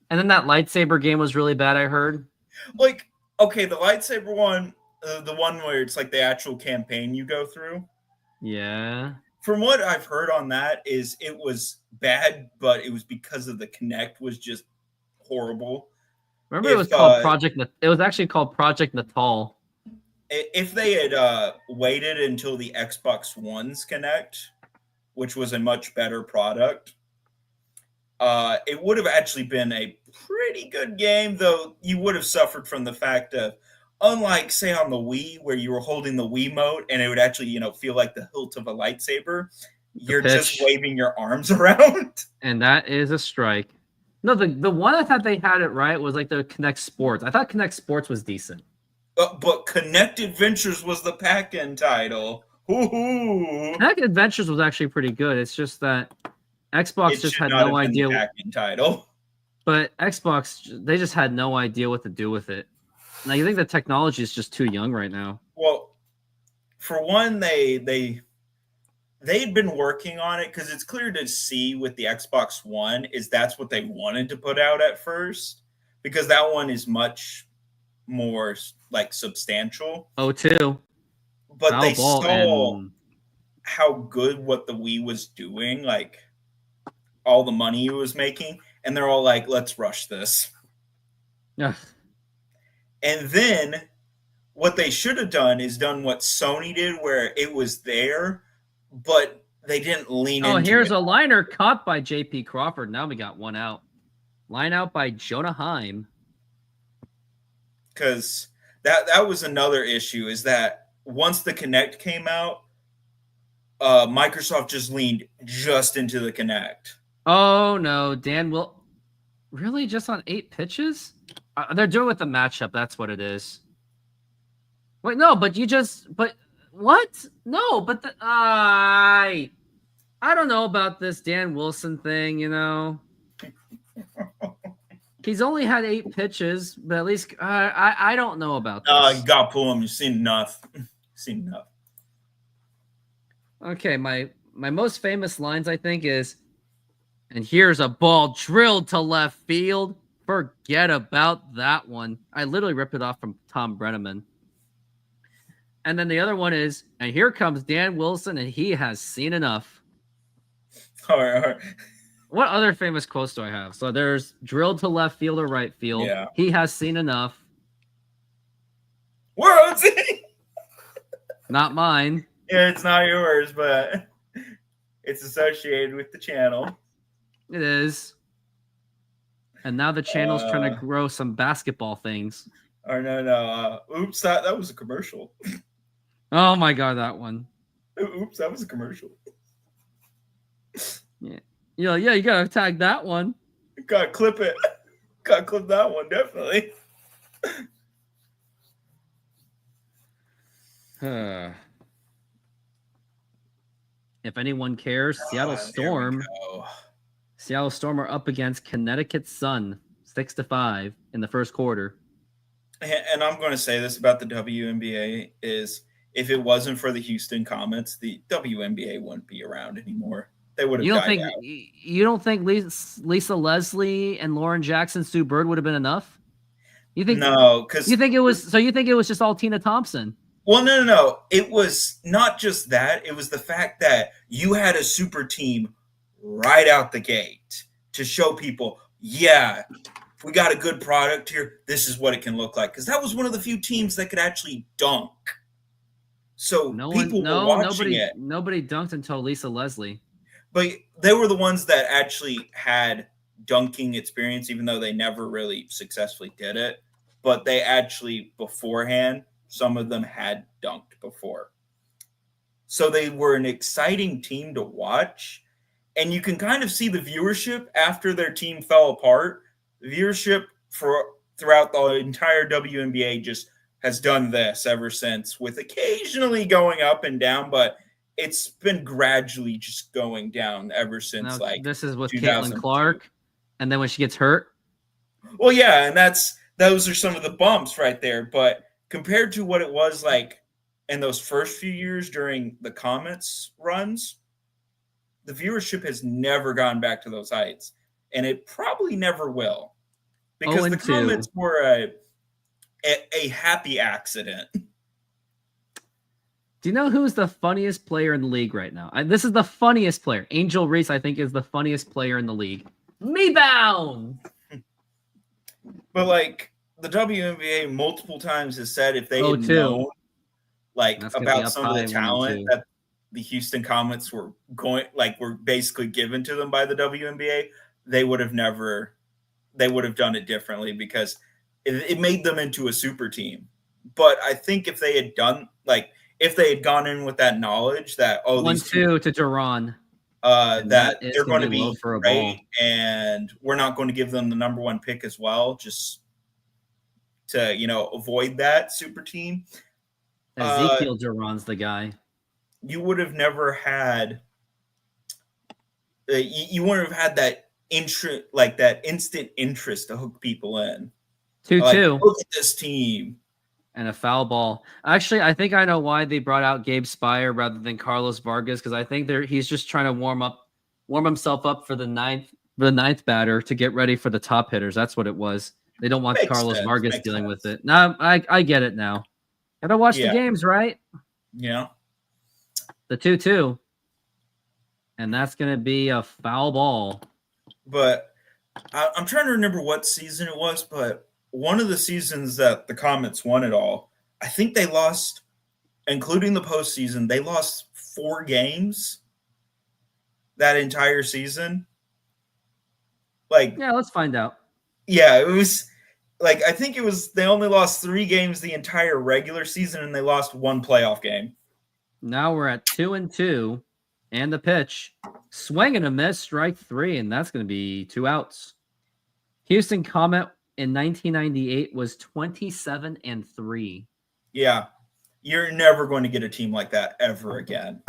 And then that lightsaber game was really bad, I heard. Like, okay, the lightsaber one, the one where it's like the actual campaign you go through. Yeah. From what I've heard on that is it was bad, but it was because of the Kinect was just horrible. Remember, it was called Project. It was actually called Project Natal. If they had waited until the Xbox One's Connect, which was a much better product, it would have actually been a pretty good game, though you would have suffered from the fact of, unlike, say, on the Wii, where you were holding the Wiimote and it would actually, feel like the hilt of a lightsaber, you're just waving your arms around. And that is a strike. No, the one I thought they had it right was like the Kinect Sports. I thought Kinect Sports was decent. But Kinect Adventures was the pack-in title. Kinect Adventures was actually pretty good. It's just that Xbox just had no idea. Pack-in title. But Xbox, they just had no idea what to do with it. Now, you think the technology is just too young right now? Well, for one, they'd been working on it, because it's clear to see with the Xbox One is that's what they wanted to put out at first, because that one is much more like substantial. Oh, too. But they saw how good what the Wii was doing, like all the money it was making, and they're all like, let's rush this. Yeah. And then what they should have done is done what Sony did, where it was there, but they didn't lean into it. Oh, here's a liner caught by J.P. Crawford. Now we got one out. Line out by Jonah Heim. Because that was another issue, is that once the Kinect came out, Microsoft just leaned just into the Kinect. Oh, no. Dan will... Really? Just on 8 pitches? They're doing it with the matchup. That's what it is. Wait, no, but you just... But... What? No, but I don't know about this Dan Wilson thing, He's only had 8 pitches, but at least I don't know about this. You got to pull him. You've seen enough. Okay, my most famous lines, I think, is, and here's a ball drilled to left field. Forget about that one. I literally ripped it off from Tom Brenneman. And then the other one is, and here comes Dan Wilson, and he has seen enough. All right. What other famous quotes do I have? So there's drilled to left field or right field. Yeah. He has seen enough. Where is he? Not mine. Yeah, it's not yours, but it's associated with the channel. It is. And now the channel's trying to grow some basketball things. Or no. Oops, that was a commercial. Oh my God, that one. Oops, that was a commercial. Yeah, you gotta tag that one. Gotta clip it. Gotta clip that one, definitely. If anyone cares, Seattle Storm are up against Connecticut Sun 6-5 in the first quarter. And I'm going to say this about the WNBA is, if it wasn't for the Houston Comets, the WNBA wouldn't be around anymore. They would have died out. You don't think Lisa Leslie and Lauren Jackson, Sue Bird would have been enough? You think? No, because you think it was just all Tina Thompson? Well, no. It was not just that. It was the fact that you had a super team right out the gate to show people, yeah, if we got a good product here, this is what it can look like. Because that was one of the few teams that could actually dunk. So people were watching it. Nobody dunked until Lisa Leslie. But they were the ones that actually had dunking experience, even though they never really successfully did it. But they actually, beforehand, some of them had dunked before. So they were an exciting team to watch. And you can kind of see the viewership after their team fell apart. The viewership throughout the entire WNBA just has done this ever since, with occasionally going up and down, but it's been gradually just going down ever since. Now, this is with Caitlin Clark, and then when she gets hurt. Well, yeah, and those are some of the bumps right there. But compared to what it was like in those first few years during the Comets runs, the viewership has never gone back to those heights, and it probably never will, because the Comets were a happy accident. Do you know who's the funniest player in the league right now? This is the funniest player. Angel Reese, I think, is the funniest player in the league. Me bound. But like the WNBA multiple times has said if they had 0-2. known like That's gonna be about up some of high, the 1-2. talent that the Houston Comets were basically given to them by the WNBA, they would have done it differently because it made them into a super team. But I think if they had gone in with that knowledge that these 1-2 to Duran. that is they're gonna going to be low be for a great, ball. and we're not going to give them the number 1 pick as well, just to avoid that super team. Ezekiel Duran's the guy. You would have never had. You wouldn't have had that interest, like that instant interest to hook people in. 2-2. Like, look at this team. And a foul ball. Actually, I think I know why they brought out Gabe Spire rather than Carlos Vargas, because I think he's just trying to warm himself up for the ninth batter to get ready for the top hitters. That's what it was. They don't want Makes Carlos sense, Vargas makes dealing sense. with it. Now I get it now. Gotta watch the games, right? Yeah. The 2-2. And that's gonna be a foul ball. But I'm trying to remember what season it was, but one of the seasons that the Comets won it all, I think they lost, including the postseason, they lost 4 games that entire season. Yeah, let's find out. Yeah, it was I think it was they only lost 3 games the entire regular season, and they lost 1 playoff game. Now we're at 2-2, and the pitch, swing and a miss, strike 3, and that's going to be 2 outs. Houston Comet in 1998 was 27-3. Yeah, you're never going to get a team like that ever again.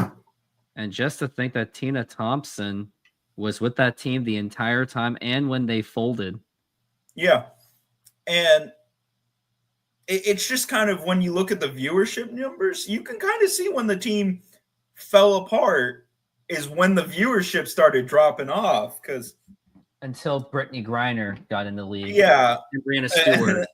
And just to think that Tina Thompson was with that team the entire time and when they folded. Yeah, and it's just kind of when you look at the viewership numbers, you can kind of see when the team fell apart is when the viewership started dropping off because until Brittany Griner got in the league. Yeah. And Brianna Stewart.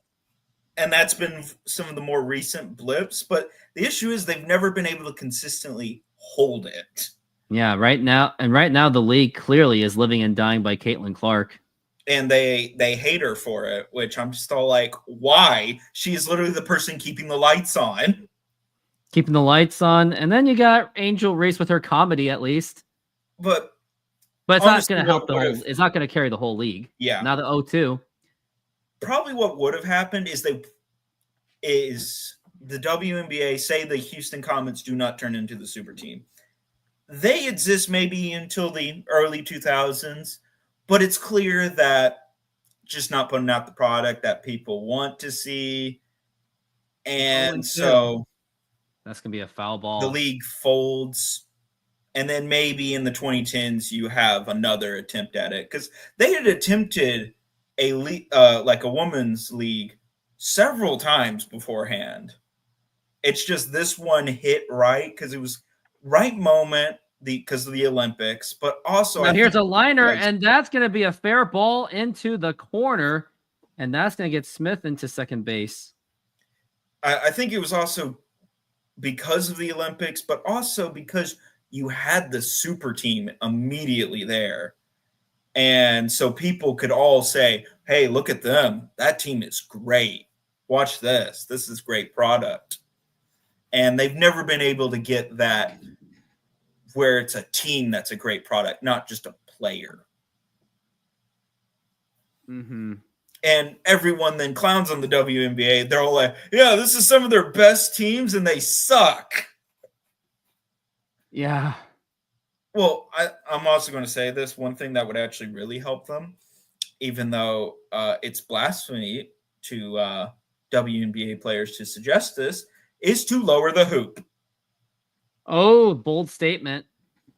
And that's been some of the more recent blips. But the issue is they've never been able to consistently hold it. Yeah, right now the league clearly is living and dying by Caitlin Clark. And they hate her for it, which I'm just all like, why? She is literally the person keeping the lights on. Keeping the lights on. And then you got Angel Reese with her comedy at least. But it's honestly, not going to help the whole. It's not going to carry the whole league. Yeah. Now the 0-2. Probably what would have happened is the WNBA say the Houston Comets do not turn into the super team. They exist maybe until the early 2000s, but it's clear that just not putting out the product that people want to see, and so that's going to be a foul ball. The league folds. And then maybe in the 2010s, you have another attempt at it because they had attempted a women's league several times beforehand. It's just this one hit right because it was right moment because of the Olympics, but also now here's a liner, and that's going to be a fair ball into the corner, and that's going to get Smith into second base. I think it was also because of the Olympics, but also because you had the super team immediately there. And so people could all say, hey, look at them. That team is great. Watch this. This is great product. And they've never been able to get that where it's a team that's a great product, not just a player. Mm-hmm. And everyone then clowns on the WNBA. They're all like, yeah, this is some of their best teams, and they suck. Yeah. Well, I'm also going to say this. One thing that would actually really help them, even though it's blasphemy to WNBA players to suggest this, is to lower the hoop. Oh, bold statement.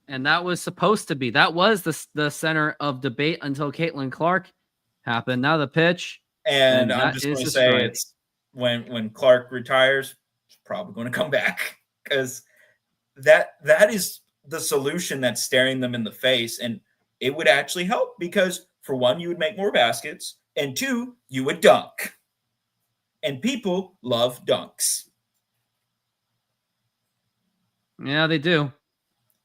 And that was supposed to be. That was the center of debate until Caitlin Clark happened. Now the pitch. And I'm just going to say it's when Clark retires, it's probably going to come back because that is the solution that's staring them in the face. And it would actually help because, for one, you would make more baskets, and 2, you would dunk. And people love dunks. Yeah, they do.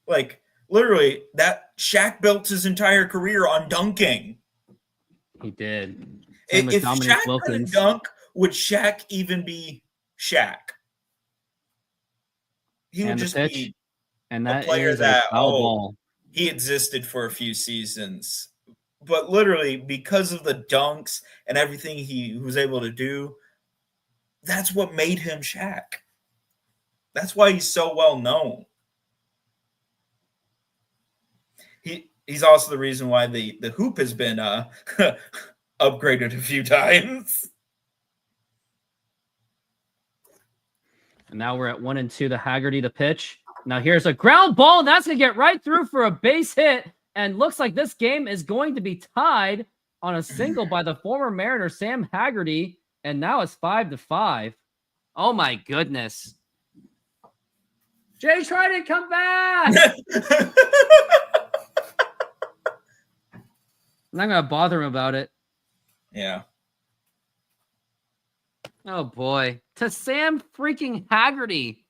Like, literally, that Shaq built his entire career on dunking. He did. Same with If Dominic Shaq couldn't Wilkins. dunk, would Shaq even be Shaq? He would And the just pitch. be And a that player is that a foul ball. he existed for a few seasons. But literally, because of the dunks and everything he was able to do, that's what made him Shaq. That's why he's so well known. He's also the reason why the hoop has been upgraded a few times. And now we're at 1-2 to Haggerty, the pitch. Now here's a ground ball, and that's going to get right through for a base hit. And looks like this game is going to be tied on a single by the former Mariner, Sam Haggerty. And now it's 5-5. Oh, my goodness. Jay Trident, come back! I'm not going to bother him about it. Yeah. Oh, boy. To Sam freaking Haggerty.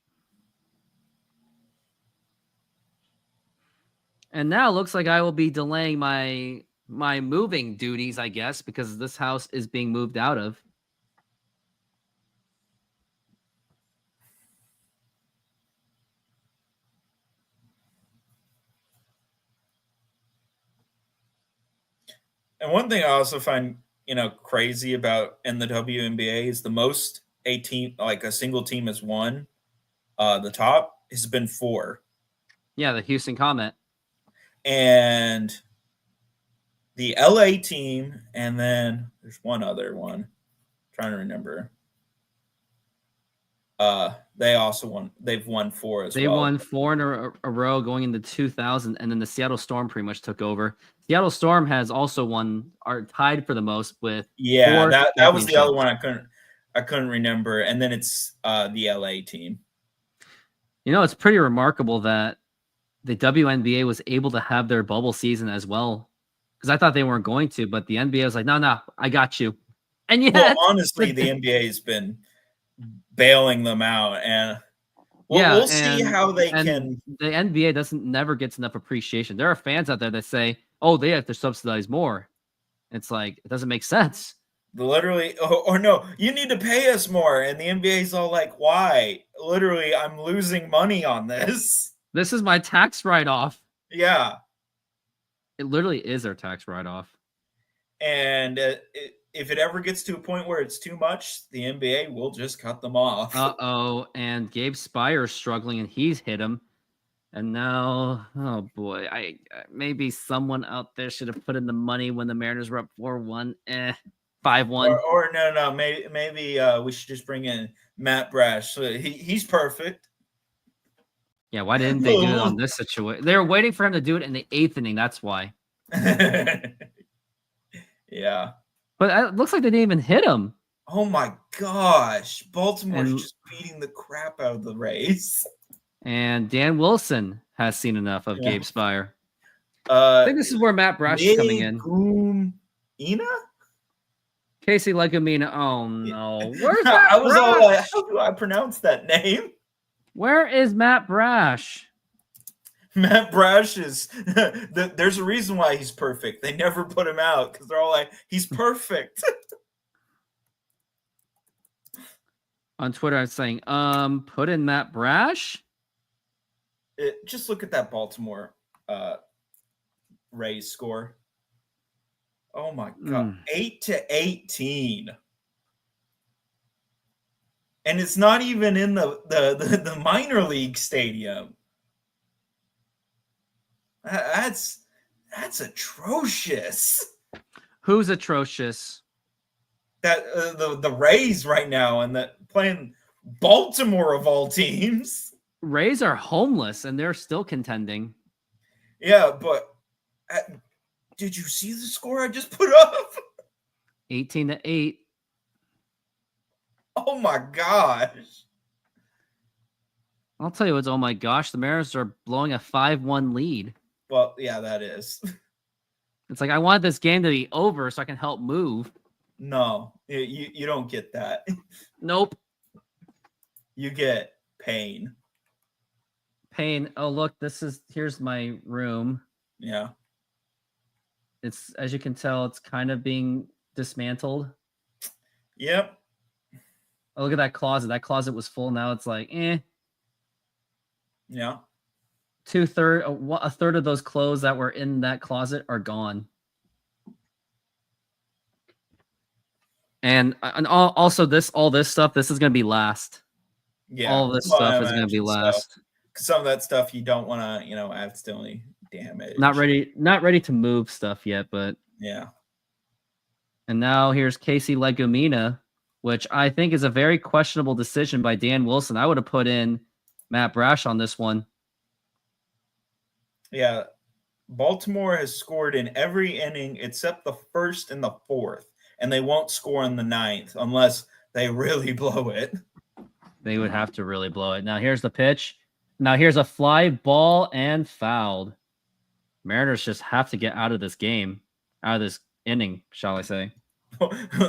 And now it looks like I will be delaying my moving duties, I guess, because this house is being moved out of. And one thing I also find, crazy about in the WNBA is the most a team, like a single team has won, the top has been 4. Yeah, the Houston Comet. And the LA team, and then there's one other one. I'm trying to remember. They also won. They've won 4 as well. They won 4 in a row going into 2000, and then the Seattle Storm pretty much took over. Seattle Storm has also are tied for the most with. Yeah, 4 that was the other championships. one I couldn't remember, and then it's the LA team. It's pretty remarkable that the WNBA was able to have their bubble season as well, because I thought they weren't going to, but the NBA was like, no, I got you. And yet, Well, honestly, the NBA has been bailing them out, and we'll see how they can. The NBA never gets enough appreciation. There are fans out there that say, "Oh, they have to subsidize more." It's like it doesn't make sense. Literally, or no, you need to pay us more, and the NBA's all like, "Why?" Literally, I'm losing money on this. This is my tax write-off. Yeah, It literally is their tax write-off. and if it ever gets to a point where it's too much, the NBA will just cut them off. Uh-oh, and Gabe Spire's struggling, and he's hit him. And now, oh boy, I maybe someone out there should have put in the money when the Mariners were up 4-1, 5-1. Or no, maybe we should just bring in Matt Brash. He's perfect. Yeah, why didn't they do it on this situation? They were waiting for him to do it in the 8th inning. That's why. Yeah. But it looks like they didn't even hit him. Oh my gosh. Baltimore's And- just beating the crap out of the Rays. And Dan Wilson has seen enough of Gabe Spire. I think this is where Matt Brash is coming in. Ina? Casey Legumina. Oh no. Where's I Matt was all like, Brash? how do I pronounce that name? Where is Matt Brash? Matt Brash is there's a reason why he's perfect. They never put him out because they're all like, he's perfect. On Twitter, I'm saying, put in Matt Brash. Just look at that Baltimore Rays score. Oh my god. 8-18. And it's not even in the minor league stadium. That's atrocious. Who's atrocious? That the Rays right now and that playing Baltimore of all teams. Rays are homeless and they're still contending. Yeah, but did you see the score I just put up? 18-8. Oh my gosh. I'll tell you what's, oh my gosh, the Mariners are blowing a 5-1 lead. Well, yeah, that is. It's like I want this game to be over so I can help move. No, you don't get that. Nope. You get pain. Pain. Oh, look, here's my room. Yeah. It's, as you can tell, it's kind of being dismantled. Yep. Oh, look at that closet. That closet was full. Now it's like, eh. Yeah. A third of those clothes that were in that closet are gone. And also all this stuff, this is going to be last. Yeah. All this Well, stuff I is going to be imagine so. last. Some of that stuff you don't want to, accidentally damage. Not ready to move stuff yet, but Yeah. and now here's Casey Legumina, which I think is a very questionable decision by Dan Wilson. I would have put in Matt Brash on this one. Yeah. Baltimore has scored in every inning except the first and the fourth, and they won't score in the ninth unless they really blow it. They would have to really blow it. Now here's the pitch. Now here's a fly ball and fouled. Mariners just have to get out of this game, out of this inning, shall I say.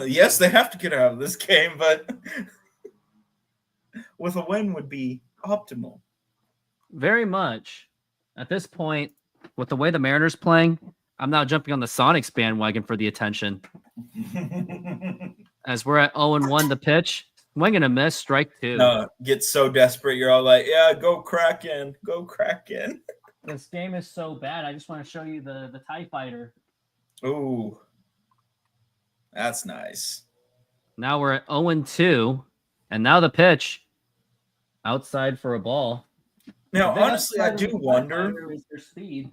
Yes, they have to get out of this game, but with a win would be optimal. Very much. At this point, with the way the Mariners playing, I'm now jumping on the Sonics bandwagon for the attention. As we're at 0-1 the pitch. Swing and a miss, strike 2. No, get so desperate, you're all like, yeah, go Kraken, go Kraken. This game is so bad. I just want to show you the TIE Fighter. Ooh, that's nice. Now we're at 0-2, and now the pitch outside for a ball. Now, The honestly, I outside do of the TIE wonder Fighter is their speed.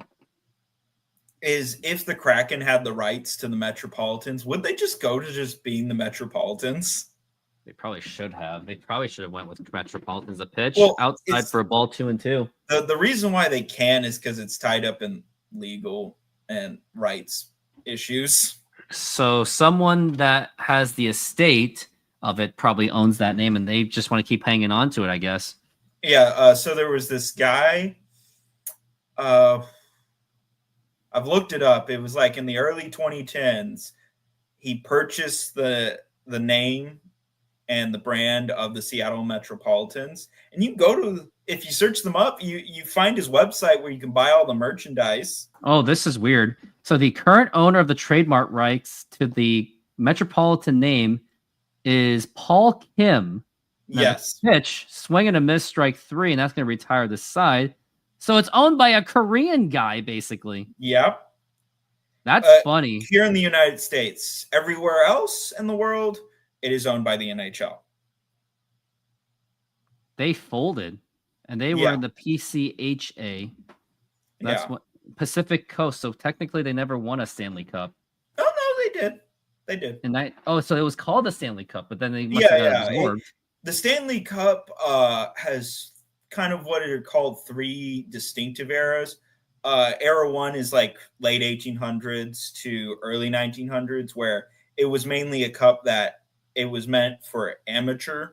is if the Kraken had the rights to the Metropolitans, would they just go to just being the Metropolitans? They probably should have. They probably should have went with Metropolitans. A pitch Well, outside for a ball, 2-2. The reason why they can is because it's tied up in legal and rights issues. So someone that has the estate of it probably owns that name, and they just want to keep hanging on to it, I guess. Yeah. So there was this guy. I've looked it up. It was like in the early 2010s. He purchased the name and the brand of the Seattle Metropolitans. And you go to, if you search them up, you find his website where you can buy all the merchandise. Oh, this is weird. So the current owner of the trademark rights to the Metropolitan name is Paul Kim. Now, Yes. the pitch, swing and a miss, strike 3, and that's going to retire this side. So it's owned by a Korean guy, basically. Yep. That's funny. Here in the United States. Everywhere else in the world, it is owned by the NHL. They folded, and they were Yeah. in the PCHA. That's Yeah. what Pacific Coast. So technically, they never won a Stanley Cup. Oh, no, they did. They did. And so it was called the Stanley Cup, but then they must have got absorbed. The Stanley Cup has kind of what are called 3 distinctive eras. Era 1 is like late 1800s to early 1900s, where it was mainly a cup that it was meant for amateur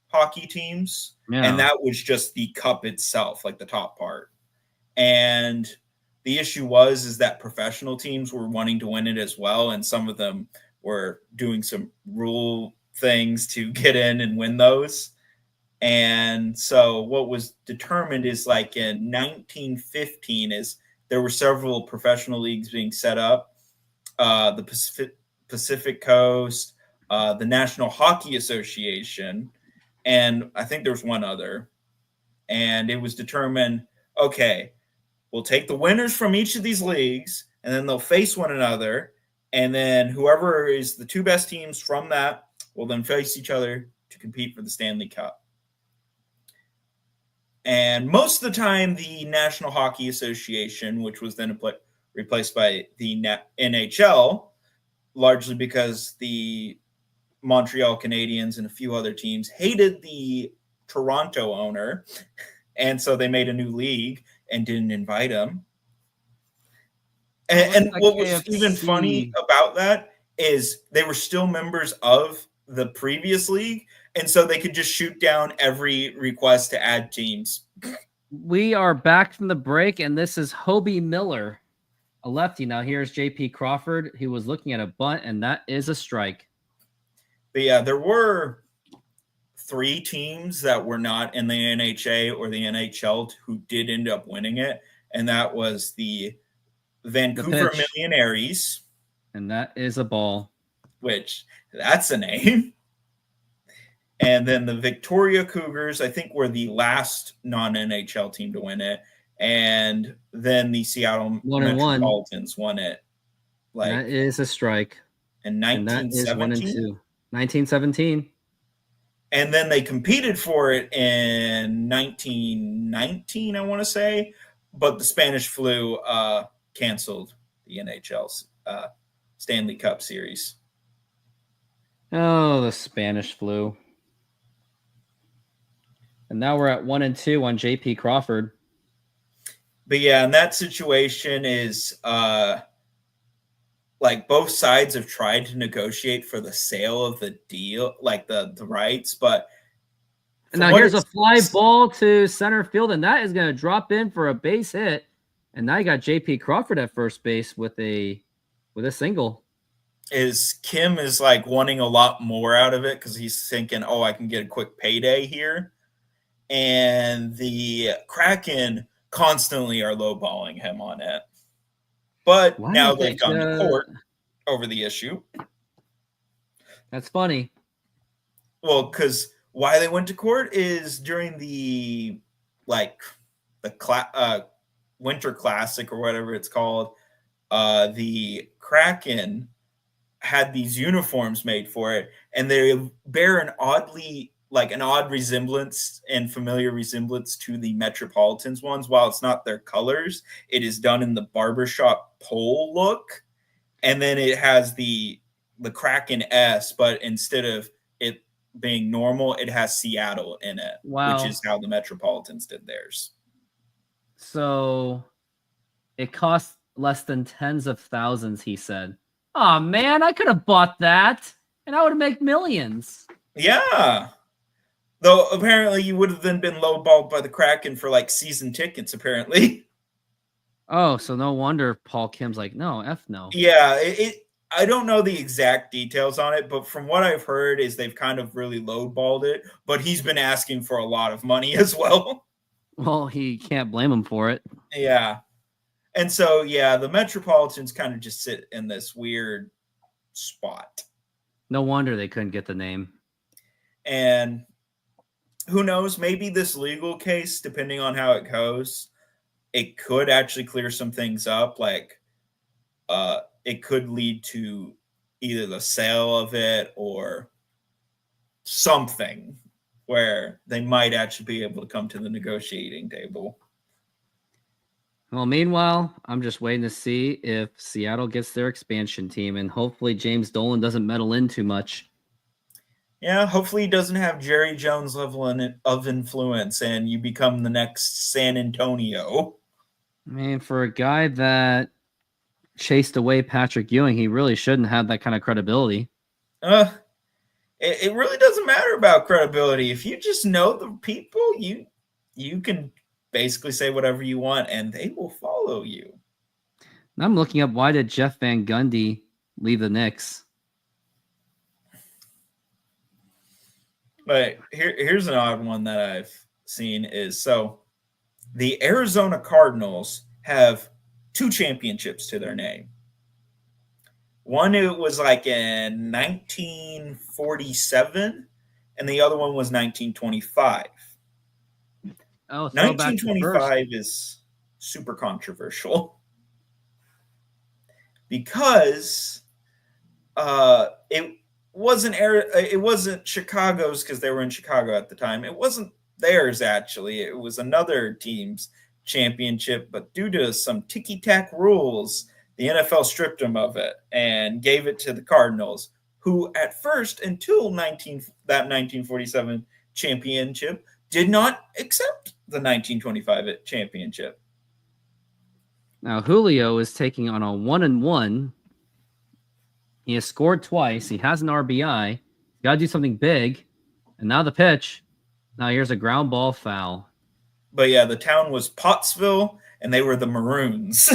hockey teams. Yeah. And that was just the cup itself, like the top part. And the issue is that professional teams were wanting to win it as well. And some of them were doing some rule things to get in and win those. And so what was determined is like in 1915 is there were several professional leagues being set up. The Pacific Coast, the National Hockey Association, and I think there's one other. And it was determined, okay, we'll take the winners from each of these leagues, and then they'll face one another. And then whoever is the 2 best teams from that will then face each other to compete for the Stanley Cup. And most of the time, the National Hockey Association, which was then replaced by the NHL, largely because the Montreal Canadiens and a few other teams hated the Toronto owner, and so they made a new league and didn't invite him. And what was even funny about that is they were still members of the previous league, and so they could just shoot down every request to add teams. We are back from the break, and this is Hobie Miller, a lefty. Now here's J.P. Crawford. He was looking at a bunt, and that is a strike. But yeah, there were 3 teams that were not in the NHA or the NHL who did end up winning it, and that was the Vancouver Millionaires. And that is a ball. which that's a name. And then the Victoria Cougars, I think, were the last non-NHL team to win it. And then the Seattle 1-1. Metropolitans won it. That is a strike. In And that is 1-2. 1917. And then they competed for it in 1919, I want to say. But the Spanish flu canceled the NHL's Stanley Cup series. Oh, the Spanish flu. And now we're at 1-2 on JP Crawford. But yeah, and that situation is like both sides have tried to negotiate for the sale of the deal, like the rights. But and now here's a fly ball to center field, and that is going to drop in for a base hit. And now you got JP Crawford at first base with a single. Kim is like wanting a lot more out of it because he's thinking, oh, I can get a quick payday here. And the Kraken constantly are lowballing him on it. But now they've gone to court over the issue. That's funny. Well, because why they went to court is during the Winter Classic or whatever it's called, the Kraken had these uniforms made for it, and they bear an odd resemblance and familiar resemblance to the Metropolitans ones. While it's not their colors, it is done in the barbershop pole look. And then it has the Kraken S, but instead of it being normal, it has Seattle in it, which is how the Metropolitans did theirs. So it cost less than tens of thousands, he said. Oh, man, I could have bought that, and I would have made millions. Yeah. Though apparently you would have then been lowballed by the Kraken for like season tickets, apparently. Oh, so no wonder Paul Kim's like, no, F no. Yeah, I don't know the exact details on it, but from what I've heard is they've kind of really lowballed it, but he's been asking for a lot of money as well. Well, he can't blame him for it. Yeah. And so, yeah, the Metropolitans kind of just sit in this weird spot. No wonder they couldn't get the name. And who knows, maybe this legal case, depending on how it goes, it could actually clear some things up. Like, it could lead to either the sale of it or something where they might actually be able to come to the negotiating table. Well, meanwhile, I'm just waiting to see if Seattle gets their expansion team, and hopefully James Dolan doesn't meddle in too much. Yeah, hopefully he doesn't have Jerry Jones level of influence and you become the next San Antonio. I mean, for a guy that chased away Patrick Ewing, he really shouldn't have that kind of credibility. It really doesn't matter about credibility. If you just know the people, you can basically say whatever you want and they will follow you. I'm looking up, why did Jeff Van Gundy leave the Knicks? But here's an odd one that I've seen is, so the Arizona Cardinals have 2 championships to their name. One, it was like in 1947, and the other one was 1925. Oh, 1925 is super controversial because it wasn't Chicago's because they were in Chicago at the time. It wasn't theirs, actually. It was another team's championship, but due to some ticky-tack rules, the NFL stripped them of it and gave it to the Cardinals, who at first, until that 1947 championship, did not accept the 1925 championship. Now, Julio is taking on a 1-1. He has scored twice. He has an RBI. Got to do something big. And now the pitch. Now here's a ground ball foul. But yeah, the town was Pottsville, and they were the Maroons.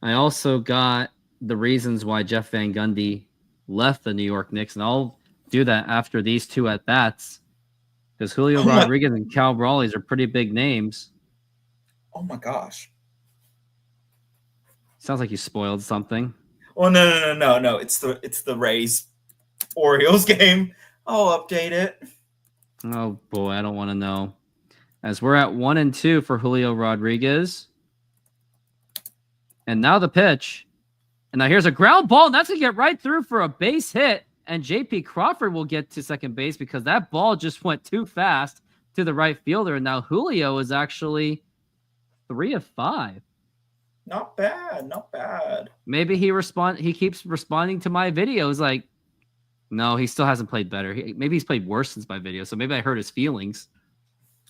I also got the reasons why Jeff Van Gundy left the New York Knicks, and I'll do that after these 2 at-bats. Because Julio Rodriguez and Cal Brawley's are pretty big names. Oh, my gosh. Sounds like you spoiled something. Well, no. It's the Rays Orioles game. I'll update it. Oh boy, I don't want to know. As we're at 1-2 for Julio Rodriguez. And now the pitch. And now here's a ground ball, and that's going to get right through for a base hit. And J.P. Crawford will get to second base because that ball just went too fast to the right fielder. And now Julio is actually 3 of 5. Not bad. Maybe he keeps responding to my videos like, no, he still hasn't played better. Maybe he's played worse since my video, so maybe I hurt his feelings.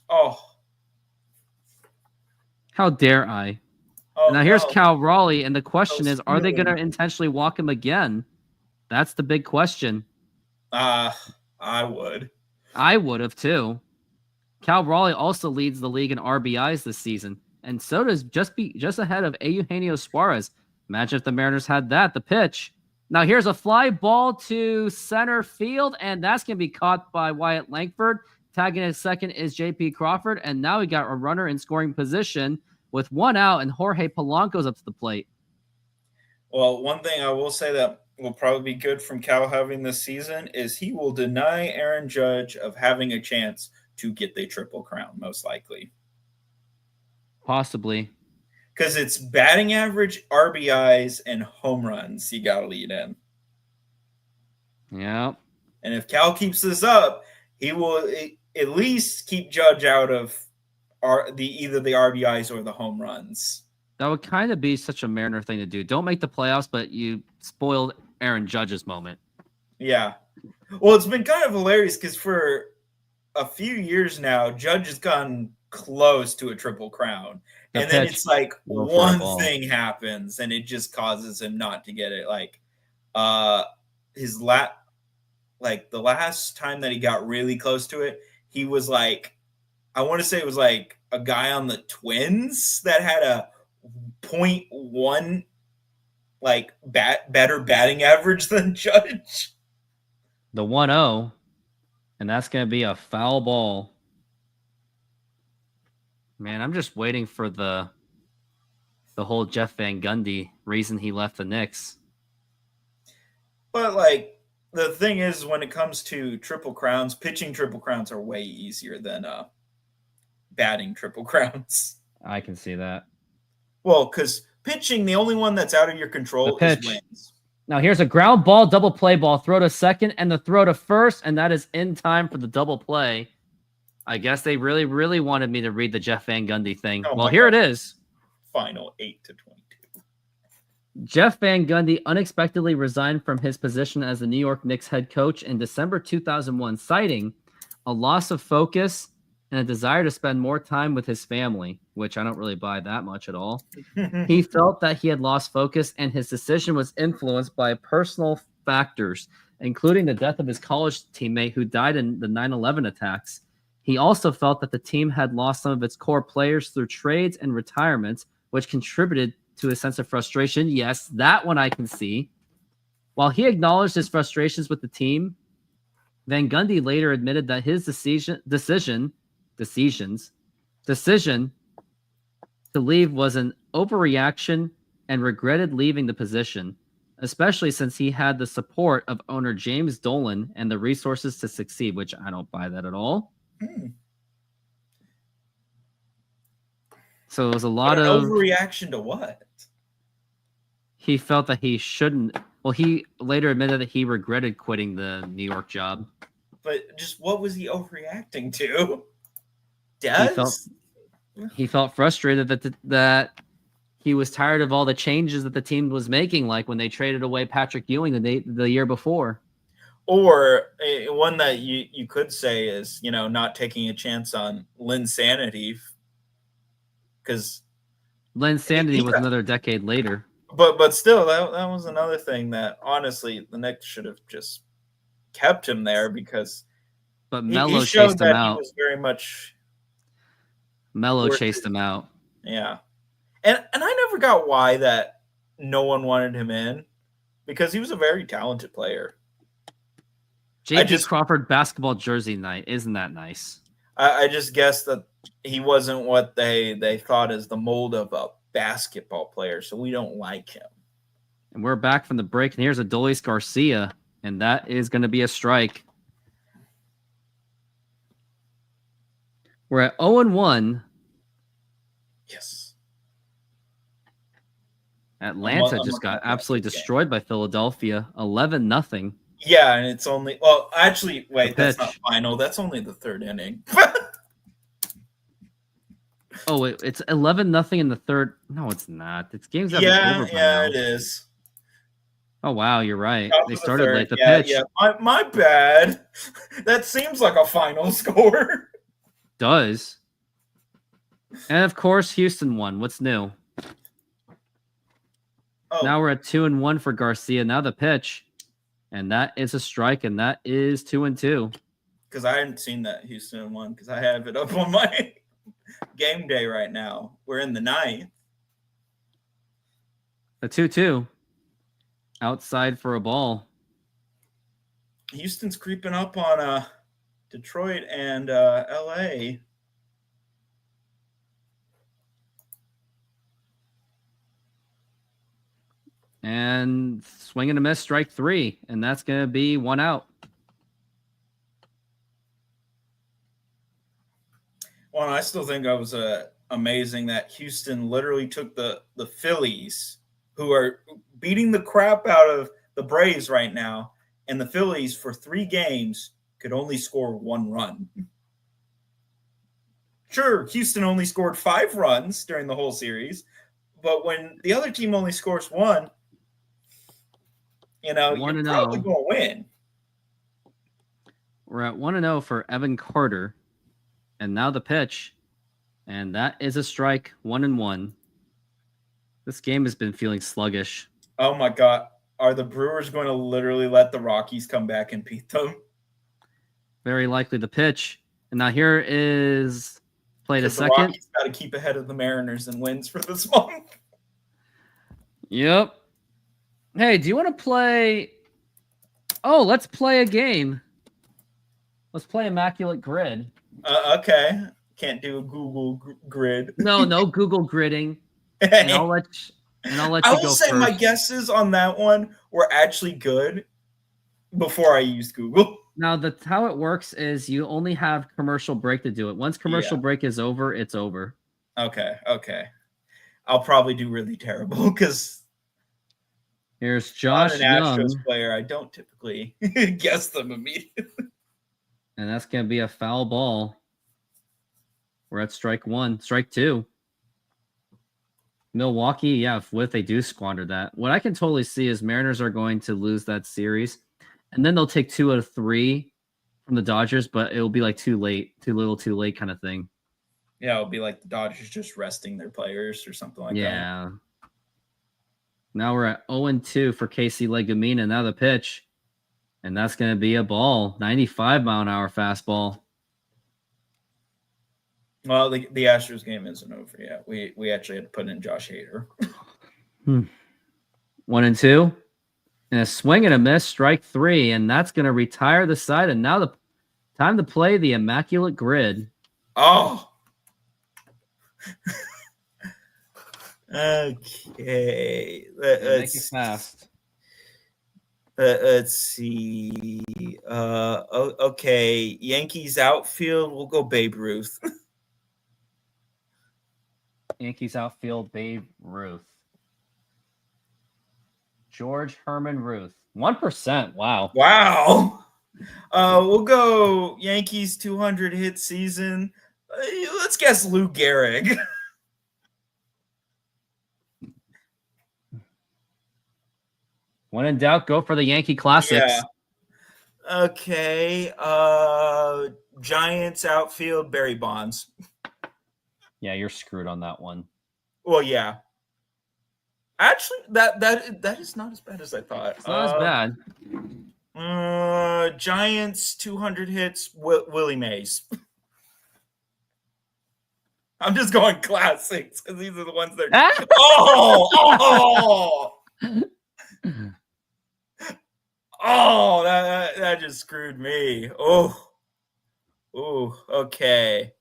Oh. How dare I? Oh, now here's no. Cal Raleigh, and the question Those is, are they going to feelings. intentionally walk him again? That's the big question. I would. I would have too. Cal Raleigh also leads the league in RBIs this season, and so does just ahead of Eugenio Suarez. Imagine if the Mariners had that. The pitch. Now here's a fly ball to center field, and that's going to be caught by Wyatt Langford. Tagging his second is J.P. Crawford, and now we got a runner in scoring position with 1 out, and Jorge Polanco's up to the plate. Well, one thing I will say that will probably be good from Cal having this season is he will deny Aaron Judge of having a chance to get the Triple Crown, most likely. Possibly. Because it's batting average, RBIs, and home runs you got to lead in. Yeah. And if Cal keeps this up, he will at least keep Judge out of either the RBIs or the home runs. That would kind of be such a Mariner thing to do. Don't make the playoffs, but you spoiled Aaron Judge's moment. Yeah. Well, it's been kind of hilarious because for a few years now, Judge has gotten close to a Triple Crown. The And then pitch. it's like Go for a one ball. thing happens and it just causes him not to get it. Like the last time that he got really close to it, he was like, I want to say it was like a guy on the Twins that had a 0.1 like better batting average than Judge. The 1-0, and that's going to be a foul ball. Man, I'm just waiting for the whole Jeff Van Gundy reason he left the Knicks. But like the thing is, when it comes to Triple Crowns, pitching Triple Crowns are way easier than batting Triple Crowns. I can see that. Well, because pitching, the only one that's out of your control The is pitch. wins. Now here's a ground ball, double play ball, throw to second, and the throw to first, and that is in time for the double play. I guess they really, really wanted me to read the Jeff Van Gundy thing. Oh Well, my here God. it is. Final 8-22. Jeff Van Gundy unexpectedly resigned from his position as the New York Knicks head coach in December 2001, citing a loss of focus and a desire to spend more time with his family, which I don't really buy that much at all. He felt that he had lost focus and his decision was influenced by personal factors, including the death of his college teammate who died in the 9/11 attacks. He also felt that the team had lost some of its core players through trades and retirements, which contributed to a sense of frustration. Yes, that one I can see. While he acknowledged his frustrations with the team, Van Gundy later admitted that his decision to leave was an overreaction and regretted leaving the position, especially since he had the support of owner James Dolan and the resources to succeed, which I don't buy that at all. So it was a lot But an of overreaction to what? he felt that he shouldn't. Well, he later admitted that he regretted quitting the New York job. But just what was he overreacting to? He felt frustrated that he was tired of all the changes that the team was making, like when they traded away Patrick Ewing the year before. Or one that you could say is, not taking a chance on Linsanity, because Linsanity was another decade later. But still, that was another thing that honestly the Knicks should have just kept him there because But he Melo showed chased him that out. he was very much Melo worth chased it. him out. Yeah, and I never got why that no one wanted him in because he was a very talented player. J.P. Crawford basketball jersey night. Isn't that nice? I just guess that he wasn't what they thought as the mold of a basketball player, so we don't like him. And we're back from the break. And here's Adolis Garcia. And that is going to be a strike. We're at 0-1. Yes. Atlanta I'm just looking got at that absolutely game. destroyed by Philadelphia. 11-0. Yeah, and it's only actually, wait, The that's not pitch. final. That's only the third inning. Oh, it's 11-0 in the third. No, it's not. It's games that yeah, over by yeah, now. it is. Oh wow, you're right. Top They of the started third. late. The yeah, pitch Yeah, my bad. That seems like a final score. does. And of course, Houston won. What's new? Oh, Now we're at 2-1 for Garcia. Now the pitch. And that is a strike, and that is 2-2. because I hadn't seen that Houston one because I have it up on my game day right now. We're in the ninth. The 2-2. Outside for a ball. Houston's creeping up on Detroit and LA. And swing and a miss, strike 3. And that's going to be 1 out. Well, I still think I was amazing that Houston literally took the Phillies, who are beating the crap out of the Braves right now, and the Phillies for 3 games could only score 1 run. Sure, Houston only scored 5 runs during the whole series, but when the other team only scores 1, you're 1-0. probably going to win. We're at 1-0 for Evan Carter. And now the pitch. And that is a strike, 1-1. This game has been feeling sluggish. Oh my God. Are the Brewers going to literally let the Rockies come back and beat them? Very likely the pitch. And now here is played a 'Cause the second. Rockies got to keep ahead of the Mariners in wins for this month. Yep. Hey, do you want to play? Oh, let's play a game. Let's play Immaculate Grid. Okay. Can't do a Google grid. No Google gridding. And I'll let you I will go say first. my guesses on that one were actually good before I used Google. Now, how it works is you only have commercial break to do it. Once commercial break is over, it's over. Okay. I'll probably do really terrible because Here's I'm Josh an Young, Astros player. I don't typically guess them immediately. and that's going to be a foul ball. We're at strike 1. Strike 2. Milwaukee, yeah, if they do squander that. What I can totally see is Mariners are going to lose that series, and then they'll take 2 out of 3 from the Dodgers, but it'll be like too late, too little, too late kind of thing. Yeah, it'll be like the Dodgers just resting their players or something like that. Yeah. Now we're at 0-2 for Casey Legumina. Now the pitch, and that's going to be a ball, 95-mile-an-hour fastball. Well, the Astros game isn't over yet. We actually had to put in Josh Hader. 1-2. And a swing and a miss, strike 3, and that's going to retire the side. And now the time to play the Immaculate Grid. Oh. Okay. Make it fast. Let's see. Okay. Yankees outfield. We'll go Babe Ruth. Yankees outfield, Babe Ruth. George Herman Ruth. 1%. Wow. Wow. We'll go Yankees 200 hit season. Let's guess Lou Gehrig. When in doubt, go for the Yankee Classics. Yeah. Okay. Giants outfield, Barry Bonds. Yeah, you're screwed on that one. Well, yeah. Actually, that is not as bad as I thought. It's not as bad. Giants 200 hits, Willie Mays. I'm just going classics because these are the ones that. Oh, that just screwed me. Oh, okay.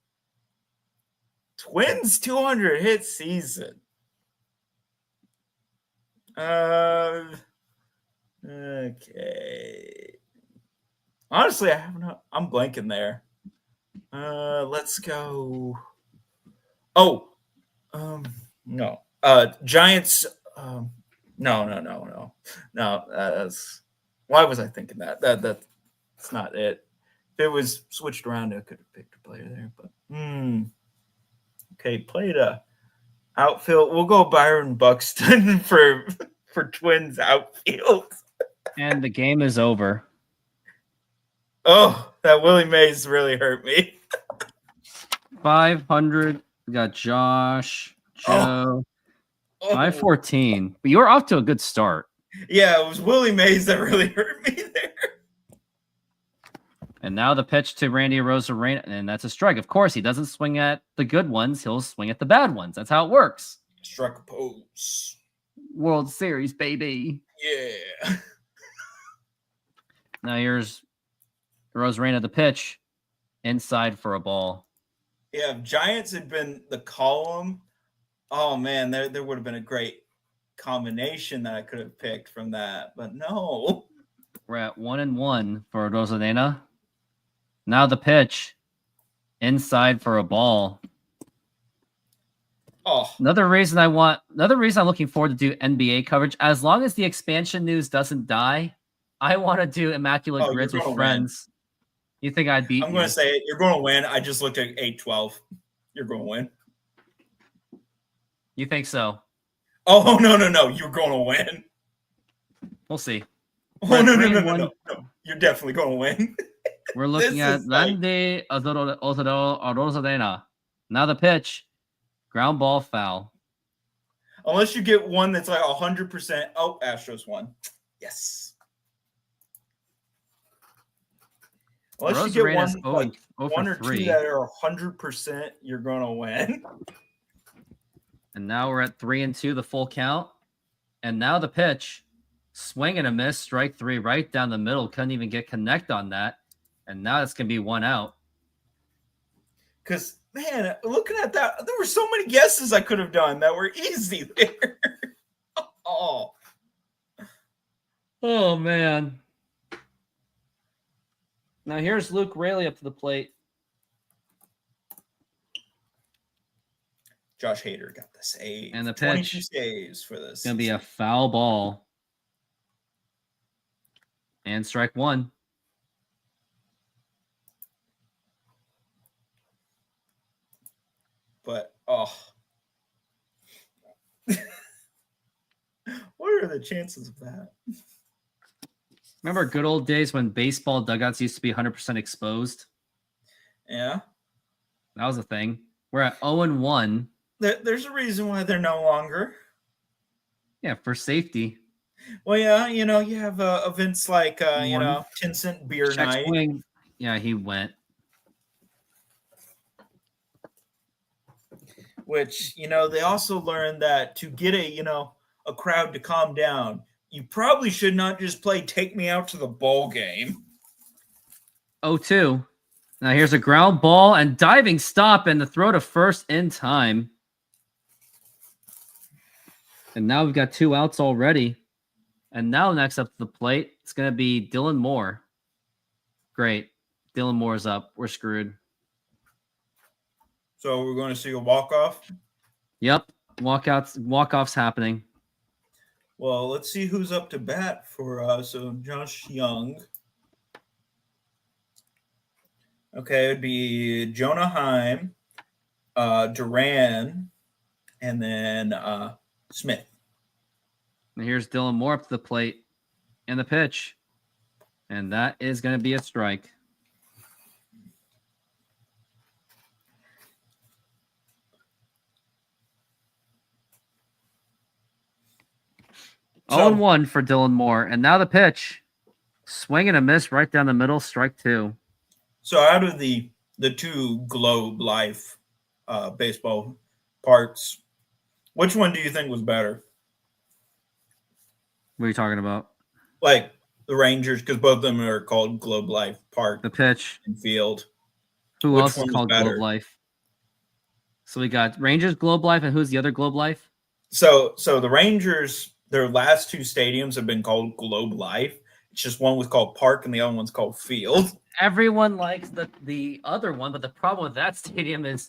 Twins 200 hit season. Okay. Honestly, I'm blanking there. Let's go. Oh, no. Giants. No. That's why was I thinking that? That's not it. If it was switched around, I could have picked a player there. But okay, played a outfield. We'll go Byron Buxton for Twins outfield. And the game is over. Oh, that Willie Mays really hurt me. 500. We got Josh, Joe. Oh. 514. But you were off to a good start. Yeah, it was Willie Mays that really hurt me there. And now the pitch to Randy Arozarena, and that's a strike. Of course, he doesn't swing at the good ones. He'll swing at the bad ones. That's how it works. Struck a pose. World Series, baby. Yeah. Now here's Arozarena, the pitch. Inside for a ball. Yeah, if Giants had been the column, oh man, there would have been a great combination that I could have picked from that. But no. We're at 1-1 for Arozarena. Now the pitch. Inside for a ball. Oh. Another reason I'm looking forward to do NBA coverage. As long as the expansion news doesn't die, I want to do Immaculate Grids with friends. You think I'd beat I'm going to say it. You're going to win. I just looked at 8-12. You're going to win. You think so? Oh, no. You're going to win. We'll see. Oh, no. You're definitely going to win. We're looking at Randy Arozarena. Now the pitch. Ground ball foul. Unless you get one that's like 100%. Oh, Astros won. Yes. Unless you get one, one or two that are 100%, you're going to win. And now we're at 3-2, the full count. And now the pitch. Swing and a miss, strike three, right down the middle. Couldn't even get connect on that. And now it's going to be one out. Because, man, looking at that, there were so many guesses I could have done that were easy there. Oh, man. Now here's Luke Raley up to the plate. Josh Hader got the save. And the pitch. 22 saves for this. It's going to be a foul ball. And strike one. But, what are the chances of that? Remember good old days when baseball dugouts used to be 100% exposed? Yeah. That was a thing. We're at 0-1. There's a reason why they're no longer. Yeah, for safety. Well, yeah, you have events like, 10 Cent Beer Check Night. Swing. Yeah, he went. Which, they also learned that to get a crowd to calm down, you probably should not just play Take Me Out to the Bowl Game. 0-2. Now here's a ground ball and diving stop and the throw to first in time. And now we've got 2 outs already. And now next up to the plate, it's going to be Dylan Moore. Great. Dylan Moore's up. We're screwed. So we're going to see a walk-off? Yep. Walk-offs happening. Well, let's see who's up to bat for so Josh Young. Okay, it would be Jonah Heim, Duran, and then Smith. And here's Dylan Moore up to the plate and the pitch. And that is going to be a strike. So, 0-1 for Dylan Moore. And now the pitch. Swing and a miss right down the middle, strike 2. So out of the two Globe Life baseball parks, which one do you think was better? What are you talking about? Like the Rangers, because both of them are called Globe Life Park The pitch. and Field. Who Which else is one was called better? Globe Life? So we got Rangers Globe Life, and who's the other Globe Life? So the Rangers their last two stadiums have been called Globe Life. It's just one was called Park and the other one's called Field. Everyone likes the other one, but the problem with that stadium is,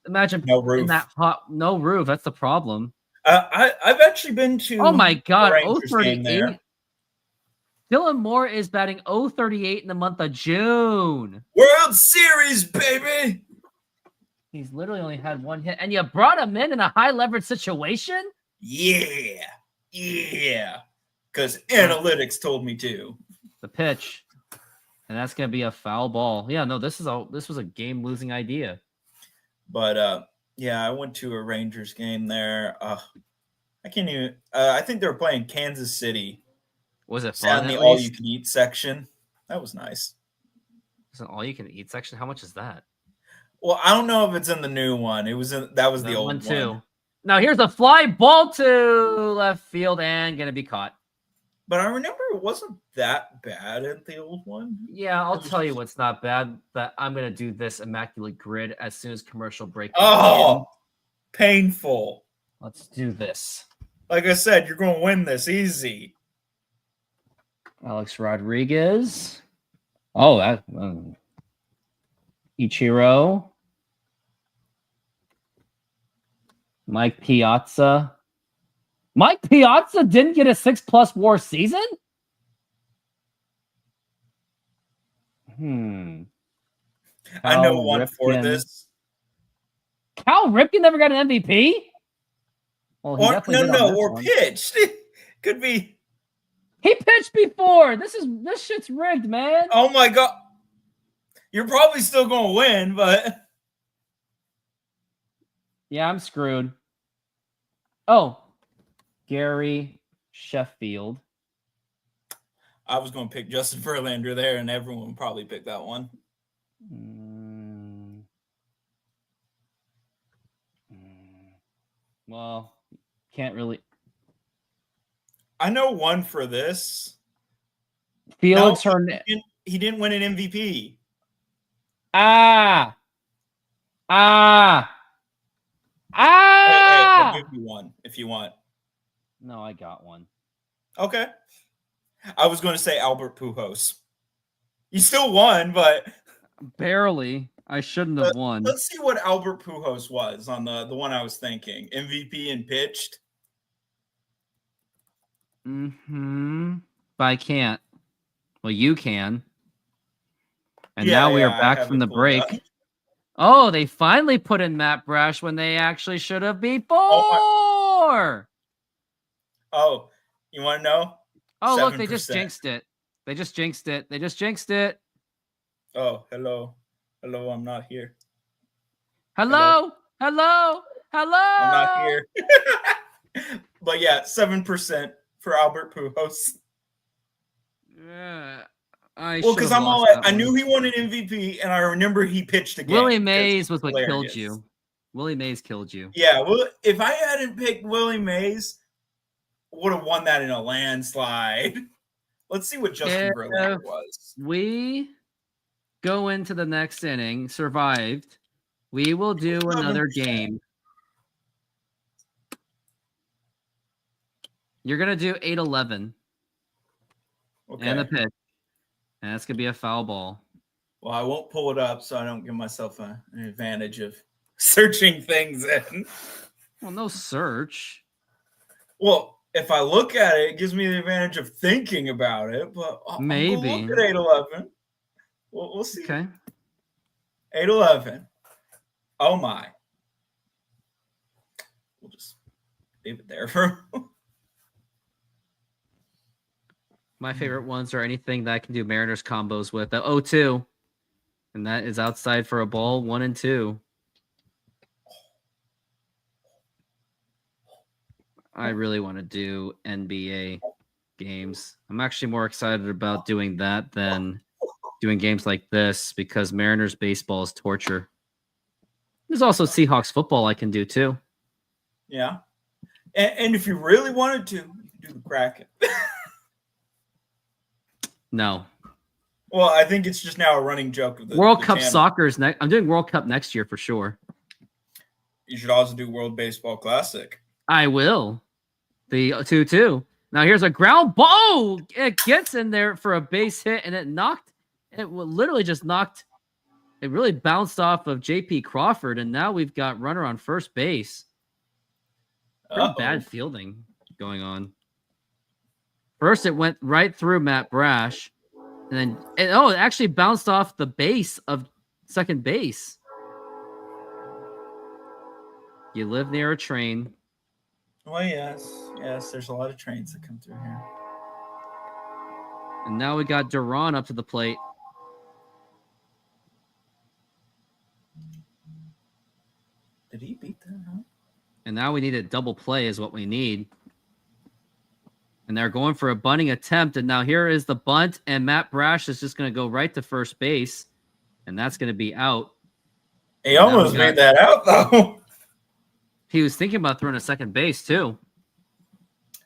imagine No roof. in that hot, no roof. That's the problem. I've actually been to. Oh my God, the Rangers game 038. there. Dylan Moore is batting 038 in the month of June. World Series, baby. He's literally only had one hit, and you brought him in a high leverage situation. Yeah. Because analytics told me to. The pitch, and that's gonna be a foul ball. Yeah, no, this was a game losing idea. But yeah, I went to a Rangers game there. I can't even. I think they were playing Kansas City. Was it Sat fun? in the At all least? you can eat section. That was nice. It's an all you can eat section. How much is that? Well, I don't know if it's in the new one. That was the old one too. Now here's a fly ball to left field and gonna be caught. But I remember it wasn't that bad at the old one. Yeah, I'll tell you what's not bad. That I'm gonna do this immaculate grid as soon as commercial break. Oh, painful. Let's do this. Like I said, you're going to win this easy. Alex Rodriguez. Oh, that Ichiro. Mike Piazza. Mike Piazza didn't get a 6+ WAR season? I know one Ripken. for this. Cal Ripken never got an MVP? Well, he Or, definitely did on this or one. pitched. Could be. He pitched before. This shit's rigged, man. Oh my God. You're probably still going to win, but. Yeah, I'm screwed. Oh, Gary Sheffield. I was going to pick Justin Verlander there, and everyone would probably pick that one. Well, can't really. I know one for this. Felix No, Hernandez. He didn't win an MVP. Hey, I'll give you one if you want. No, I got one. Okay. I was going to say Albert Pujols. You still won, but Barely. I shouldn't have won. let's see what Albert Pujols was on the one I was thinking. MVP and pitched. But I can't. Well, you can. And Yeah, now we are I back have from it the pulled break. up. Oh, they finally put in Matt Brash when they actually should have before. Oh, you want to know? Oh, look, they just 7%. jinxed it. They just jinxed it. Oh, hello. Hello, I'm not here. Hello. I'm not here. But yeah, 7% for Albert Pujols. Yeah, Well, because I'm all like, I knew he won an MVP, and I remember he pitched again. Willie Mays was what killed you. Willie Mays killed you. Yeah, well, if I hadn't picked Willie Mays, would have won that in a landslide. Let's see what Justin Verlander was. We go into the next inning, survived. We will do another 7%. game. You're gonna do 8-11 Okay. and the pitch, and that's gonna be a foul ball. Well, I won't pull it up so I don't give myself an advantage of searching things in. Well, no search. Well, if I look at it, it gives me the advantage of thinking about it, but Maybe. I'm gonna look at 8-11. We'll see. Okay. 8-11. Oh my. We'll just leave it there for My favorite ones are anything that I can do Mariners combos with. The 0-2. And that is outside for a ball, 1 and 2. I really want to do NBA games. I'm actually more excited about doing that than doing games like this because Mariners baseball is torture. There's also Seahawks football I can do too. Yeah. And if you really wanted to, you could do the Kraken. No. Well, I think it's just now a running joke of the World the Cup channel. soccer is next. I'm doing World Cup next year for sure. You should also do World Baseball Classic. I will. The 2-2. Now here's a ground ball. Oh, it gets in there for a base hit, and it literally just knocked. It really bounced off of J.P. Crawford, and now we've got runner on first base. Pretty bad fielding going on. First, it went right through Matt Brash, and then it actually bounced off the base of second base. You live near a train. Well, yes. There's a lot of trains that come through here. And now we got Duran up to the plate. Did he beat that? Huh? And now we need a double play is what we need. And they're going for a bunting attempt. And now here is the bunt. And Matt Brash is just going to go right to first base. And that's going to be out. He almost made that out, though. He was thinking about throwing a second base, too.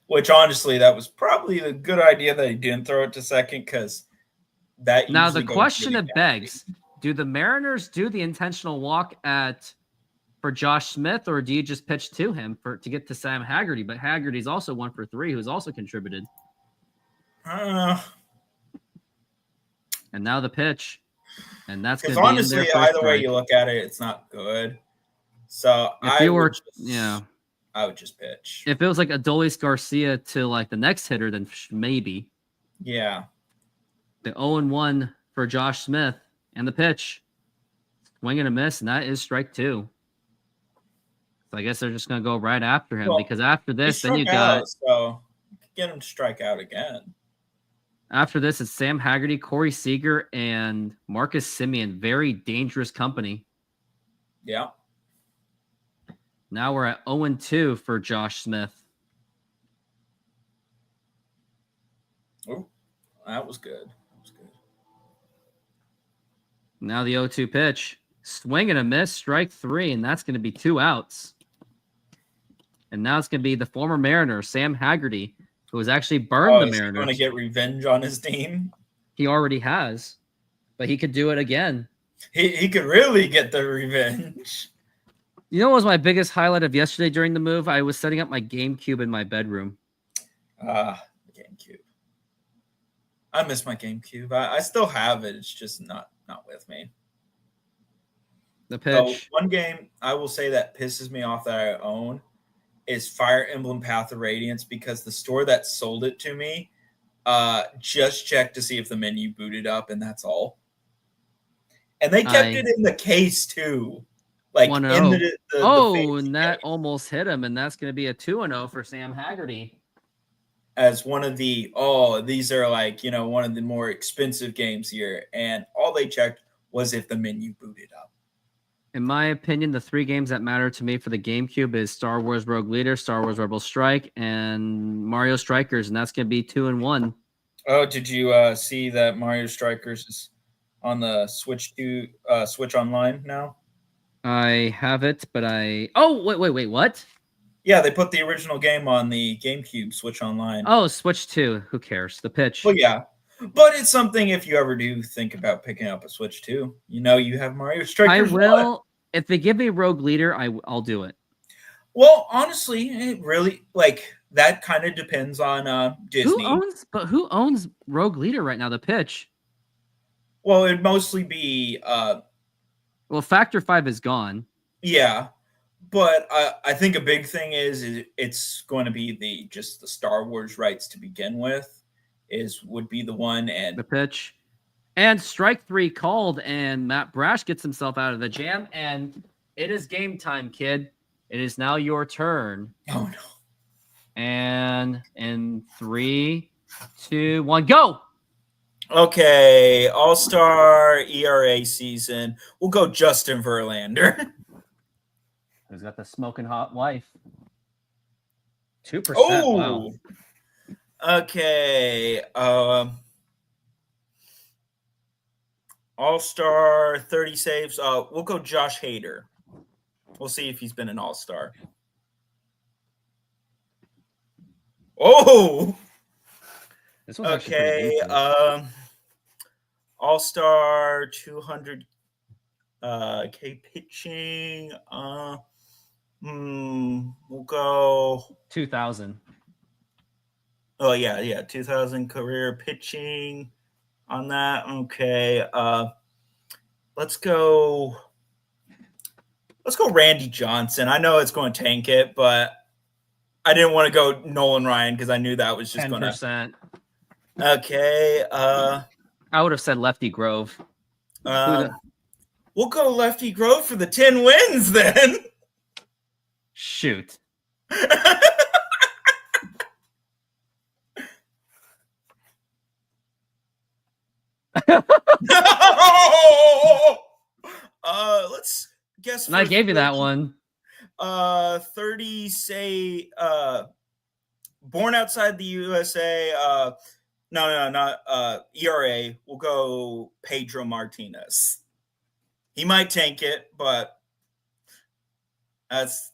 Which, honestly, that was probably a good idea that he didn't throw it to second, because that now the question it begs, do the Mariners do the intentional walk for Josh Smith, or do you just pitch to him to get to Sam Haggerty? But Haggerty's also 1 for 3, who's also contributed. And now the pitch. And that's going to be honestly, in there either way you look at it, it's not good. So I would just pitch. If it was like Adolis Garcia to like the next hitter, then maybe. Yeah. The 0-1 for Josh Smith and the pitch. Swing and a miss, and that is strike 2. So I guess they're just going to go right after him, because after this, then you got. So get him to strike out again. After this, it's Sam Haggerty, Corey Seager, and Marcus Semien. Very dangerous company. Yeah. Now we're at 0-2 for Josh Smith. Oh, that was good. Now the 0-2 pitch. Swing and a miss, strike 3, and that's going to be 2 outs. And now it's going to be the former Mariner, Sam Haggerty, who has actually burned the Mariners. Going to get revenge on his team? He already has, but he could do it again. He could really get the revenge. You know what was my biggest highlight of yesterday during the move? I was setting up my GameCube in my bedroom. GameCube. I miss my GameCube. I still have it. It's just not with me. The pitch. So one game I will say that pisses me off that I own is Fire Emblem Path of Radiance, because the store that sold it to me just checked to see if the menu booted up, and that's all. And they kept it in the case too. Like 1-0. in the and that almost hit him, and that's going to be a 2-0 for Sam Haggerty. As one of the these are like, one of the more expensive games here, and all they checked was if the menu booted up. In my opinion, the 3 games that matter to me for the GameCube is Star Wars Rogue Leader, Star Wars Rebel Strike, and Mario Strikers, and that's going to be 2-1. Oh, did you see that Mario Strikers is on the Switch Online now? I have it, but wait, what? Yeah, they put the original game on the GameCube Switch Online. Oh, Switch 2. Who cares? The pitch. Well, yeah. But it's something if you ever do think about picking up a Switch 2. You have Mario Strikers. I will. If they give me Rogue Leader, I'll do it. Well, honestly, it really, that kind of depends on Disney. Who owns Rogue Leader right now? The pitch. Well, it'd mostly be... well, Factor 5 is gone. Yeah. But I think a big thing is it's going to be the Star Wars rights to begin with would be the one, and the pitch. And strike 3 called, and Matt Brash gets himself out of the jam, and it is game time, kid. It is now your turn. Oh, no. And in 3, 2, 1, go! Okay, All-Star ERA season. We'll go Justin Verlander. Who's got the smoking hot wife? 2%. Oh! Wow. Okay. All-Star 30 saves. We'll go Josh Hader. We'll see if he's been an All-Star. Oh! This one's okay. All-Star 200 K pitching. We'll go 2,000. Oh yeah, 2000 career pitching on that. Okay, let's go. Let's go Randy Johnson. I know it's going to tank it, but I didn't want to go Nolan Ryan because I knew that was just going to. 10%. Okay. I would have said Lefty Grove. We'll go Lefty Grove for the 10 wins then. Shoot. Let's guess. And I gave you that one. 30 say born outside the USA. Not ERA. We'll go Pedro Martinez. He might tank it, but that's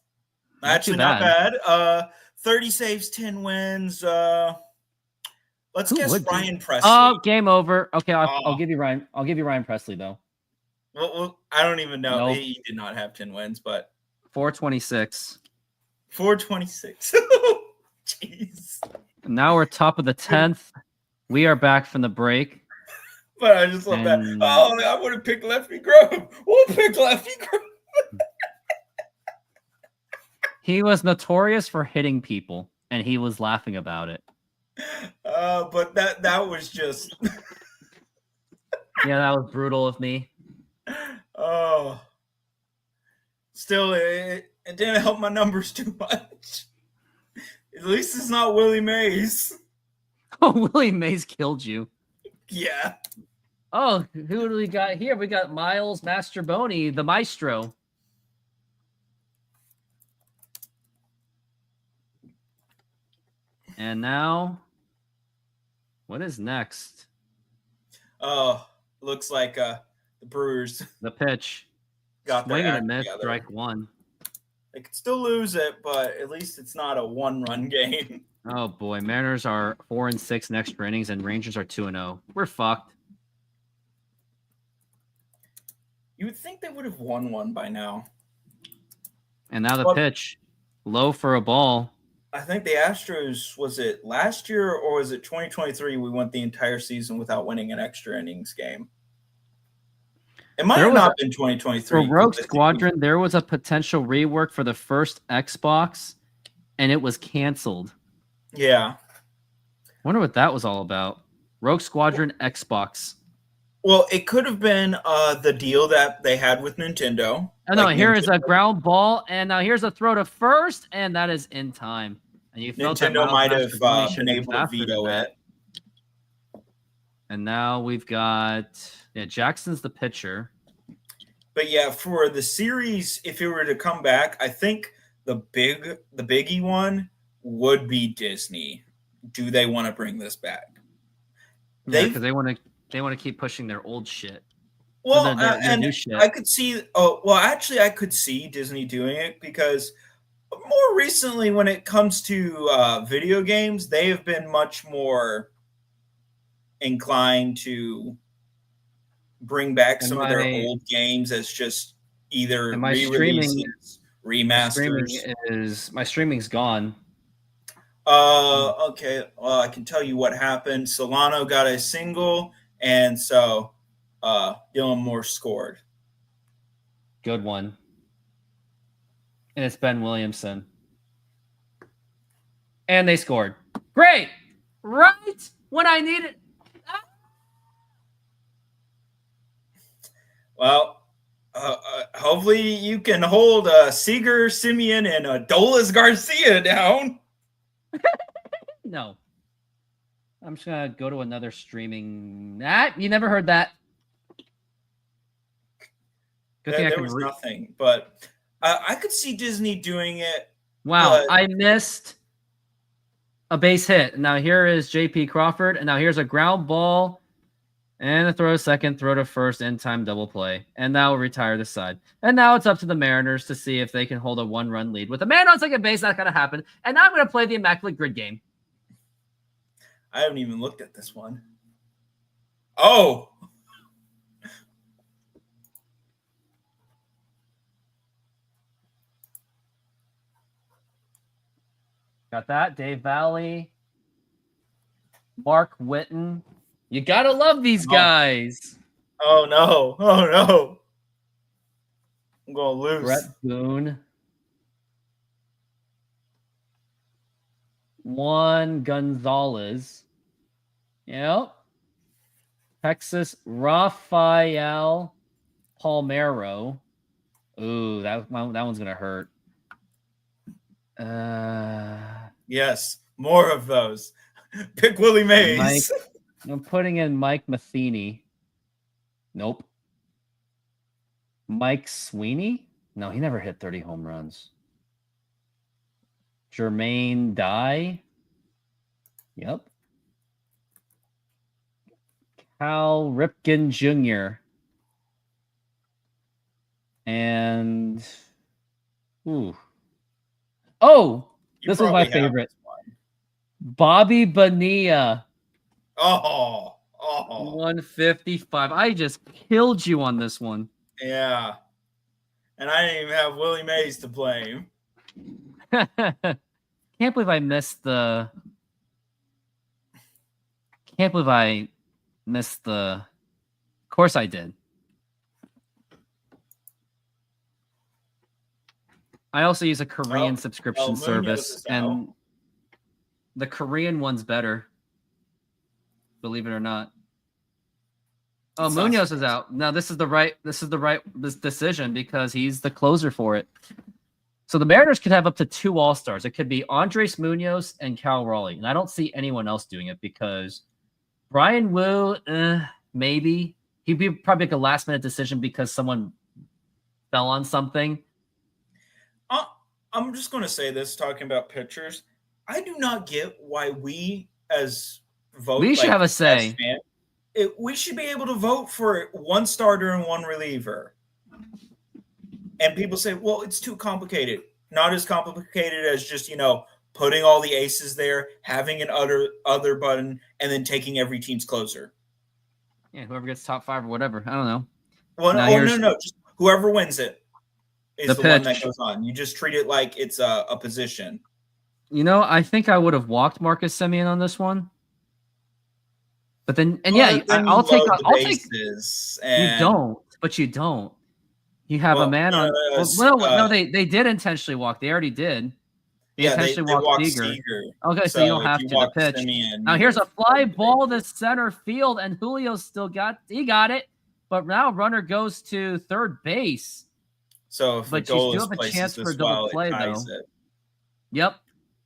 actually not bad. 30 saves, 10 wins. Let's guess Ryan Presley. Oh, game over. Okay, I'll give you Ryan. I'll give you Ryan Presley though. Well, I don't even know. Nope. He did not have 10 wins, but 426. 426. Jeez. Now we're top of the 10th. We are back from the break. But I just love that. Oh, I would have picked Lefty Grove. We'll pick Lefty Grove. He was notorious for hitting people, and he was laughing about it. But that was just. Yeah, that was brutal of me. Oh. Still, it didn't help my numbers too much. At least it's not Willie Mays. Oh, Willie Mays killed you. Yeah. Oh, who do we got here? We got Miles Mastroboni, the maestro. And now, what is next? Oh, looks like the Brewers. The pitch. Got Swing their and a act miss, together. strike one. They could still lose it, but at least it's not a one-run game. Oh boy, Mariners are 4-6 next innings, and Rangers are 2-0. We're fucked. You would think they would have won one by now. And now the Well- pitch, low for a ball. I think the Astros, was it last year or was it 2023? We went the entire season without winning an extra innings game. It might There have was not been 2023. For Rogue 'cause I think Squadron, there was a potential rework for the first Xbox, and it was canceled. Yeah. Wonder what that was all about. Rogue Squadron Xbox. Well, it could have been the deal that they had with Nintendo. Oh no, Like here is a Nintendo- ground ball, and now here's a throw to first, and that is in time. And you felt that Nintendo Miles might have Mastroboni should been have able to faster than veto that. it. And now we've got Jackson's the pitcher. But yeah, for the series, if it were to come back, I think the biggie one would be Disney. Do they want to bring this back? Because they want to keep pushing their old shit. Well, their and new shit. I could see. Oh, well, actually, I could see Disney doing it because more recently, when it comes to video games, they have been much more inclined to bring back some of their old games as just either And my re-releases, remasters. My streaming's gone. Okay. Well, I can tell you what happened. Solano got a single, and so Dylan Moore scored. Good one. And it's Ben Williamson. And they scored. Great. Right when I need it. Well, hopefully you can hold Seager, Simeon, and Adolis Garcia down. No. I'm just going to go to another streaming. You never heard that. Good thing I There can was nothing, but I could see Disney doing it. Wow, but- I missed a base hit. Now here is JP Crawford, and now here's a ground ball and a throw to second, throw to first, in time double play. And now we'll retire this side. And now it's up to the Mariners to see if they can hold a one-run lead. With a man on second base, that's going to happen. And now I'm going to play the Immaculate Grid game. I haven't even looked at this one. Oh, Got that? Dave Valley. Mark Whitten. You gotta love these Oh. guys. Oh no! Oh no! I'm gonna lose. Brett Boone. Juan Gonzalez. Yep. Texas Rafael Palmero. Ooh, that one's gonna hurt. Yes, more of those. Pick Willie Mays. I'm putting in Mike Matheny. Nope. Mike Sweeney? No, he never hit 30 home runs. Jermaine Dye? Yep. Cal Ripken Jr. And ooh. Oh, You this was probably my have favorite. this one. Bobby Bonilla. Oh, 155. I just killed you on this one. yeah. And I didn't even have Willie Mays to blame. Can't believe I missed the. Can't believe I missed the. Of course I did. I also use a Korean subscription Munoz service, is out. and the Korean one's better. Believe it or not. Oh, It sounds Munoz is out. No, this is the right decision because he's the closer for it. So the Mariners could have up to 2 All-Stars. It could be Andres Munoz and Cal Raleigh. And I don't see anyone else doing it because Brian Wu, maybe. He'd be probably like a last-minute decision because someone fell on something. I'm just going to say this, talking about pitchers. I do not get why we, as vote, We should have a say. We should be able to vote for 1 starter and 1 reliever. And people say, well, it's too complicated. Not as complicated as just, putting all the aces there, having an other button, and then taking every team's closer. Yeah, whoever gets top 5 or whatever. I don't know. Well, no. Just whoever wins it is The the one that pitch. goes on. You just treat it like it's a position. I think I would have walked Marcus Semien on this one. But then, and Well, yeah, then I'll you take. load the I'll take. bases You and- don't, but you don't. You have a Well, man on. No, they did intentionally walk. They already did. They intentionally walked Seager. Okay, so you don't if have you to. The walk pitch. Semien, Now you here's a just fly load the ball bases. to center field, and Julio still got it. But now runner goes to third base. So if but you still Adolis have a places chance this for a double well, it play, ties though. it. Yep.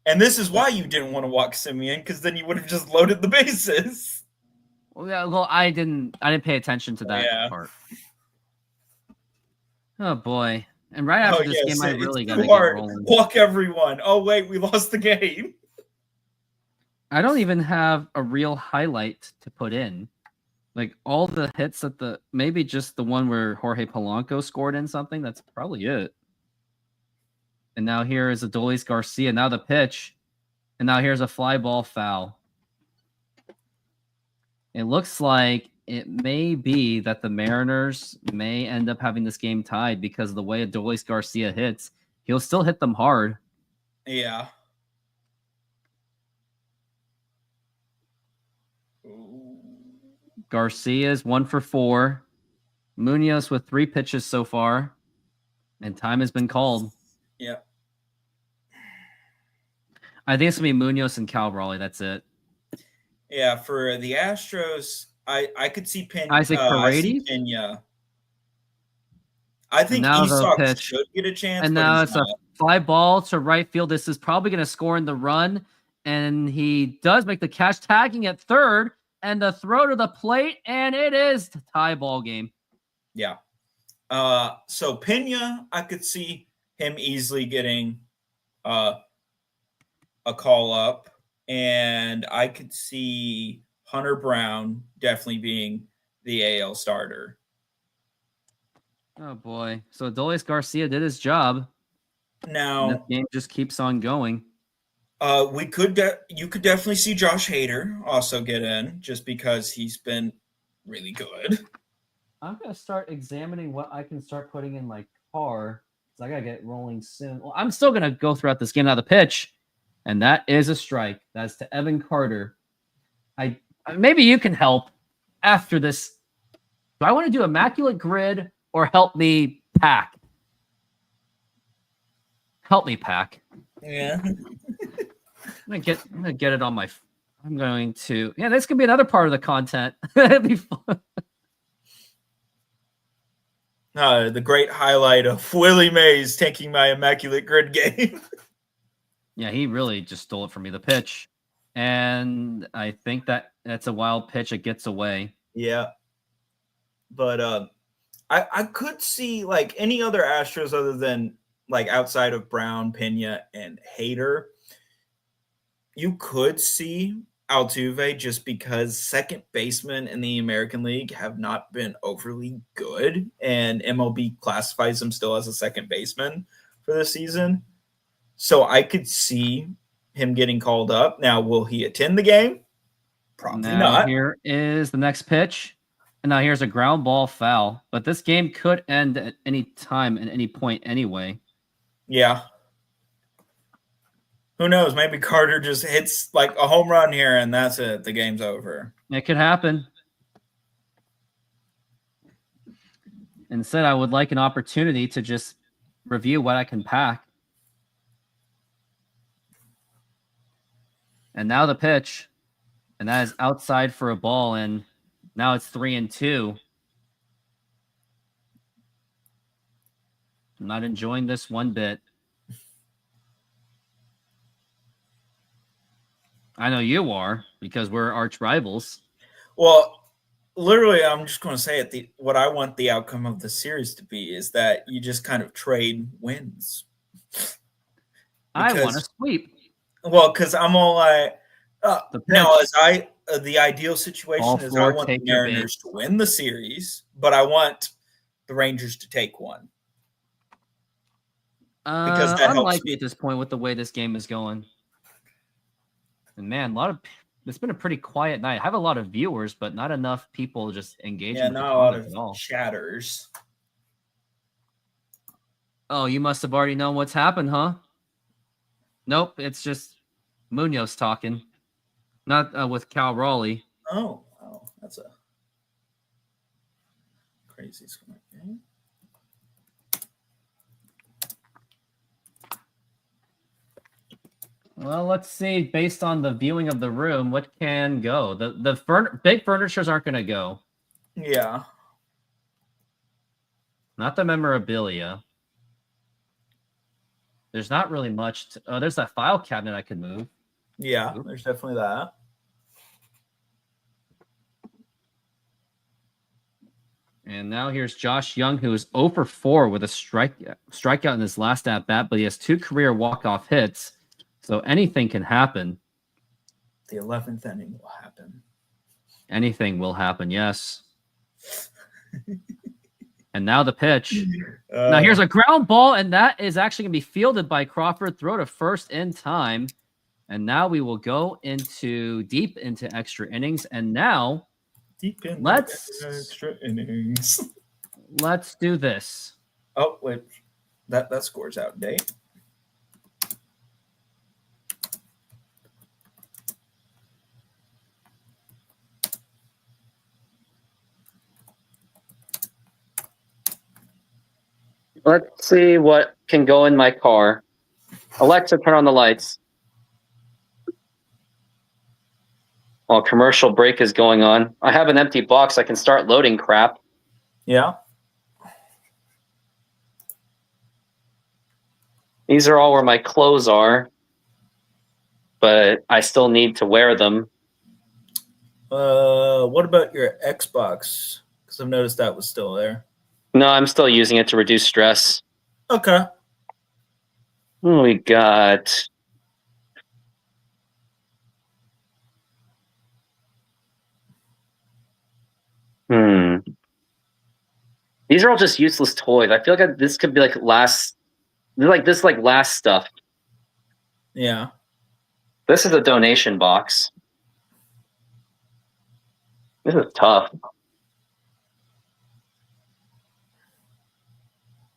And this is why you didn't want to walk Semien, because then you would have just loaded the bases. Well, I didn't pay attention to that part. Oh boy! And right after this game, I really got to get rolling. Walk everyone. Oh wait, we lost the game. I don't even have a real highlight to put in. Like all the hits at maybe just the one where Jorge Polanco scored in something. That's probably it. And now here is Adolis Garcia. Now the pitch. And now here's a fly ball foul. It looks like it may be that the Mariners may end up having this game tied because of the way Adolis Garcia hits. He'll still hit them hard. Yeah. Garcia's 1 for 4. Munoz with 3 pitches so far. And time has been called. Yeah. I think it's going to be Munoz and Cal Raleigh. That's it. Yeah, for the Astros, I could see Isaac Paredes? Pena. I think Now the Esox pitch. should get a chance. And but now he's it's not. a fly ball to right field. This is probably going to score in the run. And he does make the catch, tagging at third. And the throw to the plate. And it is a tie ball game. Yeah. So Pena, I could see him easily getting a call up. And I could see Hunter Brown definitely being the AL starter. Oh, boy. So Adolis Garcia did his job. Now, And this game just keeps on going. you could definitely see Josh Hader also get in just because he's been really good. I'm going to start examining what I can start putting in my car. So I got to get rolling soon. Well, I'm still going to go throughout this game. Now the pitch. And that is a strike. That's to Evan Carter. maybe you can help after this. Do I want to do Immaculate Grid or help me pack? Help me pack. Yeah. I'm gonna get it on my. I'm going to. Yeah, this could be another part of the content. It'd be fun. The great highlight of Willie Mays taking my Immaculate Grid game. Yeah, he really just stole it from me. The pitch, and I think that's a wild pitch. It gets away. Yeah. But I could see like any other Astros other than like outside of Brown, Pena, and Hader. You could see Altuve just because second basemen in the American League have not been overly good, and MLB classifies him still as a second baseman for the season. So I could see him getting called up. Now, will he attend the game? Probably not. Here is the next pitch. And now here's a ground ball foul. But this game could end at any time, at any point anyway. Yeah. Who knows? Maybe Carter just hits like a home run here and that's it. The game's over. It could happen. Instead, I would like an opportunity to just review what I can pack. And now the pitch. And that is outside for a ball. And now it's 3-2. I'm not enjoying this one bit. I know you are, because we're arch rivals. Well, literally, I'm just going to say it. What I want the outcome of the series to be is that you just kind of trade wins. I want to sweep. Well, because I'm all like, now the ideal situation is I want the Mariners to win the series, but I want the Rangers to take one. Because that unlikely at this point with the way this game is going. And man, it's been a pretty quiet night. I have a lot of viewers, but not enough people just engaging. Yeah, not a lot of chatters. Oh, you must have already known what's happened, huh? Nope, it's just Munoz talking. Not with Cal Raleigh. Oh, that's a crazy smart game. Well, let's see. Based on the viewing of the room, what can go? The big furnitures aren't going to go. Yeah. Not the memorabilia. There's not really much. There's that file cabinet I could move. Yeah, there's definitely that. And now here's Josh Young, who is 0 for 4 with a strikeout in his last at bat, but he has 2 career walk-off hits. So anything can happen. The 11th inning will happen. Anything will happen, yes. And now the pitch. Now here's a ground ball, and that is actually going to be fielded by Crawford. Throw to first in time. And now we will go deep into extra innings. And now extra innings. Let's do this. Oh, wait. That score's out of date. Let's see what can go in my car. Alexa, turn on the lights. While commercial break is going on. I have an empty box. I can start loading crap. Yeah. These are all where my clothes are. But I still need to wear them. What about your Xbox? Because I've noticed that was still there. No, I'm still using it to reduce stress. Okay. What we got? These are all just useless toys. I feel like this could be last stuff. Yeah. This is a donation box. This is tough.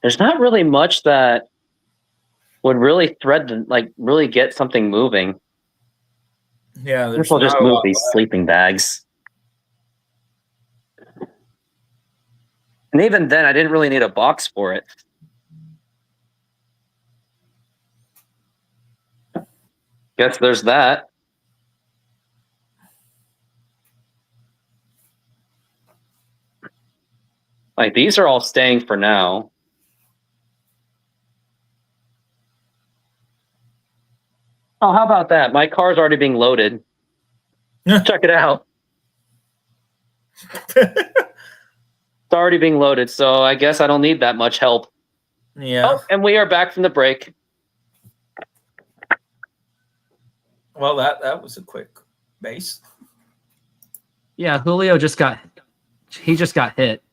There's not really much that would really really get something moving. Yeah, This there's will just not a move lot these left. sleeping bags. And even then, I didn't really need a box for it. Guess there's that. Like, these are all staying for now. Oh, how about that? My car's already being loaded. Check it out. It's already being loaded, so I guess I don't need that much help. Yeah. Oh, and we are back from the break. Well, that was a quick base. Yeah, Julio just got hit.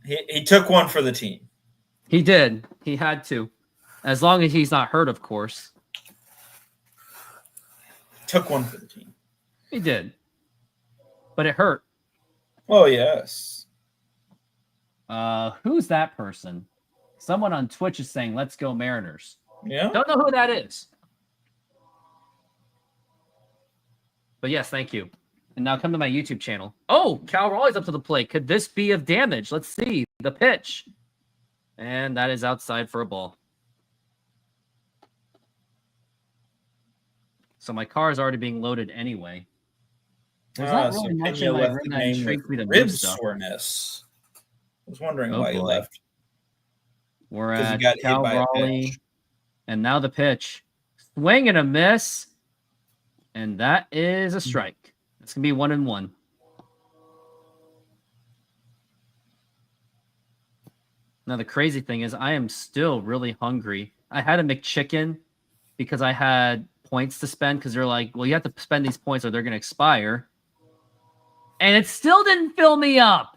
He took one for the team. He did. He had to. As long as he's not hurt, of course. Took one for the team. He did. But it hurt. Oh, yes. Who's that person? Someone on Twitch is saying, "Let's go Mariners." Yeah. Don't know who that is. But yes, thank you. And now come to my YouTube channel. Oh, Cal Raleigh's up to the plate. Could this be of damage? Let's see. The pitch. And that is outside for a ball. So my car is already being loaded anyway. There's not really much in my room that intrigues me to rib move stuff. soreness. I was wondering Oh, why you boy. left. We're 'Cause you at got hit Cal by a Raleigh. pitch. And now the pitch. Swing and a miss. And that is a strike. It's going to be 1-1. Now, the crazy thing is I am still really hungry. I had a McChicken because I had points to spend because they're like, well, you have to spend these points or they're going to expire. And it still didn't fill me up.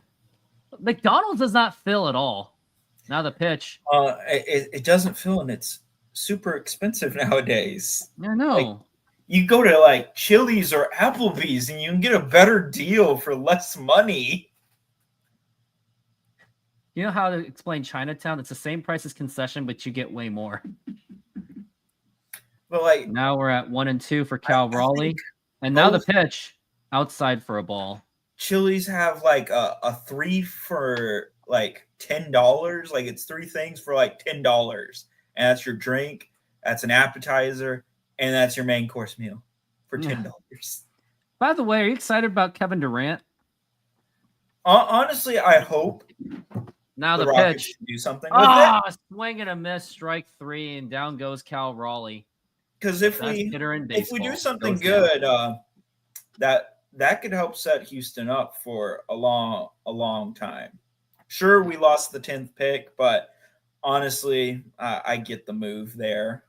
McDonald's does not fill at all. Now the pitch. It doesn't fill, and it's super expensive nowadays. I know. Like, you go to like Chili's or Applebee's, and you can get a better deal for less money. You know how to explain Chinatown? It's the same price as concession, but you get way more. But like Now we're at 1-2 for Cal I Raleigh. think And now the both- pitch outside for a ball. Chili's have like a 3 for like $10. Like it's 3 things for like $10. And that's your drink, that's an appetizer, and that's your main course meal for $10. By the way, are you excited about Kevin Durant? Honestly, I hope Now the Rockets pitch. can do something with it. Ah, swing and a miss, strike 3, and down goes Cal Raleigh. Because if Best we hitter in do baseball something goes down. good, that could help set Houston up for a long time. Sure, we lost the 10th pick, but honestly, I get the move there.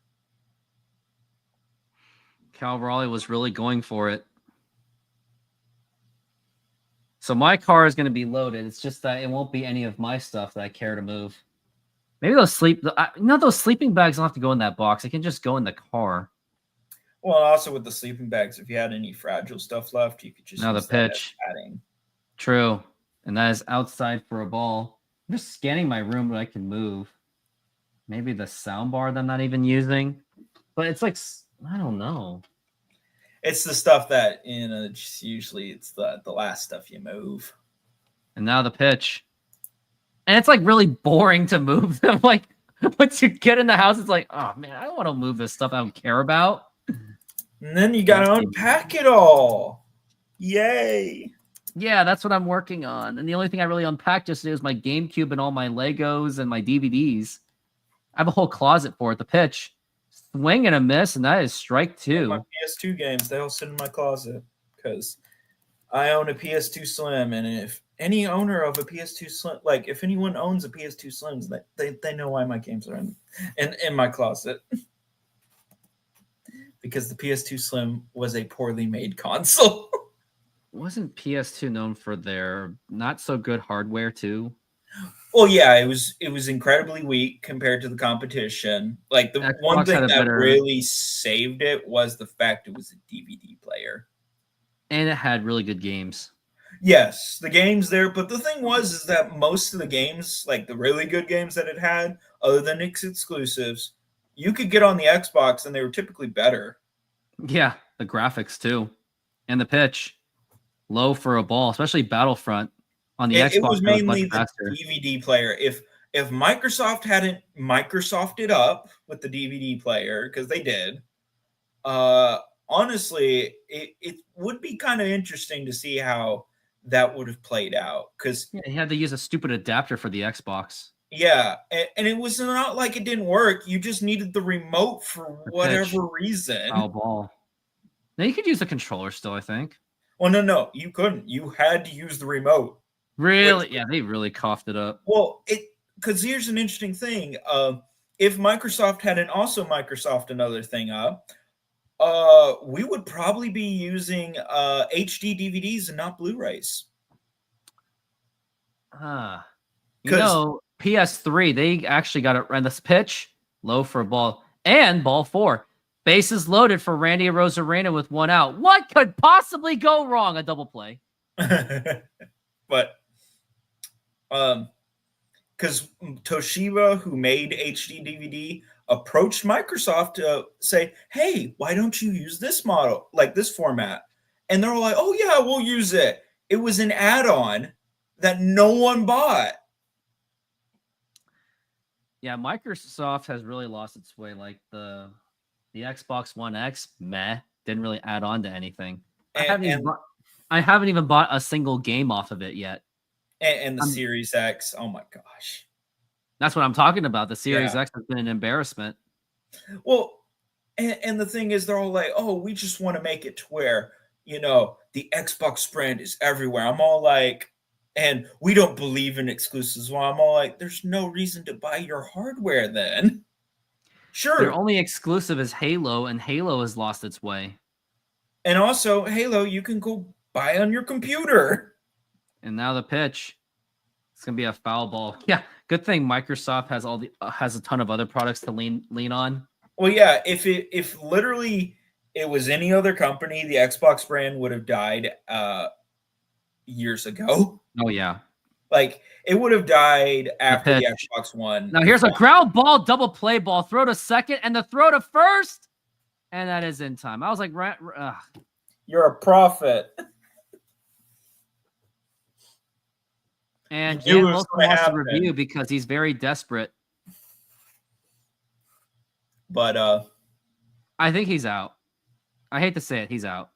Cal Raleigh was really going for it. So my car is going to be loaded. It's just that it won't be any of my stuff that I care to move. Maybe those those sleeping bags don't have to go in that box. It can just go in the car. Well, also with the sleeping bags, if you had any fragile stuff left, you could just Now the use that as pitch. padding. True. And that is outside for a ball. I'm just scanning my room but I can move. Maybe the sound bar that I'm not even using. But it's like, I don't know. It's the stuff that just usually it's the last stuff you move. And now the pitch. And it's like really boring to move them. Like once you get in the house, it's like, oh man, I don't want to move this stuff I don't care about. And then you got to unpack it all. Yay. Yeah, that's what I'm working on. And the only thing I really unpacked yesterday was my GameCube and all my Legos and my DVDs. I have a whole closet for it. The pitch. Swing and a miss, and that is strike 2. My PS2 games, they all sit in my closet because I own a PS2 Slim, and if any owner of a PS2 Slim, like if anyone owns a PS2 Slims, they know why my games are in my closet. Because the PS2 Slim was a poorly made console. Wasn't PS2 known for their not so good hardware too? Well, yeah, it was incredibly weak compared to the competition. Like the Xbox one thing had a that better- really saved it was the fact it was a DVD player. And it had really good games. Yes, the games there, but the thing is that most of the games, like the really good games that it had, other than its exclusives, you could get on the Xbox and they were typically better. Yeah, the graphics too. And the pitch, low for a ball, especially Battlefront on the Xbox. It was mainly much the faster. DVD player. If Microsoft hadn't Microsofted up with the DVD player, because they did, honestly, it would be kind of interesting to see how that would have played out. Because Yeah, he had to use a stupid adapter for the Xbox. yeah, and it was not like it didn't work. You just needed the remote for whatever pitch. reason. Foul ball. Now you could use the controller still, I think. Well, no, you couldn't. You had to use the remote. Really? Which- Yeah, they really coughed it up. Well, because here's an interesting thing. If Microsoft hadn't also Microsoft another thing up, we would probably be using HD DVDs and not Blu-rays. Ah, you 'Cause- know, PS3, they actually got it. And this pitch, low for a ball, and ball 4. Bases loaded for Randy Arozarena with 1 out. What could possibly go wrong? A double play. But because Toshiba, who made HD DVD, approached Microsoft to say, hey, why don't you use this model, like this format? And they're all like, oh yeah, we'll use it. It was an add-on that no one bought. Yeah, Microsoft has really lost its way. Like the Xbox One X, didn't really add on to anything. I haven't even bought a single game off of it yet. And the Series X, oh my gosh. That's what I'm talking about. The Series Yeah. X has been an embarrassment. Well, and the thing is, they're all like, oh, we just want to make it to where, the Xbox brand is everywhere. I'm all like, and we don't believe in exclusives. Well, I'm all like, there's no reason to buy your hardware then. Sure. Their only exclusive is Halo, and Halo has lost its way. And also, Halo, you can go buy on your computer. And now the pitch. It's gonna be a foul ball. Yeah, good thing Microsoft has has a ton of other products to lean on. Well, yeah, if literally it was any other company, the Xbox brand would have died years ago. Oh yeah. Like it would have died after the pitch. Xbox One. Now here's a ground ball, double play ball, throw to second, and the throw to first, and that is in time. I was like, You're a prophet. and You knew Jan it was Wilson gonna wants to happen. review because he's very desperate. But I think he's out. I hate to say it, he's out.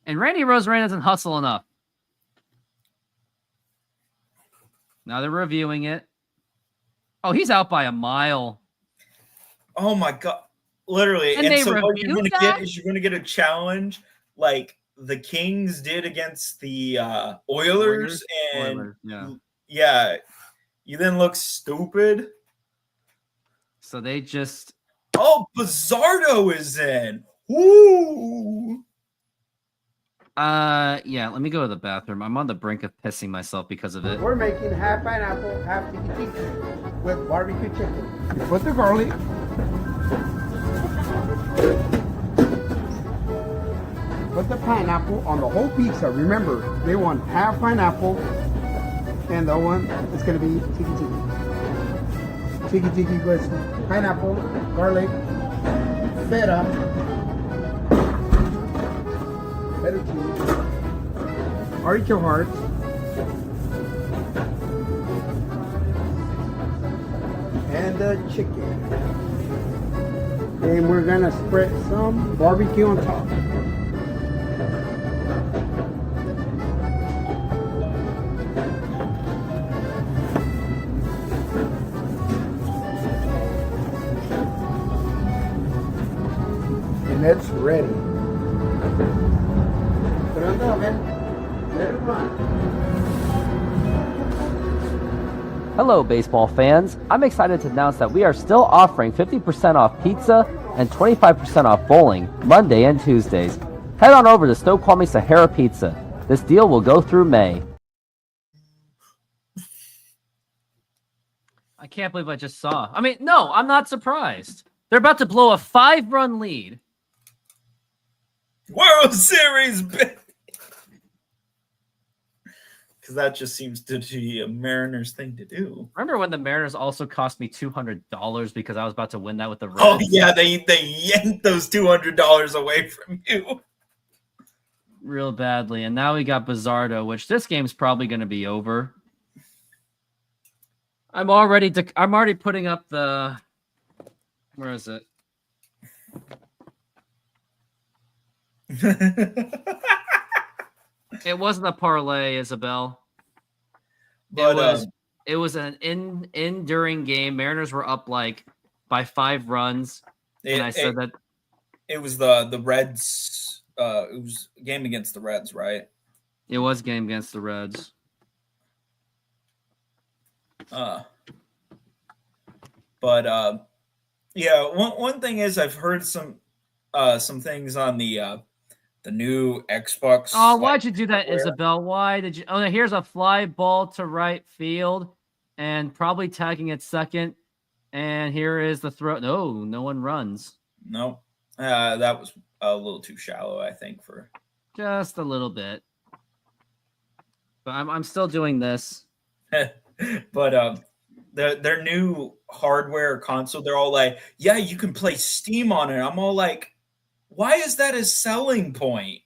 And Randy Arozarena doesn't hustle enough. Now they're reviewing it. Oh, he's out by a mile. oh my god, literally. And they so what you're reviewed gonna that? get is you're gonna get a challenge like the Kings did against the Oilers, and Oilers, yeah. yeah, you then look stupid. So they just Oh, Bizzardo is in. Woo! yeah, let me go to the bathroom. I'm on the brink of pissing myself because of it. We're making half pineapple, half tiki tiki with barbecue chicken. You put the garlic. Put the pineapple on the whole pizza. Remember, they want half pineapple, and the one is gonna be tiki tiki. Tiki tiki with pineapple, garlic, feta cheese, artichoke hearts, and the chicken. And we're gonna spread some barbecue on top. And it's ready. Put it on the oven. Let it run. Hello, baseball fans. I'm excited to announce that we are still offering 50% off pizza and 25% off bowling Monday and Tuesdays. Head on over to Snoqualmie Sahara Pizza. This deal will go through May. I can't believe I just saw. I mean, no, I'm not surprised. They're about to blow a 5-run lead. World Series, because that just seems to be a Mariners thing to do. Remember when the Mariners also cost me $200 because I was about to win that with the Reds? Oh yeah, they yanked those $200 away from you. real badly. And now we got Bizardo, which this game's probably going to be over. I'm already putting up the, where is it? It wasn't a parlay, Isabel. But it was an enduring game. Mariners were up like by 5 runs. And I said that it was the Reds. It was a game against the Reds, right? It was a game against the Reds. But yeah, one thing is I've heard some things on the new Xbox. Oh, why'd you do that, Isabel? Why did you? Oh, no, here's a fly ball to right field, and probably tagging at second. And here is the throw. No one runs. No, that was a little too shallow, I think, for just a little bit. But I'm still doing this. But their new hardware console, they're all like, yeah, you can play Steam on it. I'm all like, why is that a selling point?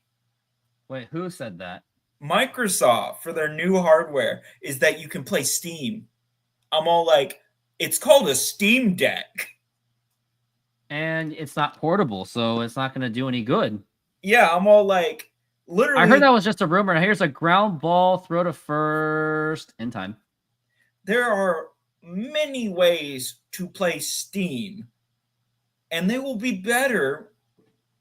Wait, who said that? Microsoft, for their new hardware, is that you can play Steam. I'm all like, it's called a Steam Deck. And it's not portable, so it's not going to do any good. Yeah, I'm all like, literally. I heard that was just a rumor. Here's a ground ball, throw to first, in time. There are many ways to play Steam, and they will be better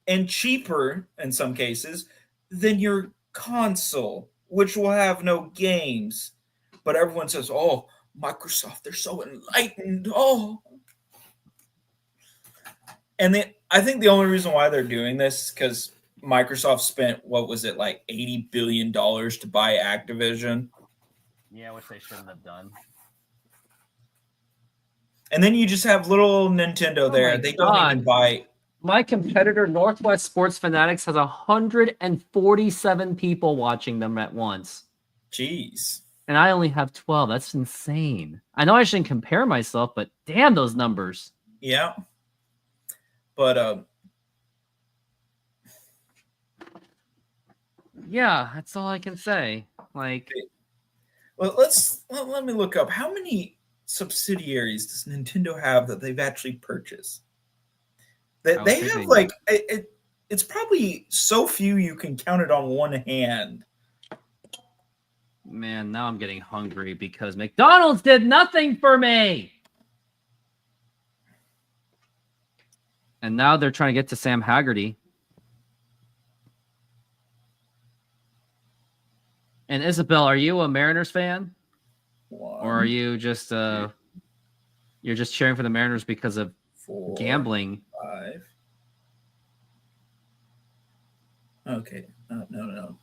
and cheaper in some cases than your console, which will have no games. But everyone says, oh, Microsoft, they're so enlightened. Oh. And I think the only reason why they're doing this is because Microsoft spent, what was it, like $80 billion to buy Activision? Yeah, which they shouldn't have done. And then you just have little Nintendo there. They don't even buy. My competitor, Northwest Sports Fanatics, has 147 people watching them at once. Jeez. And I only have 12. That's insane. I know I shouldn't compare myself, but damn those numbers. Yeah. But yeah, that's all I can say. Like, well, let me look up how many subsidiaries does Nintendo have that they've actually purchased. They have like it's probably so few you can count it on one hand. Man, now I'm getting hungry because McDonald's did nothing for me. And now they're trying to get to Sam Haggerty. And Isabel, are you a Mariners fan? Or are you just you're just cheering for the Mariners because of 4, gambling? 5. Okay. No.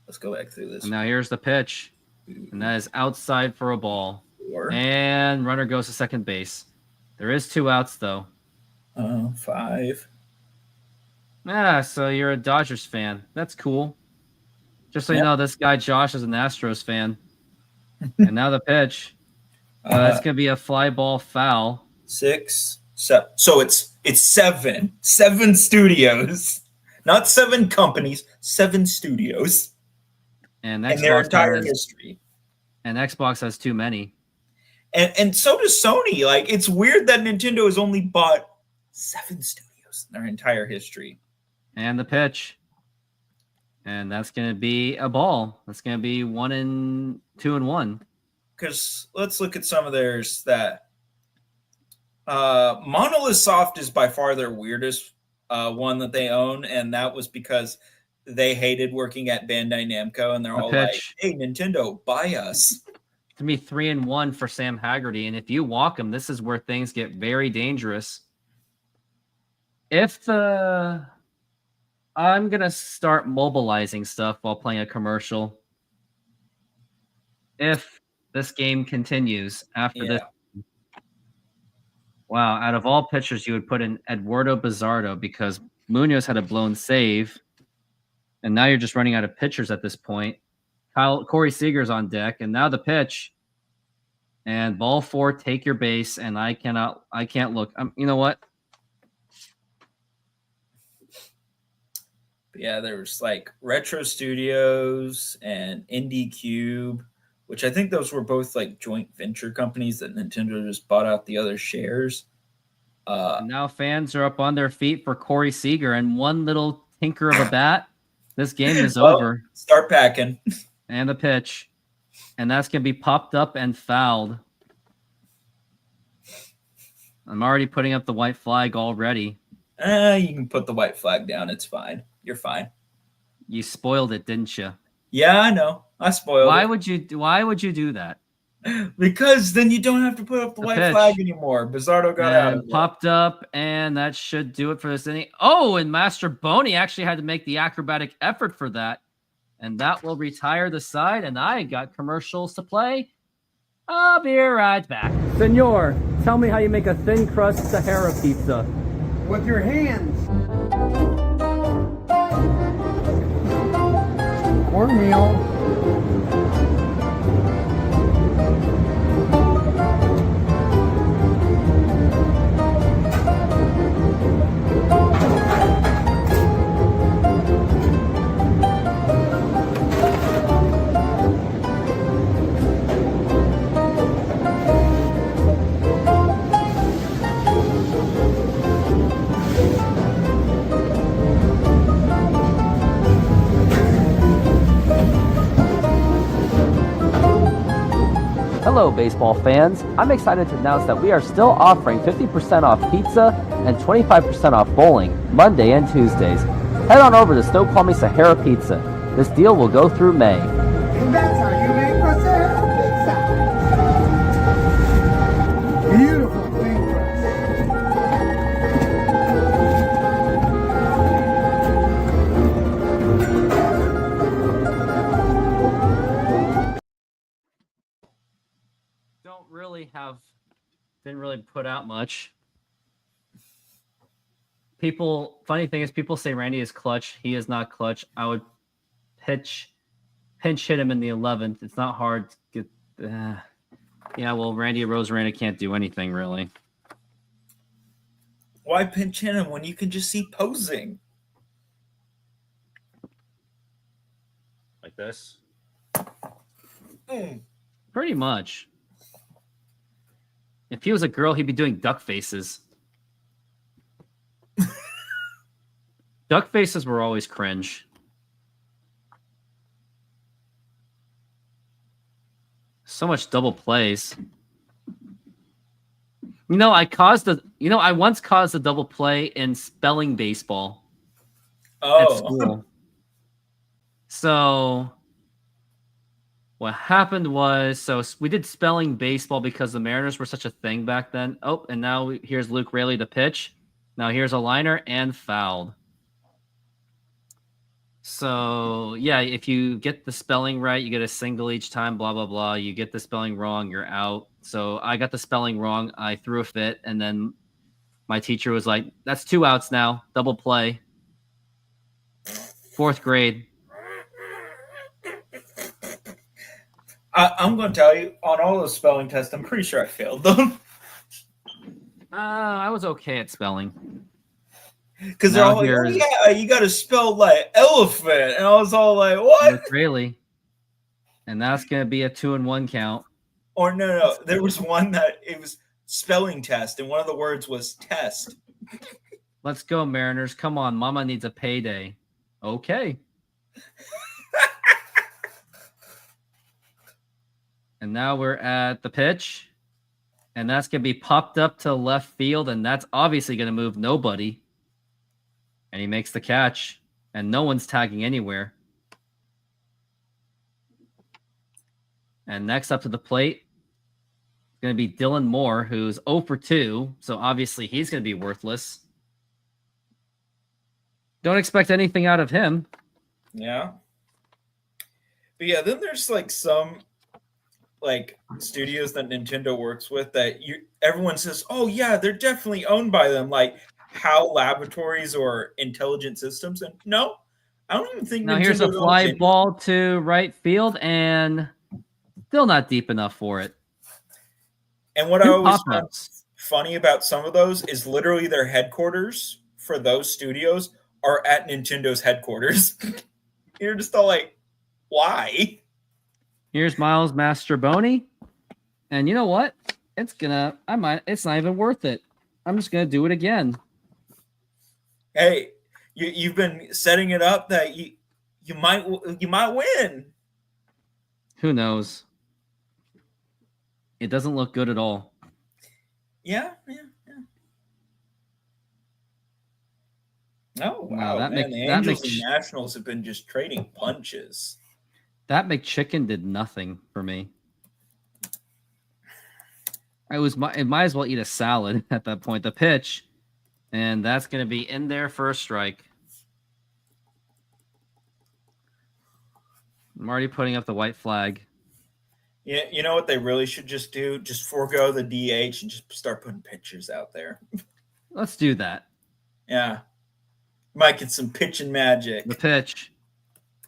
Let's go back through this. And now here's the pitch. And that is outside for a ball. 4. And runner goes to second base. There is 2 outs though. 5. Ah, so you're a Dodgers fan. That's cool. Just so you know, this guy Josh is an Astros fan. And now the pitch. That's gonna be a fly ball foul. 6, 7. So it's 7. 7 studios, not 7 companies. 7 studios, and their entire history. And Xbox has too many. And so does Sony. Like, it's weird that Nintendo has only bought 7 studios in their entire history. And the pitch. And that's going to be a ball. That's going to be 1-2-1. Because let's look at some of theirs that Monolith Soft is by far their weirdest one that they own. And that was because they hated working at Bandai Namco. And they're all like, hey, Nintendo, buy us. To me, 3-1 for Sam Haggerty. And if you walk him, this is where things get very dangerous. I'm going to start mobilizing stuff while playing a commercial. If this game continues after this. Wow, out of all pitchers, you would put in Eduardo Bizardo because Munoz had a blown save. And now you're just running out of pitchers at this point. Corey Seager's on deck, and now the pitch. And ball 4, take your base, and I can't look. You know what? But yeah, there was like Retro Studios and Indie Cube, which I think those were both like joint venture companies that Nintendo just bought out the other shares. And now fans are up on their feet for Corey Seager, and one little tinker of a bat, this game is over. Start packing. And the pitch. And that's going to be popped up and fouled. I'm already putting up the white flag already. You can put the white flag down. It's fine. You're fine. You spoiled it, didn't you? Yeah, I know. I spoiled Why it. would you do that? Because then you don't have to put up the white pitch. flag anymore. Bizarro got out of it. Popped up, and that should do it for this inning. Oh, and Master Boney actually had to make the acrobatic effort for that. And that will retire the side, and I got commercials to play. I'll be right back. Senor, tell me how you make a thin crust Sahara pizza. With your hands. Cornmeal. Hello, baseball fans. I'm excited to announce that we are still offering 50% off pizza and 25% off bowling Monday and Tuesdays. Head on over to Snoqualmie Sahara Pizza. This deal will go through May. And that's how you make a Sahara pizza. Beautiful thing. didn't really put out much. Funny thing is, people say Randy is clutch. He is not clutch. I would pinch hit him in the 11th. It's not hard to get. Yeah, well, Randy Rosarena can't do anything really. Why pinch hit him when you can just see posing? Like this? Mm. Pretty much. If he was a girl, he'd be doing duck faces. Duck faces were always cringe. So much double plays. I once caused a double play in spelling baseball at school. So what happened was, we did spelling baseball because the Mariners were such a thing back then. Oh, and now here's Luke Raley to pitch. Now here's a liner and fouled. So, yeah, if you get the spelling right, you get a single each time, blah, blah, blah. You get the spelling wrong, you're out. So I got the spelling wrong. I threw a fit, and then my teacher was like, that's 2 outs now. Double play. 4th grade. I'm going to tell you, on all those spelling tests, I'm pretty sure I failed them. I was okay at spelling. Because they're all like, oh, yeah, you got to spell like elephant. And I was all like, what? Really? And that's going to be a 2-1 count. Or no. There was one that it was spelling test, and one of the words was test. Let's go, Mariners. Come on. Mama needs a payday. Okay. And now we're at the pitch. And that's going to be popped up to left field, and that's obviously going to move nobody. And he makes the catch, and no one's tagging anywhere. And next up to the plate is going to be Dylan Moore, who's 0 for 2, so obviously he's going to be worthless. Don't expect anything out of him. Yeah. But yeah, then there's like some studios that Nintendo works with that everyone says, oh yeah, they're definitely owned by them, like HAL Laboratories or Intelligent Systems. And no, I don't even think. Now Nintendo here's a fly ball to right field, and still not deep enough for it. And what I always find funny about some of those is literally their headquarters for those studios are at Nintendo's headquarters. You're just all like, why? Here's Miles Mastroboni. And you know what? It's not even worth it. I'm just gonna do it again. Hey, you've been setting it up that you might win. Who knows? It doesn't look good at all. Yeah. Oh wow, Wow, the Angels and Nationals have been just trading punches. That McChicken did nothing for me. It might as well eat a salad at that point. The pitch, and that's going to be in there for a strike. I'm already putting up the white flag. Yeah, you know what they really should just do? Just forego the DH and just start putting pitchers out there. Let's do that. Yeah. Might get some pitching magic. The pitch.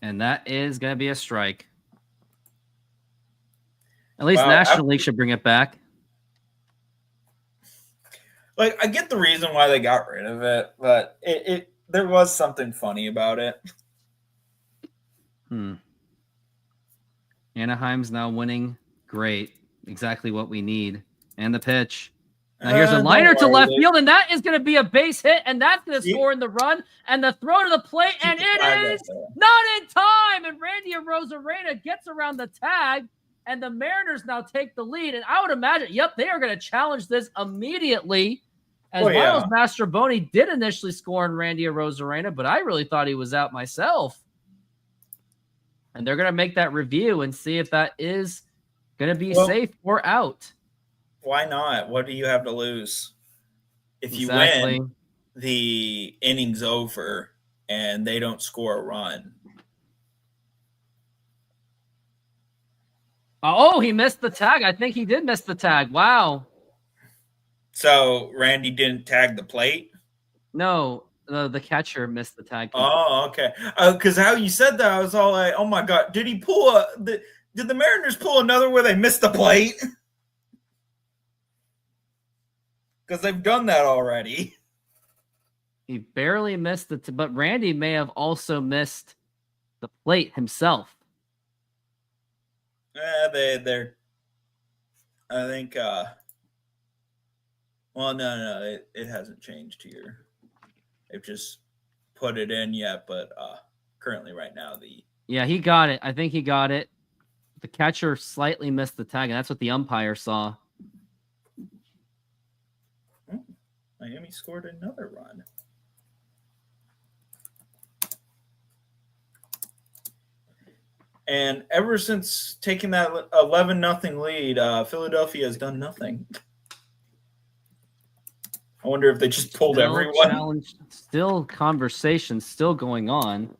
And that is going to be a strike. At least National League should bring it back. Like, I get the reason why they got rid of it, but there was something funny about it. Anaheim's now winning. Great. Exactly what we need. And the pitch. Now here's a liner to left field, and that is going to be a base hit, and that's going to score in the run. And the throw to the plate, and it is not in time. And Randy Arozarena gets around the tag, and the Mariners now take the lead. And I would imagine, they are going to challenge this immediately. As Miles Mastroboni did initially score on Randy Arozarena, but I really thought he was out myself. And they're going to make that review and see if that is going to be safe or out. Why not? What do you have to lose? If you win, the inning's over and they don't score a run. Oh, he missed the tag. I think he did miss the tag. Wow. So Randy didn't tag the plate? No, the catcher missed the tag. Oh, okay. Because how you said that, I was all like, oh my God, did the Mariners pull another where they missed the plate? Because they've done that already. He barely missed it, but Randy may have also missed the plate himself. They're. I think. Well, no, it hasn't changed here. They've just put it in yet, but currently, right now, he got it. I think he got it. The catcher slightly missed the tag, and that's what the umpire saw. Miami scored another run. And ever since taking that 11-0 lead, Philadelphia has done nothing. I wonder if they just pulled everyone. Still conversation still going on.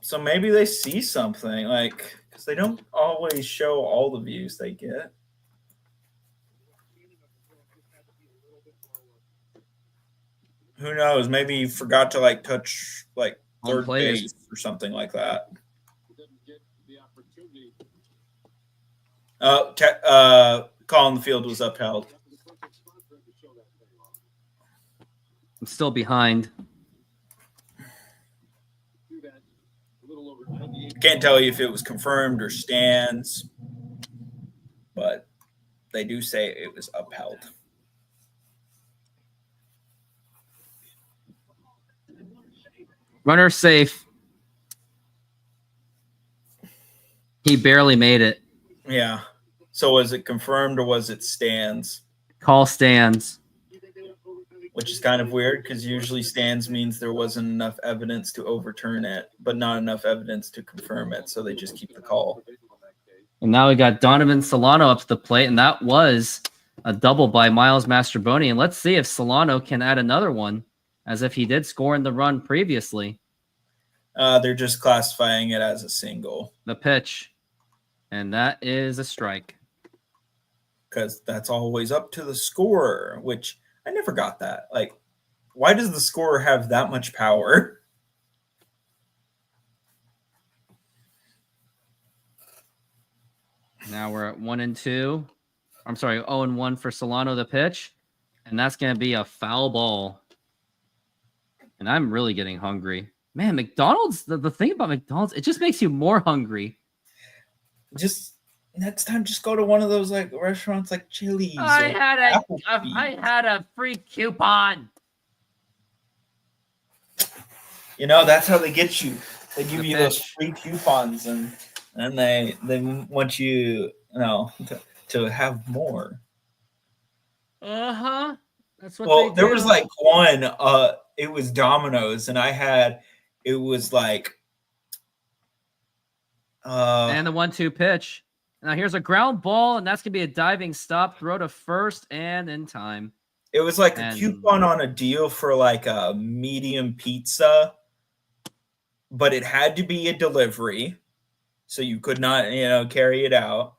So maybe they see something, because they don't always show all the views they get. Who knows? Maybe you forgot to touch third base or something like that. Call on the field was upheld. I'm still behind. Can't tell you if it was confirmed or stands, but they do say it was upheld. Runner safe. He barely made it. Yeah. So was it confirmed or was it stands? Call stands. Which is kind of weird because usually stands means there wasn't enough evidence to overturn it, but not enough evidence to confirm it. So they just keep the call. And now we got Donovan Solano up to the plate, and that was a double by Miles Mastroboni. And let's see if Solano can add another one, as if he did score in the run previously. They're just classifying it as a single. The pitch. And that is a strike. Because that's always up to the scorer, which I never got that. Why does the scorer have that much power? Now we're at 1-2. I'm sorry, 0-1 for Solano, the pitch. And that's going to be a foul ball. And I'm really getting hungry. Man, McDonald's, the thing about McDonald's, it just makes you more hungry. Just next time, just go to one of those like restaurants like Chili's. I or had a free coupon. You know, that's how they get you. They give The you those pitch. free coupons, and they want you, to have more. Uh-huh. That's what Well, they there do. was like one. It was Domino's, and it was like. And the 1-2 pitch. Now here's a ground ball, and that's gonna be a diving stop, throw to first, and in time. It was like And- a coupon on a deal for like a medium pizza, but it had to be a delivery, so you could not, carry it out.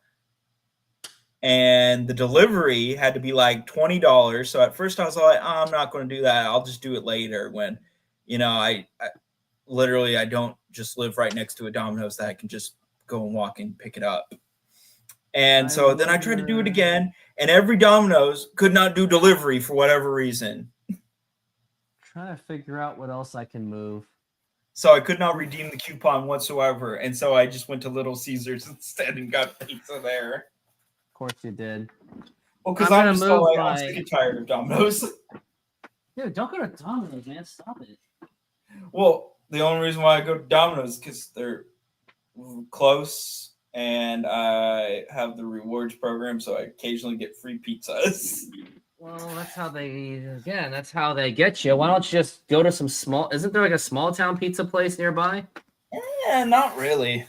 And the delivery had to be like $20. So at first I was like, oh, I'm not going to do that. I'll just do it later when, I literally, I don't just live right next to a Domino's that I can just go and walk and pick it up. And so then I tried to do it again, and every Domino's could not do delivery for whatever reason. Trying to figure out what else I can move. So I could not redeem the coupon whatsoever. And so I just went to Little Caesars instead and got pizza there. Of course you did. Well, because I'm I'm gonna just move I'm sick and tired of Domino's. Dude, don't go to Domino's, man. Stop it. Well, the only reason why I go to Domino's is because they're close and I have the rewards program, so I occasionally get free pizzas. Well, that's how they get you. Why don't you just go to some small? Isn't there like a small town pizza place nearby? Yeah, not really.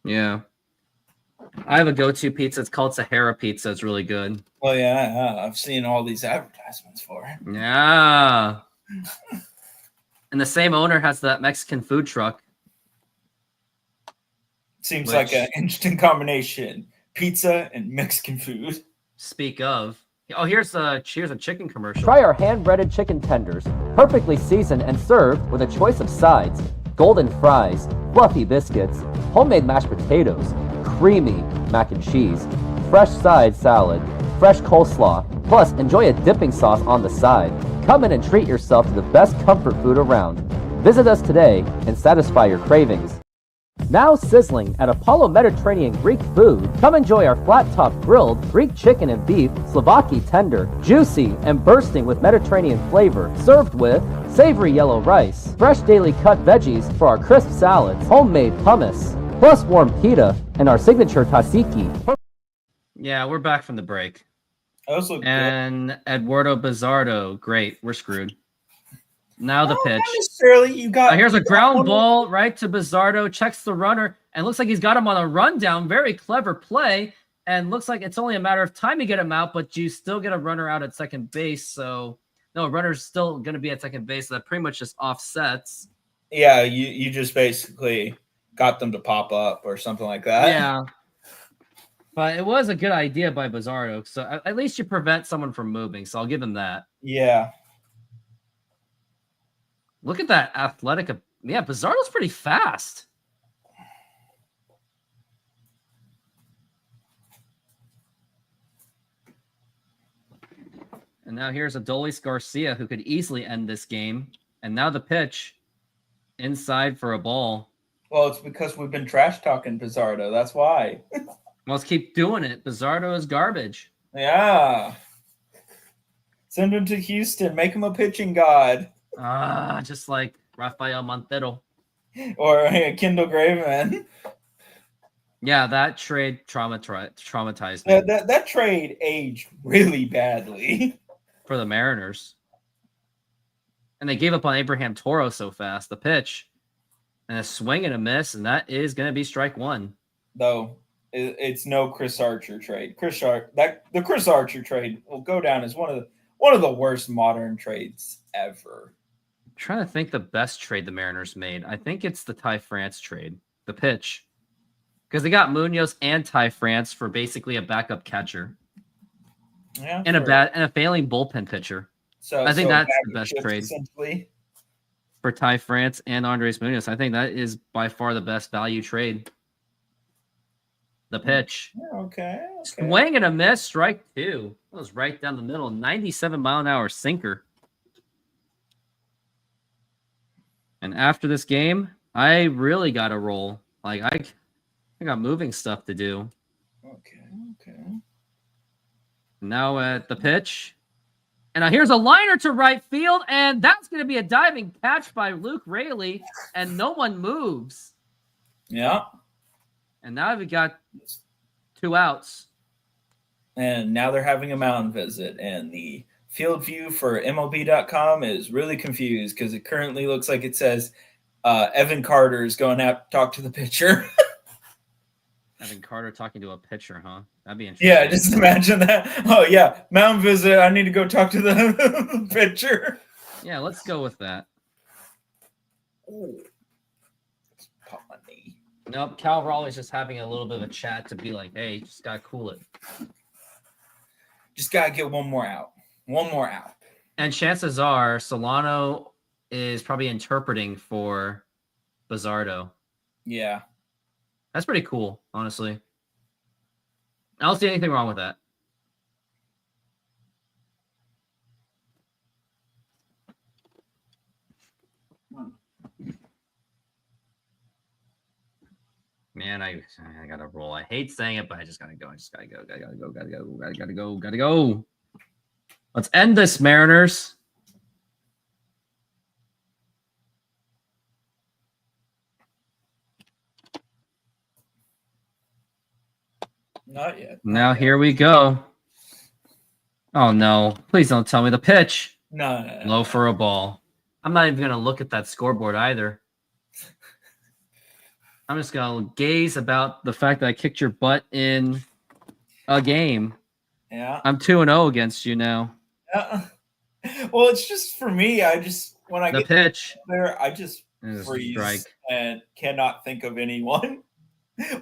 Yeah. I have a go-to pizza. It's called Sahara Pizza. It's really good. Well, yeah, I've seen all these advertisements for it. Yeah. And the same owner has that Mexican food truck. Seems like an interesting combination: pizza and Mexican food. Speak of. Oh, here's a chicken commercial. Try our hand-breaded chicken tenders, perfectly seasoned and served with a choice of sides, golden fries, fluffy biscuits, homemade mashed potatoes, creamy mac and cheese, fresh side salad, fresh coleslaw, plus enjoy a dipping sauce on the side. Come in and treat yourself to the best comfort food around. Visit us today and satisfy your cravings. Now sizzling at Apollo Mediterranean Greek Food, come enjoy our flat-top grilled Greek chicken and beef, Slovaki tender, juicy and bursting with Mediterranean flavor, served with savory yellow rice, fresh daily cut veggies for our crisp salads, homemade hummus, plus warm pita, and our signature tzatziki. Yeah, we're back from the break. Those look And Eduardo Bizzardo, great. We're screwed. Now the pitch. Not necessarily. You got. Here's a ground ball right to Bizzardo. Checks the runner and looks like he's got him on a rundown. Very clever play. And looks like it's only a matter of time to get him out, but you still get a runner out at second base. So, no, runner's still going to be at second base. So that pretty much just offsets. Yeah, you just basically got them to pop up or something like that. Yeah. But it was a good idea by Bizzardo. So at least you prevent someone from moving. So I'll give him that. Yeah. Look at that athletic. Yeah, Bizzardo's pretty fast. And now here's Adolis Garcia, who could easily end this game. And now the pitch inside for a ball. Well, it's because we've been trash talking Bizzardo. That's why. Well, let's keep doing it. Bizzardo is garbage. Yeah. Send him to Houston. Make him a pitching god. Just like Rafael Montero. Or Kendall Graveman. Yeah, that trade traumatized me That trade aged really badly. for the Mariners. And they gave up on Abraham Toro so fast. The pitch and a swing and a miss, and that is going to be strike one. Though it's no Chris Archer trade. The Chris Archer trade will go down as one of the worst modern trades ever. I'm trying to think the best trade the Mariners made. I think it's the Ty France trade. The pitch. Because they got Munoz and Ty France for basically a backup catcher. Yeah. And a failing bullpen pitcher. So I think that's bag the of best chips, trade. essentially. For Ty France and Andres Munoz. I think that is by far the best value trade. The pitch. Yeah, okay. Swing and a miss, strike two. That was right down the middle. 97-mile-an-hour sinker. And after this game, I really got to roll. Like I got moving stuff to do. Okay. Now at the pitch. And now here's a liner to right field, and that's going to be a diving catch by Luke Raley, and no one moves. Yeah. And now we got 2 outs. And now they're having a mound visit, and the field view for MLB.com is really confused because it currently looks like it says Evan Carter is going to talk to the pitcher. Evan Carter talking to a pitcher, huh? That'd be interesting. Yeah, just imagine that. Oh, yeah, mound visit. I need to go talk to the pitcher. Yeah, let's go with that. Ooh. Pop my knee. Nope, Cal Raleigh's just having a little bit of a chat to be like, hey, just got to cool it. Just got to get one more out. And chances are Solano is probably interpreting for Bizardo. Yeah. That's pretty cool, honestly. I don't see anything wrong with that. Man, I gotta roll. I hate saying it, but I just gotta go. Gotta go. Let's end this, Mariners. Not yet. Now here we go. Oh no! Please don't tell me the pitch. No. Low for a ball. I'm not even gonna look at that scoreboard either. I'm just gonna gaze about the fact that I kicked your butt in a game. Yeah. I'm 2-0 against you now. Well, it's just for me. When I The get pitch there, I just is a freeze strike. and cannot think of anyone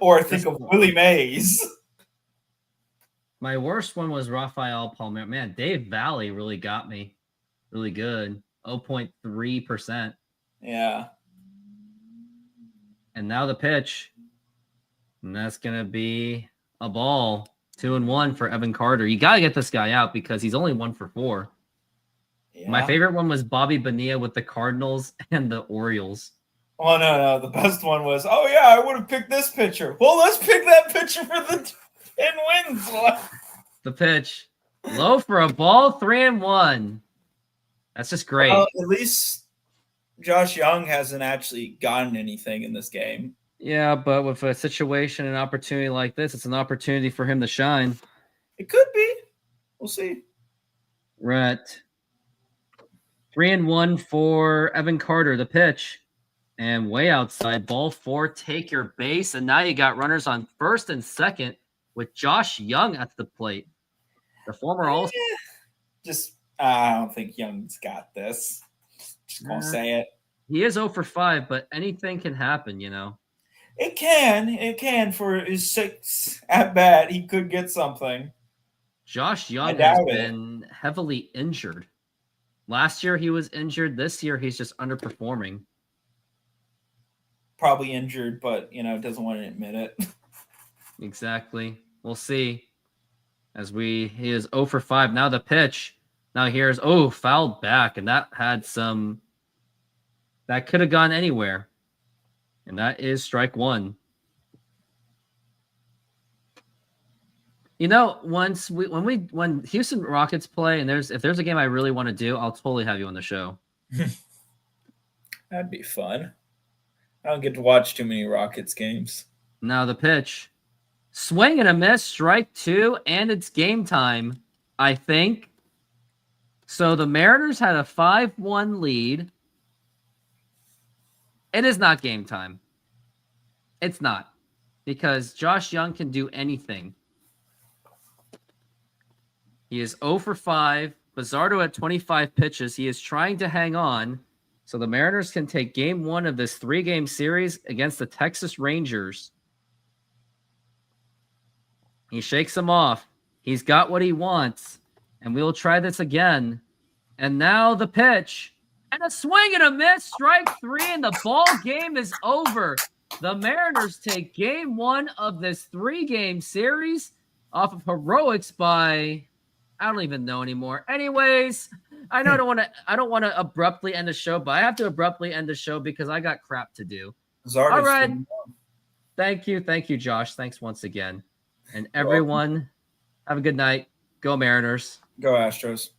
or think of Willie Mays. My worst one was Rafael Palmeiro. Man, Dave Valley really got me. Really good. 0.3%. Yeah. And now the pitch. And that's going to be a ball. 2-1 for Evan Carter. You got to get this guy out because he's only 1 for 4. Yeah. My favorite one was Bobby Bonilla with the Cardinals and the Orioles. Oh, no. The best one was, oh, yeah, I would have picked this pitcher. Well, let's pick that pitcher for the 10 wins. The pitch. Low for a ball. 3-1. That's just great. Well, at least Josh Young hasn't actually gotten anything in this game. Yeah, but with a situation and opportunity like this, it's an opportunity for him to shine. It could be. We'll see. Right. 3-1 for Evan Carter, the pitch. And way outside, ball 4, take your base. And now you got runners on first and second with Josh Young at the plate. The former All-Star. I don't think Young's got this. Just gonna say it. He is 0 for 5, but anything can happen, you know. It can for his 6 at bat. He could get something. Josh Young has been heavily injured. Last year he was injured. This year he's just underperforming. Probably injured, but doesn't want to admit it. Exactly. We'll see. He is 0 for 5. Now the pitch. Now here's fouled back, and that could have gone anywhere. And that is strike 1. When Houston Rockets play, and if there's a game I really want to do, I'll totally have you on the show. That'd be fun. I don't get to watch too many Rockets games. Now the pitch. Swing and a miss, strike 2, and it's game time, I think. So the Mariners had a 5-1 lead. It is not game time. It's not. Because Josh Young can do anything. He is 0 for 5. Bizardo at 25 pitches. He is trying to hang on. So the Mariners can take game 1 of this 3-game series against the Texas Rangers. He shakes him off. He's got what he wants. And we will try this again. And now the pitch. And a swing and a miss. Strike 3, and the ball game is over. The Mariners take game 1 of this 3-game series off of heroics by, I don't even know anymore. Anyways, I know I don't want to abruptly end the show, but I have to abruptly end the show because I got crap to do. Zardes, All right. Thank you, Josh. Thanks once again. And everyone, have a good night. Go Mariners. Go Astros.